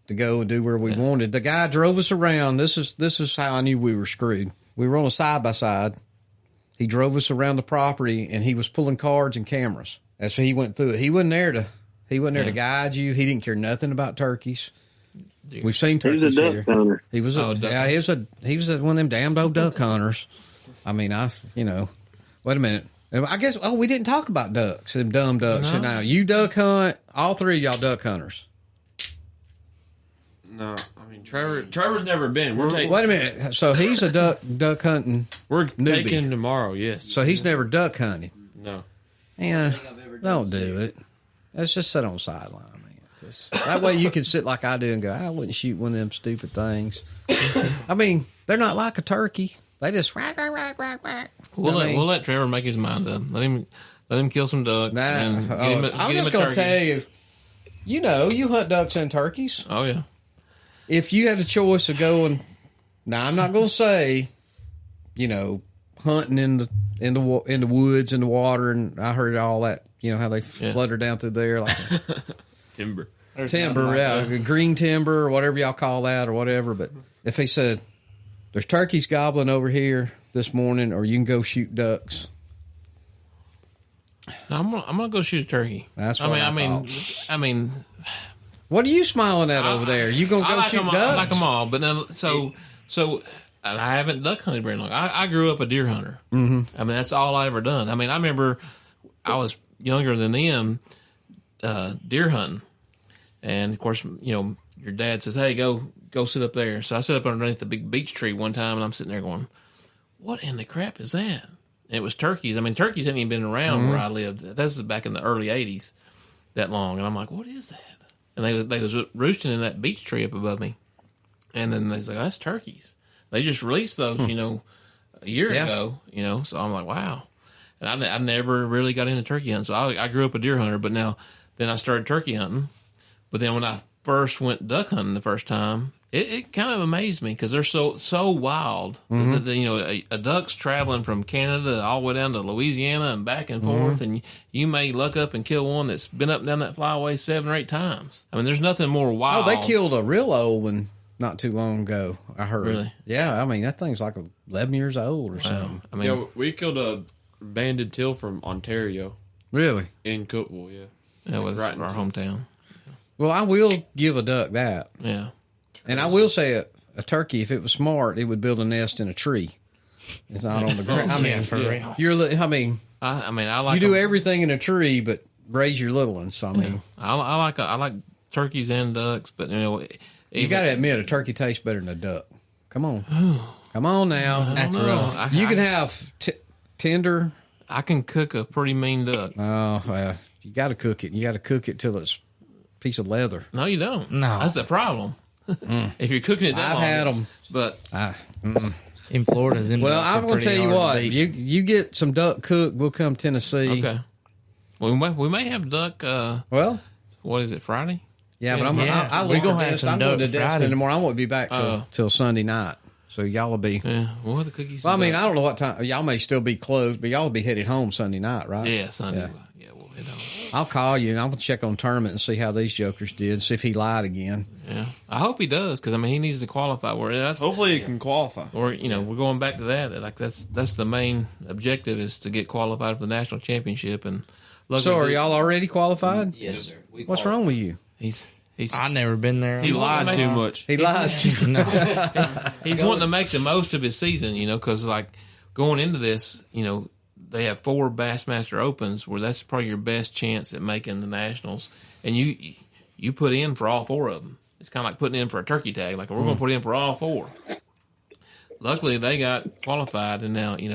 Speaker 1: to go and do where we wanted. The guy drove us around. This is how I knew we were screwed. We were on a side-by-side. He drove us around the property, and he was pulling cards and cameras as he went through it. He wasn't there to guide you. He didn't care nothing about turkeys. We've seen turkeys
Speaker 2: He was a
Speaker 1: here.
Speaker 2: duck hunter.
Speaker 1: He was he was one of them damned old duck hunters. I mean, wait a minute. I guess, we didn't talk about ducks, them dumb ducks.
Speaker 3: No.
Speaker 1: Now, you duck hunt, all 3 of y'all duck hunters.
Speaker 4: No, I mean Trevor's never been.
Speaker 1: Wait a minute. So he's a duck hunting.
Speaker 4: We're
Speaker 1: newbie.
Speaker 4: taking tomorrow. Yes.
Speaker 1: So he's never duck hunted.
Speaker 4: No.
Speaker 1: Yeah,
Speaker 6: think I've ever done
Speaker 1: don't
Speaker 6: so.
Speaker 1: do it. Let's just sit on the sideline, man. That way you can sit like I do and go, I wouldn't shoot one of them stupid things. I mean, they're not like a turkey. They just whack, whack, whack, whack, whack.
Speaker 3: We'll let Trevor make his mind up. Let him kill some ducks.
Speaker 1: Nah,
Speaker 3: and
Speaker 1: I'm just
Speaker 3: going
Speaker 1: going to tell you, you hunt ducks and turkeys.
Speaker 3: Oh, yeah.
Speaker 1: If you had a choice of going, now I'm not going to say, hunting in the woods, in the water, and I heard all that, how they flutter down through there like
Speaker 4: Timber.
Speaker 1: timber, green timber, or whatever y'all call that, or whatever. But if he said, there's turkeys gobbling over here this morning, or you can go shoot ducks.
Speaker 3: No, I'm gonna go shoot a turkey.
Speaker 1: That's what I
Speaker 3: mean,
Speaker 1: what are you smiling at over there? You gonna go shoot ducks?
Speaker 3: I like them all, but then, so I haven't duck hunted very long. I grew up a deer hunter. Mm-hmm. I mean, that's all I ever done. I mean, I remember I was younger than them, deer hunting, and of course, your dad says, "Hey, go sit up there." So I sit up underneath the big beech tree one time, and I'm sitting there going, "What in the crap is that?" And it was turkeys. I mean, turkeys hadn't even been around where I lived. This is back in the early '80s, that long, and I'm like, "What is that?" And they was roosting in that beech tree up above me, and then they was like, "That's turkeys." They just released those, a year ago, So I'm like, wow. And I never really got into turkey hunting. So I grew up a deer hunter, but then I started turkey hunting. But then when I first went duck hunting the first time, it kind of amazed me because they're so wild. A duck's traveling from Canada all the way down to Louisiana and back and forth, and you may luck up and kill one that's been up and down that flyway 7 or 8 times. I mean, there's nothing more wild.
Speaker 1: Oh, they killed a real old one not too long ago, I heard.
Speaker 3: Really?
Speaker 1: Yeah, I mean, that thing's like 11 years old or something.
Speaker 3: I mean,
Speaker 4: Yeah, we killed a banded teal from Ontario
Speaker 1: Really?
Speaker 4: in Cookville. Yeah.
Speaker 3: that was
Speaker 4: right
Speaker 3: our hometown.
Speaker 1: Well, I will give a duck that.
Speaker 3: Yeah.
Speaker 1: And I will say a turkey, if it was smart, it would build a nest in a tree. It's not on the ground. I mean,
Speaker 5: for real.
Speaker 3: I like
Speaker 1: you do
Speaker 3: them.
Speaker 1: everything in a tree, but raise your little ones. So, I mean,
Speaker 3: I like turkeys and ducks, but
Speaker 1: you got to admit, a turkey tastes better than a duck. Come on. Come on now.
Speaker 5: That's rough.
Speaker 1: You can have tender.
Speaker 3: I can cook a pretty mean duck.
Speaker 1: Oh, well, you got to cook it. You got to cook it till it's a piece of leather.
Speaker 3: No, you don't.
Speaker 5: No.
Speaker 3: That's the problem. If you're cooking it that
Speaker 1: I've
Speaker 3: long.
Speaker 1: had them.
Speaker 3: But
Speaker 5: In Florida, them
Speaker 1: Well,
Speaker 5: ducks are
Speaker 1: I'm going to
Speaker 5: pretty
Speaker 1: tell you
Speaker 5: hard
Speaker 1: what.
Speaker 5: to beat.
Speaker 1: You get some duck cooked, we'll come Tennessee.
Speaker 3: okay. Well, we may have duck.
Speaker 1: Well,
Speaker 3: What is it? Friday?
Speaker 1: yeah, but
Speaker 5: Yeah,
Speaker 1: I
Speaker 5: we
Speaker 1: leave
Speaker 5: gonna
Speaker 1: for
Speaker 5: have
Speaker 1: this.
Speaker 5: some
Speaker 1: I'm going to
Speaker 5: duck
Speaker 1: Destin
Speaker 5: Friday.
Speaker 1: in the morning. I won't be back till Sunday night. So y'all will be.
Speaker 3: Yeah. We'll have the cookies.
Speaker 1: Well, I
Speaker 3: and
Speaker 1: mean,
Speaker 3: duck.
Speaker 1: I don't know what time. Y'all may still be closed, but y'all will be headed home Sunday night, right?
Speaker 3: Yeah, Sunday.
Speaker 1: Yeah.
Speaker 3: Yeah, we'll hit on.
Speaker 1: I'll call you and I'll check on tournament and see how these jokers did. See if he lied again.
Speaker 3: Yeah, I hope he does because he needs to qualify.
Speaker 4: Hopefully, he can qualify.
Speaker 3: We're going back to that. Like that's the main objective is to get qualified for the national championship. And
Speaker 1: So are y'all already qualified?
Speaker 6: Yes, sir. We
Speaker 1: What's
Speaker 6: qualify.
Speaker 1: wrong with you?
Speaker 3: He's
Speaker 5: I never been there.
Speaker 3: He lied
Speaker 4: Too much.
Speaker 1: He lies to you.
Speaker 5: No.
Speaker 3: he's wanting to make the most of his season. Because like going into this, they have 4 Bassmaster Opens where that's probably your best chance at making the nationals, and you put in for all 4 of them. It's kind of like putting in for a turkey tag. Like we're going to put in for all 4. Luckily, they got qualified, and now we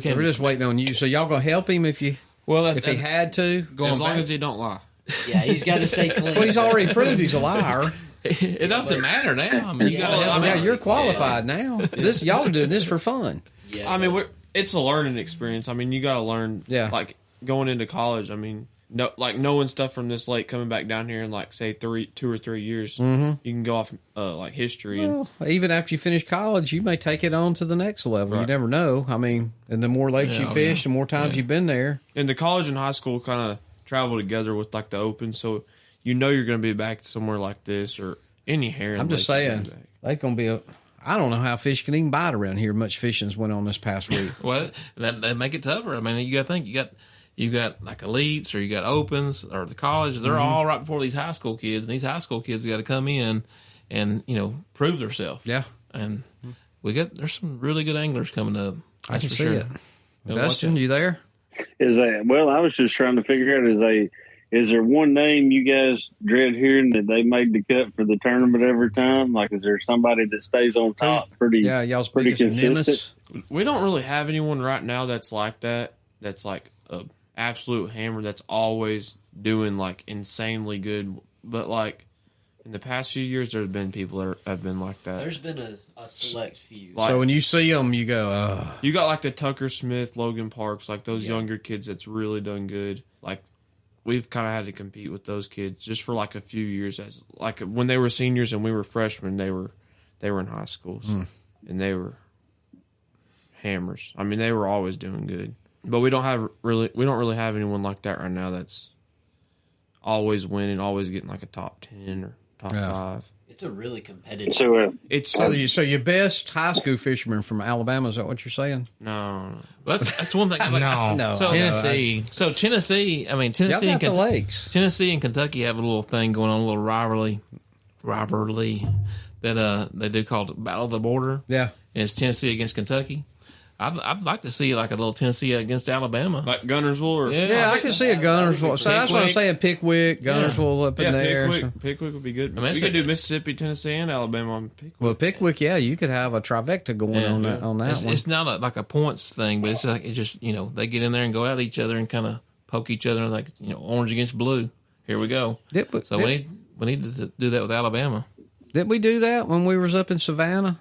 Speaker 3: can't.
Speaker 1: We're just waiting on you. So y'all gonna help him if he had to?
Speaker 4: As long as he don't lie.
Speaker 6: Yeah, he's got to stay clean.
Speaker 1: Well, he's already proved he's a liar.
Speaker 3: It doesn't matter now. I mean, you got to help him
Speaker 1: Yeah,
Speaker 3: out.
Speaker 1: you're qualified now. Y'all are doing this for fun.
Speaker 6: Yeah,
Speaker 4: I mean, it's a learning experience. I mean, you got to learn.
Speaker 1: Yeah.
Speaker 4: Like going into college. I mean, knowing stuff from this lake, coming back down here in like say 2 or 3 years, you can go off like history.
Speaker 1: Well, even after you finish college, you may take it on to the next level. You never know. I mean, and the more lakes you fish, the more times you've been there.
Speaker 4: And the college and high school kind of travel together with like the open, so you're going to be back somewhere like this or any herring.
Speaker 1: I'm just saying, they going to be I don't know how fish can even bite around here. Much fishing's went on this past week.
Speaker 3: Well, that make it tougher. I mean, you got to think you got like elites or you got opens or the college. They're all right before these high school kids, and these high school kids got to come in and prove themselves.
Speaker 1: Yeah,
Speaker 3: and there's some really good anglers coming up.
Speaker 1: I can see it. Dustin, you there?
Speaker 2: I was just trying to figure out is there one name you guys dread hearing that they made the cut for the tournament every time? Like, is there somebody that stays on top
Speaker 1: y'all's
Speaker 2: pretty
Speaker 1: biggest nemesis?
Speaker 4: We don't really have anyone right now that's like that. That's like a absolute hammer. That's always doing like insanely good. But like in the past few years, there's been people that have been like that.
Speaker 6: There's been a select few.
Speaker 4: Like,
Speaker 1: so when you see them, you go,
Speaker 4: You got like the Tucker Smith, Logan Parks, like those younger kids that's really done good. Like we've kind of had to compete with those kids just for like a few years. As like when they were seniors and we were freshmen, they were in high schools and they were hammers. I mean, they were always doing good. But we don't really have anyone like that right now that's always winning, always getting like a top 10 or top 5.
Speaker 6: It's a really competitive.
Speaker 1: So your best high school fisherman from Alabama, is that what you're saying?
Speaker 4: No.
Speaker 3: That's one thing.
Speaker 5: No.
Speaker 3: So
Speaker 5: Tennessee.
Speaker 3: Tennessee. I mean, Tennessee
Speaker 1: Y'all got the lakes.
Speaker 3: Tennessee and Kentucky have a little thing going on, a little rivalry that they do called Battle of the Border.
Speaker 1: Yeah,
Speaker 3: and it's Tennessee against Kentucky. I'd like to see like a little Tennessee against Alabama,
Speaker 4: like Gunnersville. Or,
Speaker 1: I can see a Gunnersville. So that's what I'm saying. Pickwick, Gunnersville up in there.
Speaker 4: Pickwick would be good. I mean, we could do Mississippi, Tennessee, and Alabama on Pickwick.
Speaker 1: Well, Pickwick, you could have a trifecta going on that one.
Speaker 3: It's not like a points thing, but it's just they get in there and go at each other and kind of poke each other like orange against blue. Here we go. We need to do that with Alabama.
Speaker 1: Didn't we do that when we was up in Savannah?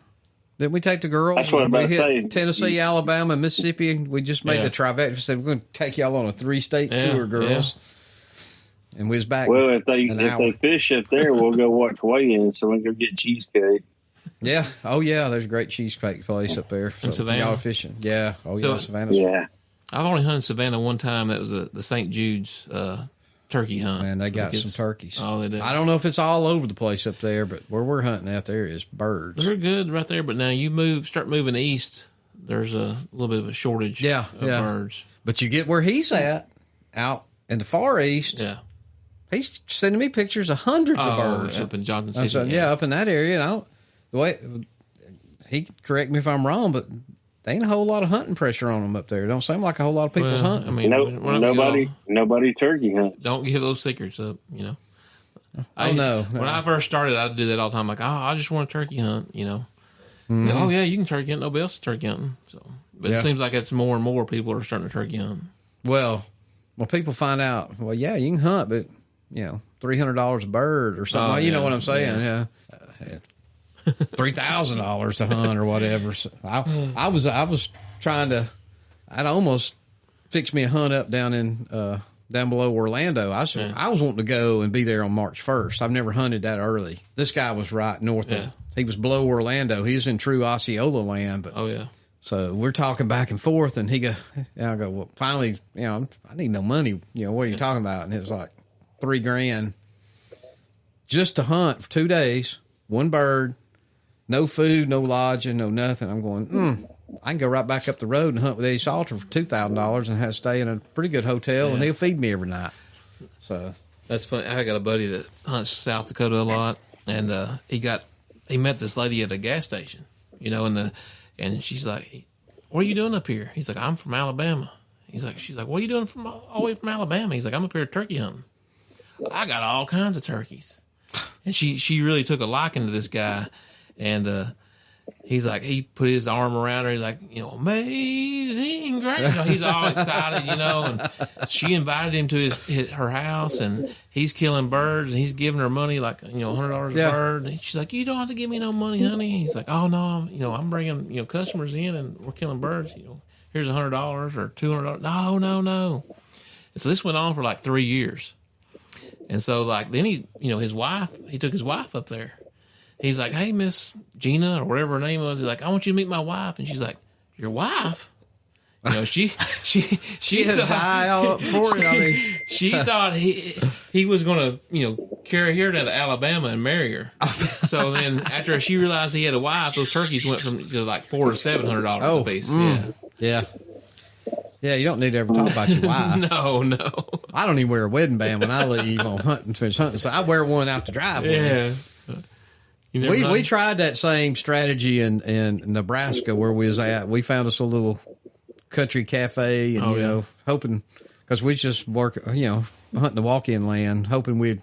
Speaker 1: Didn't we take the girls?
Speaker 2: That's what I'm about to say.
Speaker 1: Tennessee, Alabama, and Mississippi. We just made the trifecta. We said, we're going to take y'all on a 3-state tour, girls. Yeah. And we was back.
Speaker 2: Well, if they fish up there, we'll go watch weigh-in, so we can go get cheesecake.
Speaker 1: Yeah. Oh, yeah. There's a great cheesecake place up there. So
Speaker 3: in Savannah?
Speaker 1: Y'all are fishing. Yeah. Oh,
Speaker 3: So,
Speaker 1: yeah. Savannah's.
Speaker 2: Yeah.
Speaker 3: I've only hunted Savannah one time. That was the St. Jude's turkey hunt.
Speaker 1: Man, they got some turkeys.
Speaker 3: Oh, they did.
Speaker 1: I don't know if it's all over the place up there, but where we're hunting out there is birds.
Speaker 3: They're good right there, but now you start moving east, there's a little bit of a shortage of birds.
Speaker 1: But you get where he's at, out in the far east.
Speaker 3: Yeah.
Speaker 1: He's sending me pictures of hundreds of birds.
Speaker 3: Up in Johnson City.
Speaker 1: Up in that area. And the way he can correct me if I'm wrong, but there ain't a whole lot of hunting pressure on them up there. It don't seem like a whole lot of people's hunting.
Speaker 3: I mean,
Speaker 2: nobody turkey hunt.
Speaker 3: Don't give those secrets up,
Speaker 1: No.
Speaker 3: When I first started, I'd do that all the time. Like, I just want a turkey hunt, Mm-hmm. Oh, yeah, you can turkey hunt. Nobody else is turkey hunting. But it seems like it's more and more people are starting to turkey hunt.
Speaker 1: Well, when people find out, you can hunt, but, $300 a bird or something. You know what I'm saying? Yeah. $3,000 to hunt or whatever. So I was trying to. I'd almost fix me a hunt up down below Orlando. I was wanting to go and be there on March 1st. I've never hunted that early. This guy was right north of. He was below Orlando. He's in true Osceola land. But so we're talking back and forth, and I go, well, finally, I need no money. What are you talking about? And it was like $3,000 just to hunt for 2 days, one bird. No food, no lodging, no nothing. I'm going, I can go right back up the road and hunt with Eddie Salter for $2,000 and have to stay in a pretty good hotel, and he'll feed me every night. So
Speaker 3: that's funny. I got a buddy that hunts South Dakota a lot, and he met this lady at a gas station, and she's like, "What are you doing up here?" He's like, "I'm from Alabama." She's like, "What are you doing all the way from Alabama?" He's like, "I'm up here turkey hunting. I got all kinds of turkeys." And she really took a liking to this guy. And he's like, he put his arm around her. He's like, amazing, great. He's all excited, and she invited him to her house, and he's killing birds, and he's giving her money, like, $100 a bird. And she's like, you don't have to give me no money, honey. He's like, oh no, I'm bringing, customers in, and we're killing birds. Here's $100 or $200. No. And so this went on for like 3 years. And so like, then he took his wife up there. He's like, hey, Miss Gina, or whatever her name was. He's like, I want you to meet my wife. And she's like, your wife? She
Speaker 1: had his eye all up for it. I mean,
Speaker 3: she thought he was going to, carry her down to Alabama and marry her. So then after she realized he had a wife, those turkeys went from like $400 to $700 a piece.
Speaker 1: Yeah. Yeah, you don't need to ever talk about your wife.
Speaker 3: No.
Speaker 1: I don't even wear a wedding band when I leave on hunting. So I wear one out the driveway.
Speaker 3: Yeah.
Speaker 1: We tried that same strategy in Nebraska where we was at. We found us a little country cafe and, hoping, because we just work, hunting the walk-in land, hoping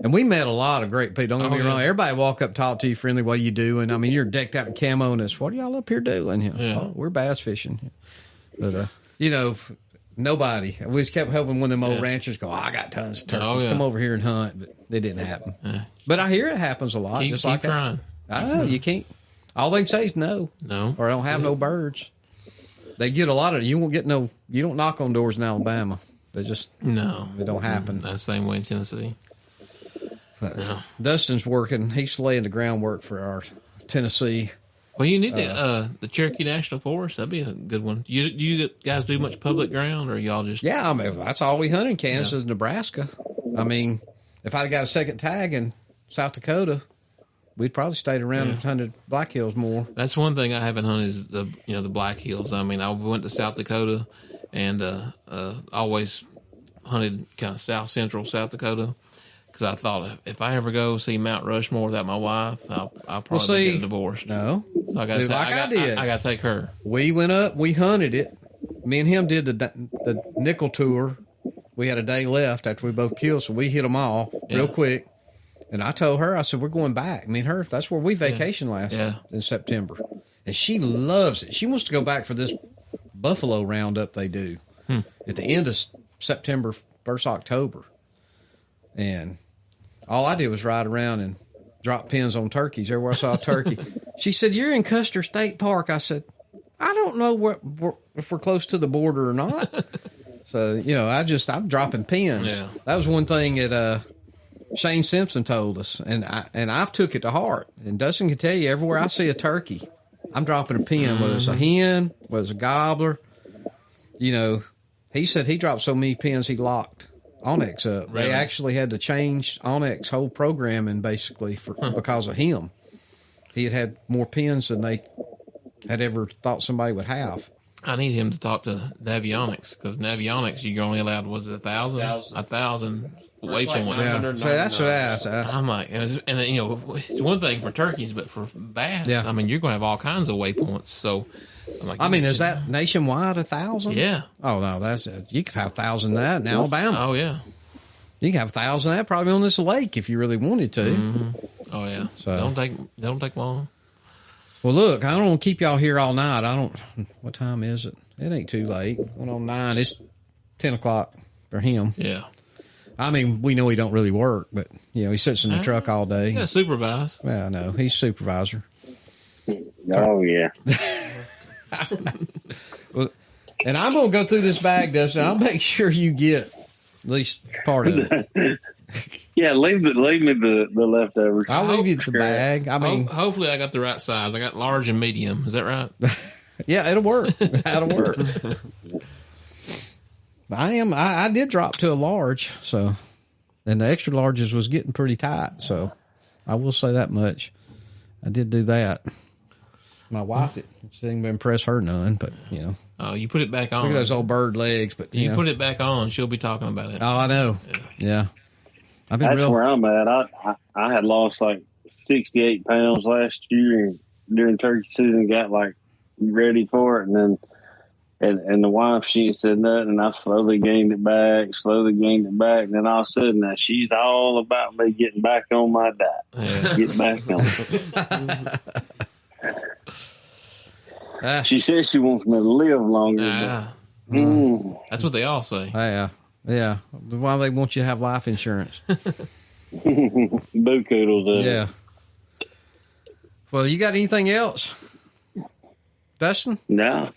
Speaker 1: and we met a lot of great people. Don't get me wrong. Everybody walk up, talk to you, friendly. What are you doing? I mean, you're decked out in camo and what are y'all up here doing? Oh, we're bass fishing. But, nobody. We just kept helping one of them old ranchers go, I got tons of turkeys. Come over here and hunt. But it didn't happen. But I hear it happens a lot.
Speaker 3: Keep
Speaker 1: like
Speaker 3: trying.
Speaker 1: I know. You can't. All they can say is no.
Speaker 3: No.
Speaker 1: Or I don't have no birds. They get a lot of, you don't knock on doors in Alabama. They just, it don't happen.
Speaker 3: That's the same way in Tennessee.
Speaker 1: But Dustin's working. He's laying the groundwork for our Tennessee.
Speaker 3: Well, you need the Cherokee National Forest. That'd be a good one. You guys do much public ground, or y'all just?
Speaker 1: Yeah, I mean, that's all we hunt in Kansas, Nebraska. I mean, if I'd got a second tag in South Dakota, we'd probably stayed around and hunted Black Hills more.
Speaker 3: That's one thing I haven't hunted is the Black Hills. I mean, I went to South Dakota and always hunted kind of south central South Dakota. Because I thought if I ever go see Mount Rushmore without my wife, I'll probably get divorced.
Speaker 1: No,
Speaker 3: so I got to take her.
Speaker 1: We went up, we hunted it. Me and him did the nickel tour. We had a day left after we both killed, so we hit them all real quick. And I told her, I said, we're going back. Me and her, that's where we vacationed last in September. And she loves it. She wants to go back for this buffalo roundup they do at the end of September, 1st October. And all I did was ride around and drop pins on turkeys everywhere I saw a turkey. She said, you're in Custer State Park. I said, I don't know if we're close to the border or not. So, I'm dropping pins.
Speaker 3: Yeah.
Speaker 1: That was one thing that Shane Simpson told us, and I've took it to heart. And Dustin can tell you, everywhere I see a turkey, I'm dropping a pin, whether it's a hen, whether it's a gobbler. He said he dropped so many pins he locked Onyx up.
Speaker 3: Really?
Speaker 1: They actually had to change Onyx whole programming basically because of him. He had more pins than they had ever thought somebody would have.
Speaker 3: I need him to talk to Navionics, because Navionics, you're only allowed, was it 1,000? 1,000 waypoints.
Speaker 1: Yeah. So that's what I asked.
Speaker 3: I'm like, it's one thing for turkeys, but for bass, I mean, you're going to have all kinds of waypoints. So, I'm like,
Speaker 1: is that nationwide 1,000?
Speaker 3: Yeah.
Speaker 1: Oh no, you could have 1,000 of that in Alabama.
Speaker 3: Oh yeah.
Speaker 1: You can have 1,000 of that probably on this lake if you really wanted to.
Speaker 3: Mm-hmm. Oh yeah.
Speaker 1: So
Speaker 3: they don't take long.
Speaker 1: Well, look, I don't want to keep y'all here all night. What time is it? It ain't too late. 1:09. It's 10 o'clock for him.
Speaker 3: Yeah.
Speaker 1: I mean, we know he don't really work, but he sits in the truck all day.
Speaker 3: Yeah, supervise.
Speaker 1: Yeah, I know. He's supervisor.
Speaker 2: Oh yeah.
Speaker 1: Well, and I'm gonna go through this bag, Dustin. I'll make sure you get at least part of it.
Speaker 2: Yeah, leave me the leftovers.
Speaker 1: I'll leave you the bag. I mean,
Speaker 3: hopefully I got the right size. I got large and medium. Is that right?
Speaker 1: Yeah, it'll work. That'll work. I did drop to a large, so, and the extra larges was getting pretty tight. So, I will say that much. I did do that. My wife didn't impress her none, but
Speaker 3: Oh, you put it back on.
Speaker 1: Look at those old bird legs, but
Speaker 3: you put it back on, she'll be talking about it.
Speaker 1: Oh, I know. Yeah.
Speaker 2: That's where I'm at. I had lost like 68 pounds last year, and during turkey season got like ready for it, and then and the wife, she said nothing, and I slowly gained it back, and then all of a sudden now she's all about me getting back on my diet.
Speaker 3: Yeah.
Speaker 2: Getting back on it. She says she wants me to live longer.
Speaker 3: That's what they all say.
Speaker 1: Yeah. Why they want you to have life insurance?
Speaker 2: Boo Koodles.
Speaker 1: Yeah. Well, you got anything else, Dustin?
Speaker 2: No.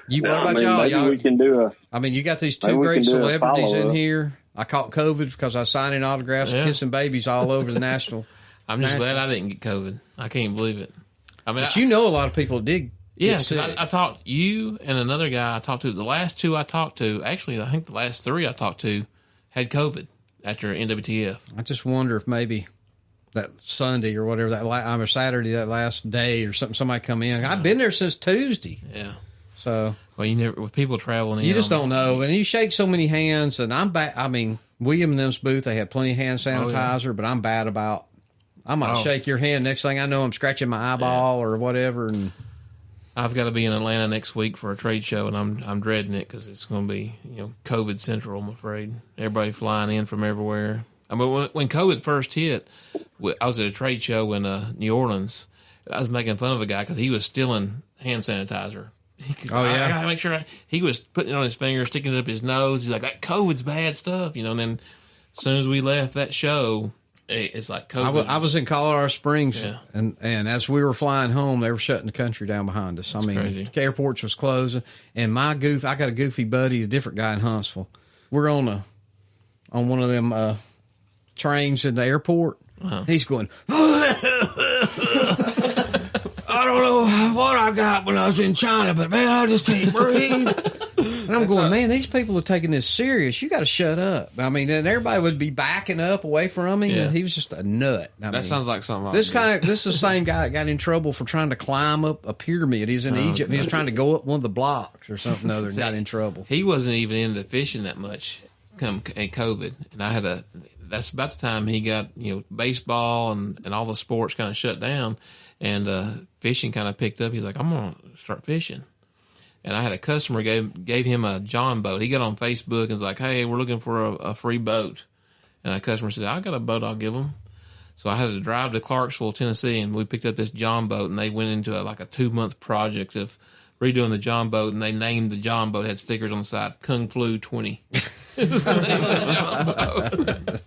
Speaker 1: What about y'all?
Speaker 2: Maybe we can do
Speaker 1: you got these two great celebrities in here. I caught COVID because I was signing autographs, kissing babies all over the national.
Speaker 3: I'm just glad I didn't get COVID. I can't believe it.
Speaker 1: But a lot of people did.
Speaker 3: Yeah, because I talked you and another guy I talked to. The last two I talked to, actually, I think the last three I talked to had COVID after NWTF.
Speaker 1: I just wonder if maybe that Sunday or whatever, or Saturday, that last day or something, somebody come in. I've been there since Tuesday.
Speaker 3: Yeah.
Speaker 1: So.
Speaker 3: Well, with people traveling in.
Speaker 1: You just don't know. And you shake so many hands, and I'm bad. William and them's booth, they had plenty of hand sanitizer, but I'm bad about, I might shake your hand. Next thing I know, I'm scratching my eyeball or whatever. And
Speaker 3: I've got to be in Atlanta next week for a trade show, and I'm dreading it because it's going to be, COVID central, I'm afraid. Everybody flying in from everywhere. I mean, when COVID first hit, I was at a trade show in New Orleans. I was making fun of a guy because he was stealing hand sanitizer. I gotta make sure he was putting it on his finger, sticking it up his nose. He's like, that COVID's bad stuff, And then as soon as we left that show, it's like COVID.
Speaker 1: I was in Colorado Springs, and as we were flying home, they were shutting the country down behind us.
Speaker 3: That's crazy.
Speaker 1: The airports was closing, and I got a goofy buddy, a different guy in Huntsville. We're on one of them trains in the airport. Uh-huh. He's going. I don't know what I got when I was in China, but man, I just can't breathe. And I'm going, man, these people are taking this serious. You got to shut up. And everybody would be backing up away from him. Yeah. And he was just a nut.
Speaker 4: That sounds like something.
Speaker 1: This is the same guy that got in trouble for trying to climb up a pyramid. He's in Egypt. And he was trying to go up one of the blocks or something other and got in trouble.
Speaker 3: He wasn't even into fishing that much come COVID. And that's about the time he got, baseball and all the sports kind of shut down. And fishing kind of picked up. He's like, I'm going to start fishing. And I had a customer gave him a John boat. He got on Facebook and was like, hey, we're looking for a free boat. And a customer said, I got a boat I'll give him. So I had to drive to Clarksville, Tennessee, and we picked up this John boat, and they went into a 2-month project of redoing the John boat, and they named the John boat, had stickers on the side, Kung Flu 20. This is the name of the John boat.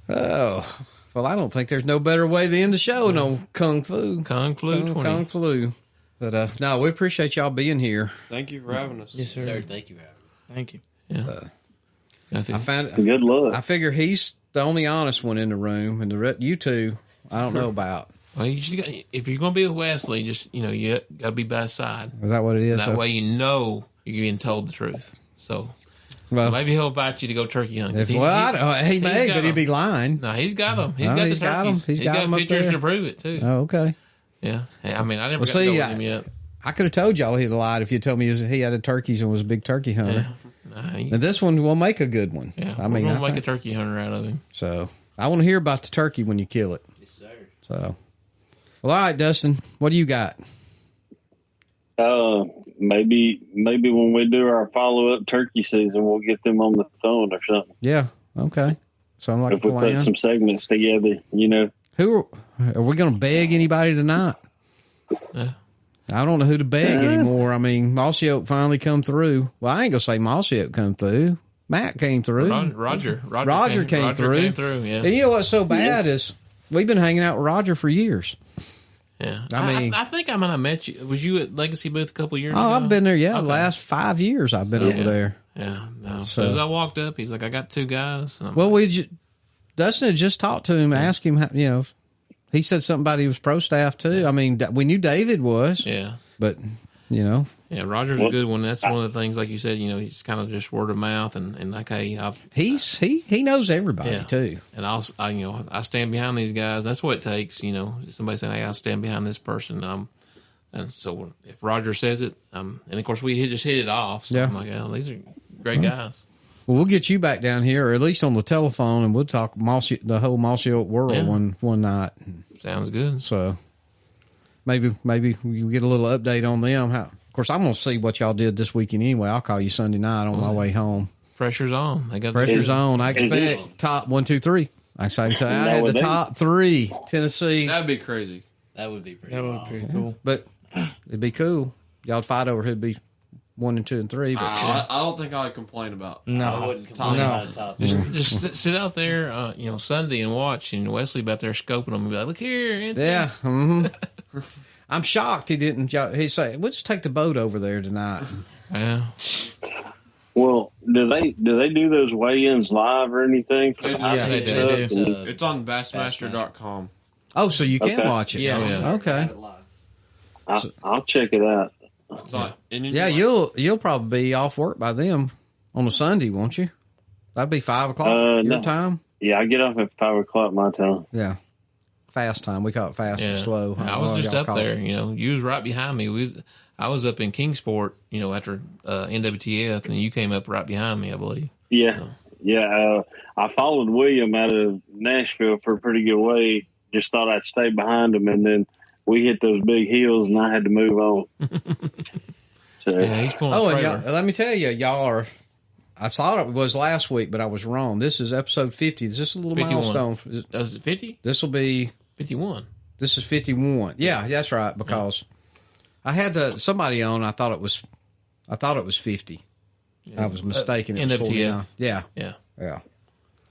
Speaker 1: Oh. Well, I don't think there's no better way to end the show. No Kung Flu.
Speaker 3: Kung Flu 20.
Speaker 1: Kung Flu. But, no, we appreciate y'all being here.
Speaker 4: Thank you for having us.
Speaker 5: Yes, sir.
Speaker 6: Thank you for having us.
Speaker 5: Thank you.
Speaker 3: Yeah.
Speaker 1: I found
Speaker 2: good luck.
Speaker 1: I figure he's the only honest one in the room, and you two, I don't know about.
Speaker 3: Well, if you're going to be with Wesley, just, you got to be by his side.
Speaker 1: Is that what it is?
Speaker 3: That way you're being told the truth. So maybe he'll invite you to go turkey hunting.
Speaker 1: He may, but he'd be lying.
Speaker 3: No, he's got them. He's got the turkeys. He's got pictures to prove it, too.
Speaker 1: Oh, okay.
Speaker 3: Yeah. I never got to go with him yet.
Speaker 1: I could have told y'all he lied if you told me he had turkeys and was a big turkey hunter.
Speaker 3: Yeah.
Speaker 1: And this one will make a good one.
Speaker 3: Yeah, we're going to make a turkey hunter out of him.
Speaker 1: So, I want to hear about the turkey when you kill it.
Speaker 6: Yes, sir.
Speaker 1: So, well, all right, Dustin, what do you got?
Speaker 2: Maybe when we do our follow-up turkey season, we'll get them on the phone or something.
Speaker 1: Yeah, okay. Sound like
Speaker 2: if we put some segments together,
Speaker 1: Who are we going to beg anybody tonight? I don't know who to beg anymore. Mossy Oak finally come through. Well, I ain't going to say Mossy Oak come through. Matt came through.
Speaker 3: Roger
Speaker 1: came through.
Speaker 3: Yeah.
Speaker 1: And you know what's so bad is we've been hanging out with Roger for years.
Speaker 3: Yeah. I think I might have met you. Was you at Legacy Booth a couple years ago?
Speaker 1: Oh, I've been there, the last 5 years I've been over there.
Speaker 3: Yeah. No. So as I walked up, he's like, I got 2 guys.
Speaker 1: Dustin had just talked to him, asked him, he said something about he was pro staff too. We knew David was.
Speaker 3: Yeah.
Speaker 1: But,
Speaker 3: Yeah, Roger's a good one. That's one of the things, like you said, he's kind of just word of mouth and like, hey,
Speaker 1: he knows everybody too.
Speaker 3: And I stand behind these guys. That's what it takes, somebody saying, hey, I'll stand behind this person. And so if Roger says it, and of course we just hit it off. So I'm like, these are great guys.
Speaker 1: Well, we'll get you back down here, or at least on the telephone, and we'll talk the whole Mossy Oak world one night.
Speaker 3: Sounds good.
Speaker 1: So maybe you get a little update on them. Of course, I'm going to see what y'all did this weekend anyway. I'll call you Sunday night on my way home.
Speaker 3: Pressure's on.
Speaker 1: Pressure's on. I expect top 1, 2, 3. I had the top 3. Tennessee.
Speaker 4: That'd be crazy.
Speaker 6: That would be pretty.
Speaker 5: That would be pretty cool.
Speaker 1: But It'd be cool. Y'all'd fight over who'd be 1 and 2 and 3. But
Speaker 4: I don't think I'd complain about.
Speaker 5: No,
Speaker 6: I wouldn't complain about the top.
Speaker 3: Just sit out there, Sunday and watch, and Wesley about there scoping them and be like, "Look here."
Speaker 1: yeah. Mm-hmm. I'm shocked he didn't. He say, "We'll just take the boat over there tonight."
Speaker 3: Yeah.
Speaker 2: Well, do they do those weigh-ins live or anything? For
Speaker 5: Yeah, they do.
Speaker 4: It's on Bassmaster.com.
Speaker 1: Oh, so you can watch it?
Speaker 5: Yeah.
Speaker 1: Okay.
Speaker 2: I'll check it out.
Speaker 4: It's on,
Speaker 1: Yeah, you'll probably be off work by them on a Sunday, won't you? That'd be 5 o'clock your
Speaker 2: No.
Speaker 1: time.
Speaker 2: Yeah, I get off at 5 o'clock my time.
Speaker 1: Yeah, fast time. We call it fast and slow.
Speaker 3: I was just up there. You was right behind me. I was up in Kingsport, after NWTF, and you came up right behind me, I believe.
Speaker 2: Yeah, yeah. I followed William out of Nashville for a pretty good way. Just thought I'd stay behind him, and then we hit those big hills, and I had to move on. So,
Speaker 3: Yeah, he's pulling.
Speaker 1: Oh,
Speaker 3: a
Speaker 1: and
Speaker 3: trailer.
Speaker 1: let me tell you, y'all are. I thought it was last week, but I was wrong. This is episode 50. Is this a little
Speaker 3: 51.
Speaker 1: milestone?
Speaker 3: Was it 50?
Speaker 1: This will be
Speaker 3: 51.
Speaker 1: This is 51. Yeah, that's right. Because I had somebody on. I thought it was 50. I was mistaken. It was
Speaker 3: NWTF.
Speaker 1: 49. Yeah.
Speaker 3: Yeah.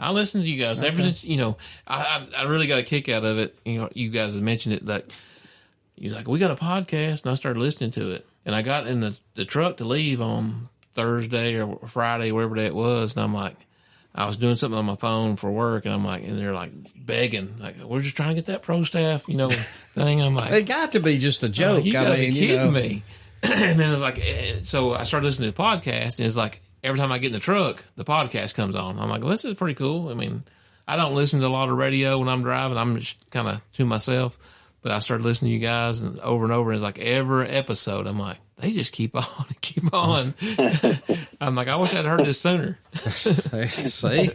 Speaker 3: I listened to you guys ever since, I really got a kick out of it. You guys have mentioned it. Like, he's like, we got a podcast, and I started listening to it. And I got in the truck to leave on Thursday or Friday, wherever day it was. And I'm like, I was doing something on my phone for work, and I'm like, and they're like begging, like, we're just trying to get that pro staff, thing. I'm like,
Speaker 1: It got to be just a joke.
Speaker 3: you gotta be kidding
Speaker 1: me.
Speaker 3: me. And then it's like, so I started listening to the podcast, and it's like, every time I get in the truck, the podcast comes on. I'm like, well, this is pretty cool. I mean, I don't listen to a lot of radio when I'm driving. I'm just kind of to myself. But I started listening to you guys and over, and it's like every episode, I'm like, they just keep on and keep on. I'm like, I wish I'd heard this sooner.
Speaker 1: See?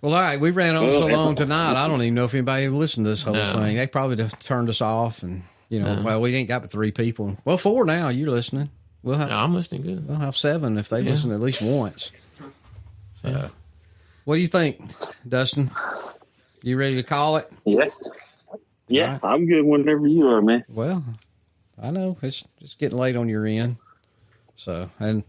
Speaker 1: Well, all right. We ran on so long tonight. I don't even know if anybody listened to this whole thing. They probably just turned us off. And, well, we ain't got but 3 people. Well, 4 now. You're listening.
Speaker 3: I'm listening good.
Speaker 1: We'll have 7 if they listen at least once. So, what do you think, Dustin? You ready to call it?
Speaker 2: Yeah,
Speaker 1: right.
Speaker 2: I'm good whenever you are, man.
Speaker 1: Well, I know it's getting late on your end. So, and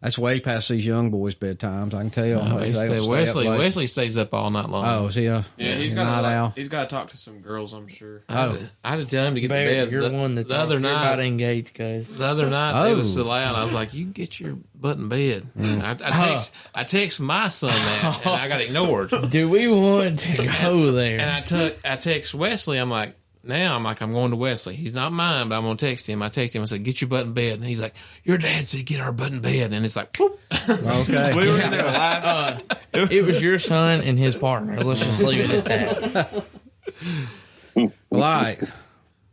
Speaker 1: that's way past these young boys' bedtimes. I can tell you.
Speaker 3: Wesley stays up all night long.
Speaker 1: Oh, is he?
Speaker 4: He's got to talk to some girls, I'm sure.
Speaker 3: I had to tell him to get
Speaker 5: Bear,
Speaker 3: to bed.
Speaker 5: you're one that
Speaker 3: the other
Speaker 5: you're
Speaker 3: night,
Speaker 5: about engaged, guys.
Speaker 3: The other night, it was so loud. I was like, "You get your butt in bed." I text my son that, and I got ignored.
Speaker 5: Do we want to go there?
Speaker 3: And I text Wesley. I'm like, I'm going to Wesley. He's not mine, but I'm going to text him. I text him. I said, get your butt in bed. And he's like, your dad said get our butt in bed. And it's like, whoop.
Speaker 1: Okay.
Speaker 4: We were in there laughing.
Speaker 5: It was your son and his partner. Let's just leave it at that.
Speaker 1: Well, all right.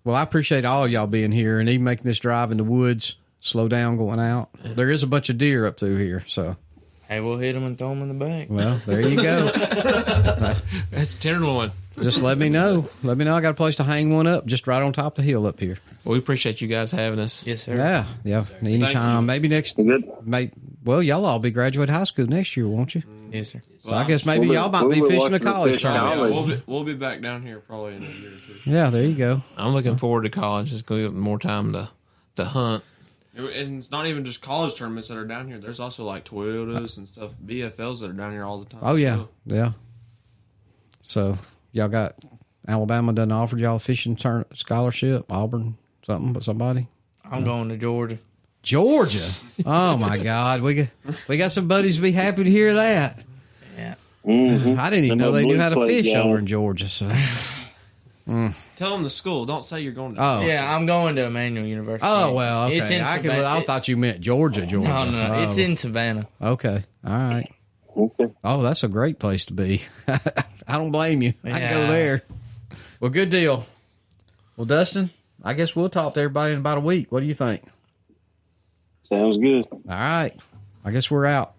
Speaker 1: Well, I appreciate all y'all being here and even making this drive in the woods slow down going out. There is a bunch of deer up through here, so.
Speaker 5: Hey, we'll hit them and throw them in the back.
Speaker 1: Well, there you go.
Speaker 3: That's a tenderloin.
Speaker 1: Just let me know. Let me know. I got a place to hang one up just right on top of the hill up here.
Speaker 3: Well, we appreciate you guys having us.
Speaker 5: Yes, sir.
Speaker 1: Yeah. Anytime. Maybe next. Well, y'all all be graduating high school next year, won't you?
Speaker 5: Yes, sir.
Speaker 1: So I guess maybe y'all might be fishing a college tournament.
Speaker 4: We'll be back down here probably in a year or 2.
Speaker 1: Yeah, there you go.
Speaker 3: I'm looking forward to college. It's going to give more time to hunt.
Speaker 4: And it's not even just college tournaments that are down here. There's also like Toyotas and stuff, BFLs that are down here all the time.
Speaker 1: Oh, yeah. Yeah. So y'all got Alabama done offered y'all a fishing scholarship, Auburn, somebody?
Speaker 5: I'm going to Georgia.
Speaker 1: Georgia? Oh, my God. We got some buddies to be happy to hear that.
Speaker 5: Yeah.
Speaker 2: Mm-hmm.
Speaker 1: I didn't even know they knew how to fish over in Georgia. So.
Speaker 4: Tell them the school. Don't say you're going to.
Speaker 1: Oh.
Speaker 5: Yeah, I'm going to Emmanuel University.
Speaker 1: Oh, well, okay.
Speaker 5: It's in
Speaker 1: I thought you meant Georgia.
Speaker 5: No.
Speaker 1: Oh.
Speaker 5: It's in Savannah.
Speaker 1: Okay. All right.
Speaker 2: Okay.
Speaker 1: Oh, that's a great place to be. I don't blame you. I'd go there. Well, good deal. Well, Dustin, I guess we'll talk to everybody in about a week. What do you think?
Speaker 2: Sounds good.
Speaker 1: All right. I guess we're out.